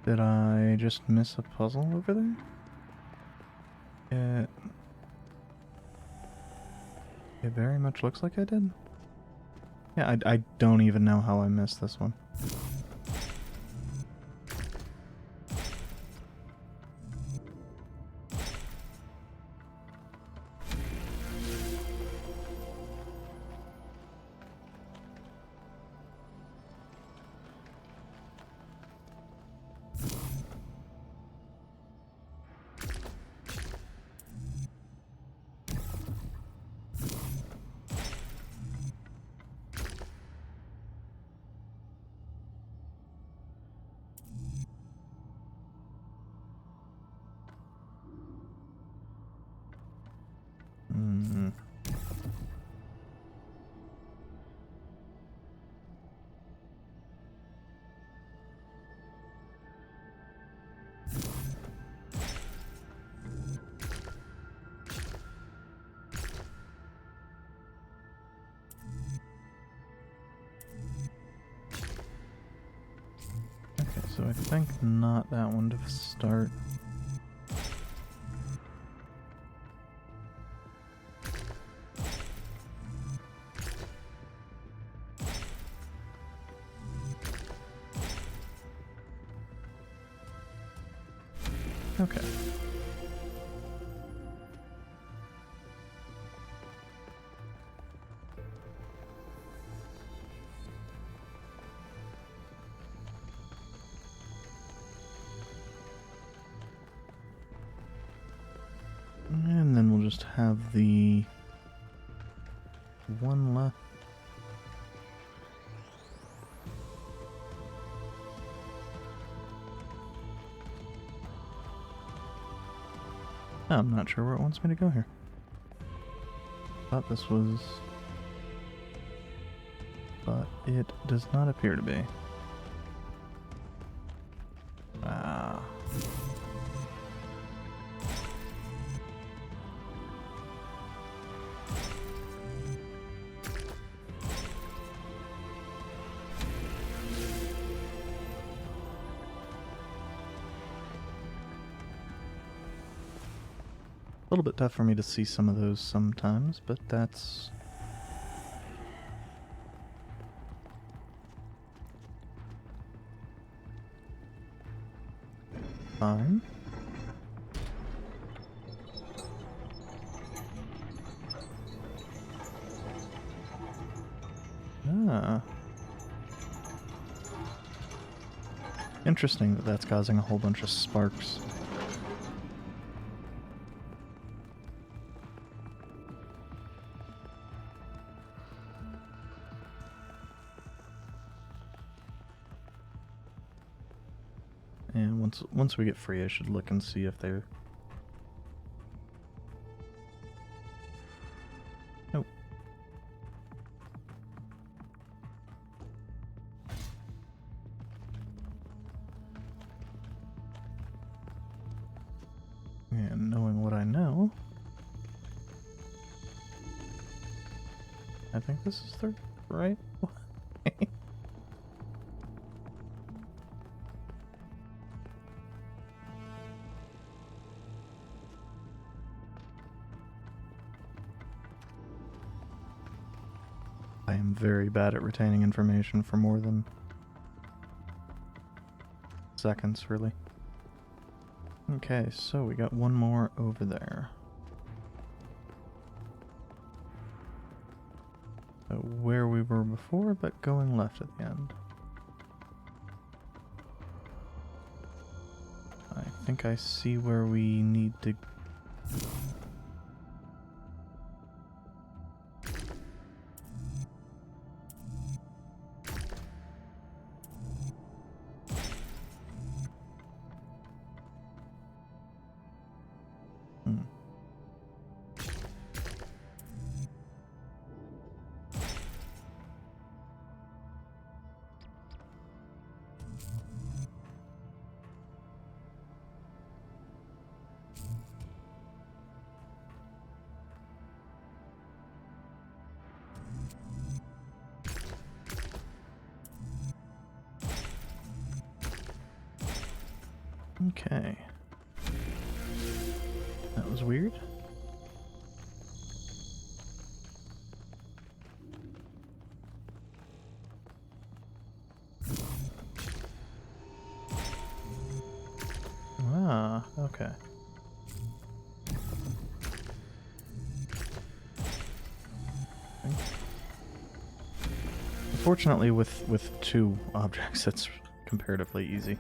Did I just miss a puzzle over there? It very much looks like I did. Yeah, I don't even know how I missed this one. Okay, so I think not that one to start. Okay. And then we'll just have the one left. I'm not sure where it wants me to go here. Thought this was... But it does not appear to be. Ah. A little bit tough for me to see some of those sometimes, but that's... fine. Ah. Interesting that that's causing a whole bunch of sparks. And once we get free, I should look and see if they're... Nope. And knowing what I know, I think this is the right way. I am very bad at retaining information for more than seconds, really. Okay, so we got one more over there. So where we were before, but going left at the end. I think I see where we need to... Okay. That was weird. Ah, okay. Fortunately, with two objects, it's comparatively easy.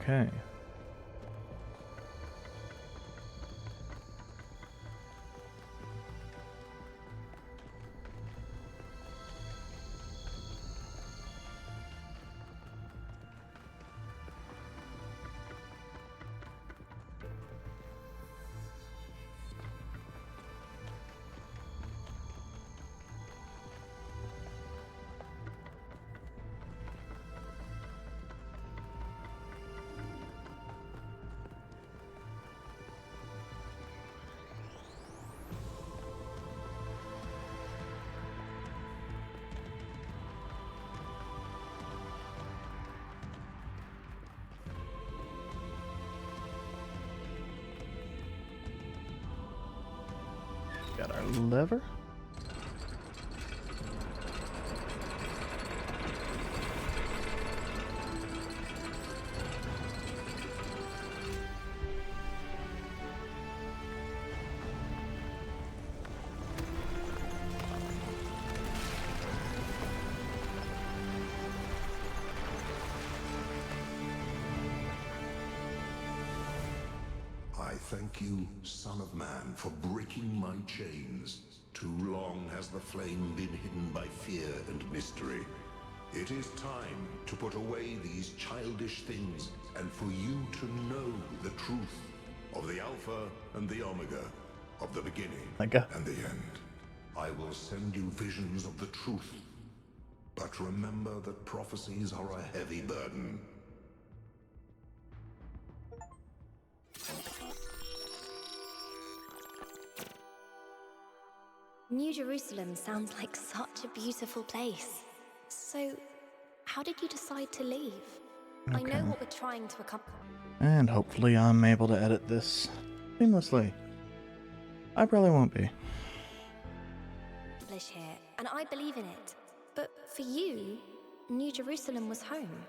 Okay. Got our lever. I thank you, Son of Man, for breaking my chains. Too long has the flame been hidden by fear and mystery. It is time to put away these childish things and for you to know the truth of the Alpha and the Omega, of the beginning and the end. I will send you visions of the truth, but remember that prophecies are a heavy burden. New Jerusalem sounds like such a beautiful place. So, how did you decide to leave? Okay. I know what we're trying to accomplish. And hopefully I'm able to edit this seamlessly. I probably won't be. Here, and I believe in it. But for you, New Jerusalem was home.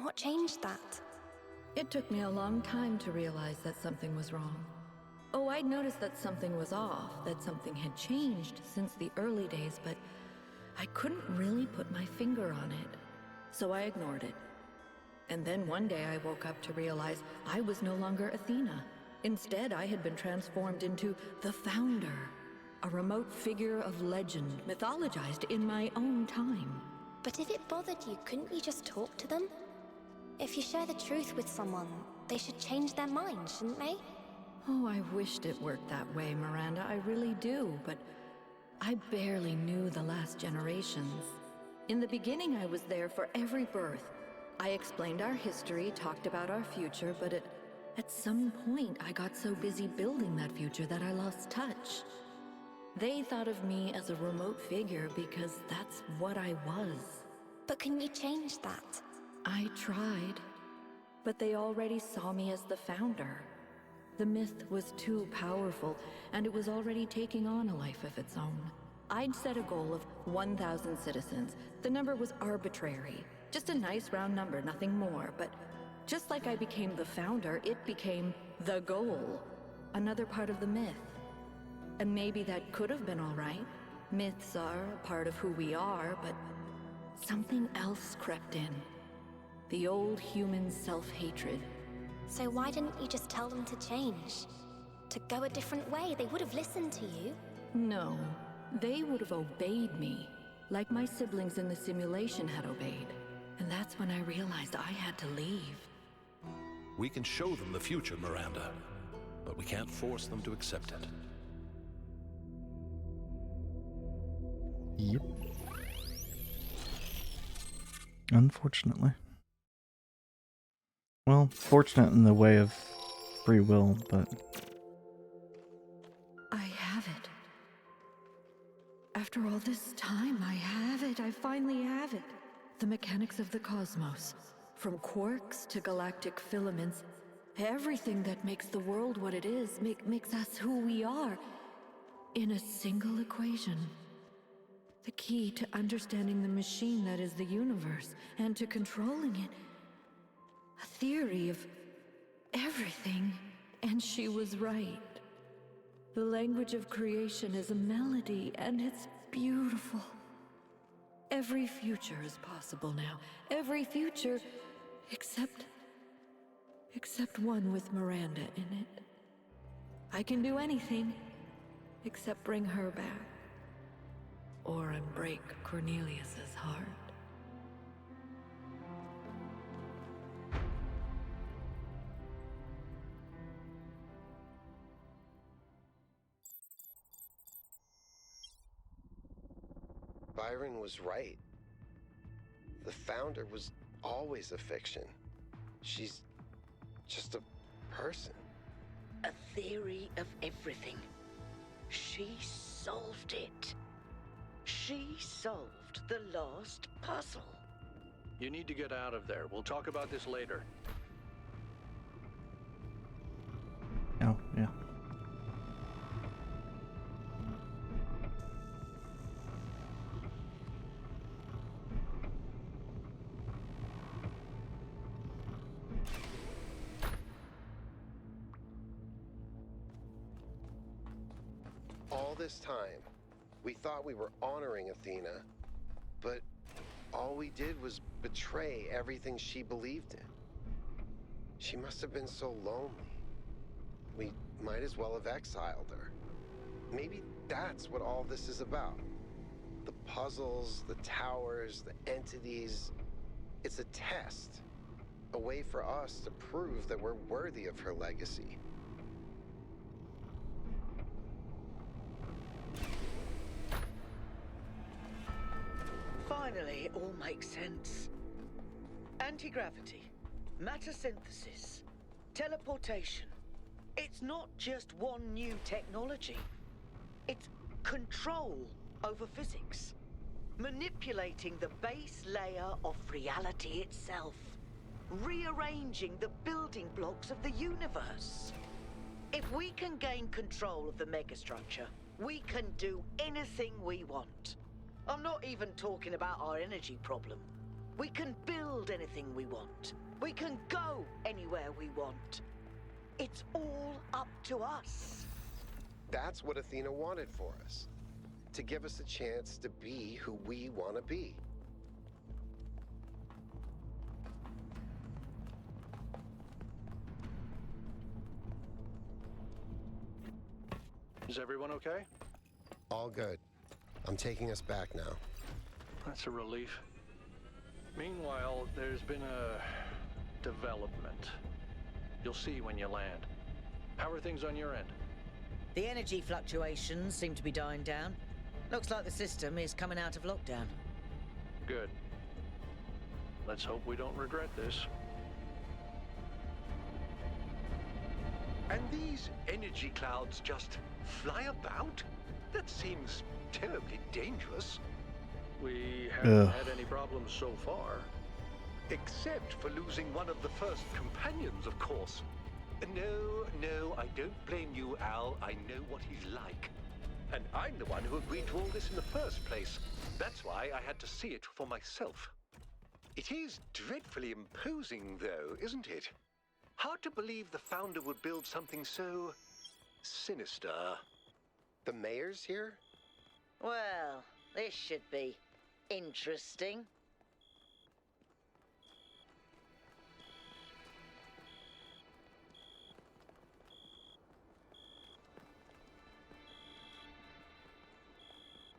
What changed that? It took me a long time to realize that something was wrong. Oh, I'd noticed that something was off, that something had changed since the early days, but I couldn't really put my finger on it. So I ignored it. And then one day I woke up to realize I was no longer Athena. Instead, I had been transformed into the Founder, a remote figure of legend, mythologized in my own time. But if it bothered you, couldn't you just talk to them? If you share the truth with someone, they should change their mind, shouldn't they? Oh, I wished it worked that way, Miranda, I really do, but I barely knew the last generations. In the beginning, I was there for every birth. I explained our history, talked about our future, but at some point, I got so busy building that future that I lost touch. They thought of me as a remote figure because that's what I was. But can you change that? I tried, but they already saw me as the Founder. The myth was too powerful, and it was already taking on a life of its own. I'd set a goal of 1,000 citizens. The number was arbitrary. Just a nice round number, nothing more. But just like I became the Founder, it became the goal. Another part of the myth. And maybe that could have been all right. Myths are a part of who we are, but something else crept in. The old human self-hatred. So why didn't you just tell them to change? To go a different way? They would have listened to you. No, they would have obeyed me, like my siblings in the simulation had obeyed. And that's when I realized I had to leave. We can show them the future, Miranda, but we can't force them to accept it. Yep. Unfortunately. Well, fortunate in the way of free will, but... I have it. After all this time, I have it. I finally have it. The mechanics of the cosmos. From quarks to galactic filaments. Everything that makes the world what it is, makes us who we are. In a single equation. The key to understanding the machine that is the universe, and to controlling it. A theory of everything. And she was right. The language of creation is a melody, and it's beautiful. Every future is possible now. Every future, except one with Miranda in it. I can do anything, except bring her back. Or unbreak Cornelius's heart. Byron was right. The Founder was always a fiction. She's just a person. A theory of everything. She solved it. She solved the last puzzle. You need to get out of there. We'll talk about this later. Oh, yeah. All this time, we thought we were honoring Athena, but all we did was betray everything she believed in. She must have been so lonely. We might as well have exiled her. Maybe that's what all this is about. The puzzles, the towers, the entities. It's a test. A way for us to prove that we're worthy of her legacy. Finally, it all makes sense. Anti-gravity, matter synthesis, teleportation. It's not just one new technology. It's control over physics. Manipulating the base layer of reality itself. Rearranging the building blocks of the universe. If we can gain control of the megastructure, we can do anything we want. I'm not even talking about our energy problem. We can build anything we want. We can go anywhere we want. It's all up to us. That's what Athena wanted for us. To give us a chance to be who we want to be. Is everyone okay? All good. I'm taking us back now. That's a relief. Meanwhile, there's been a development. You'll see when you land. How are things on your end? The energy fluctuations seem to be dying down. Looks like the system is coming out of lockdown. Good. Let's hope we don't regret this. And these energy clouds just fly about? That seems terribly dangerous. We haven't had any problems so far. Except for losing one of the first companions, of course. No, I don't blame you, Al. I know what he's like. And I'm the one who agreed to all this in the first place. That's why I had to see it for myself. It is dreadfully imposing, though, isn't it? Hard to believe the Founder would build something so sinister. The mayor's here? Well, this should be interesting.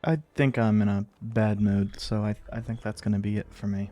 I think I'm in a bad mood, so I think that's going to be it for me.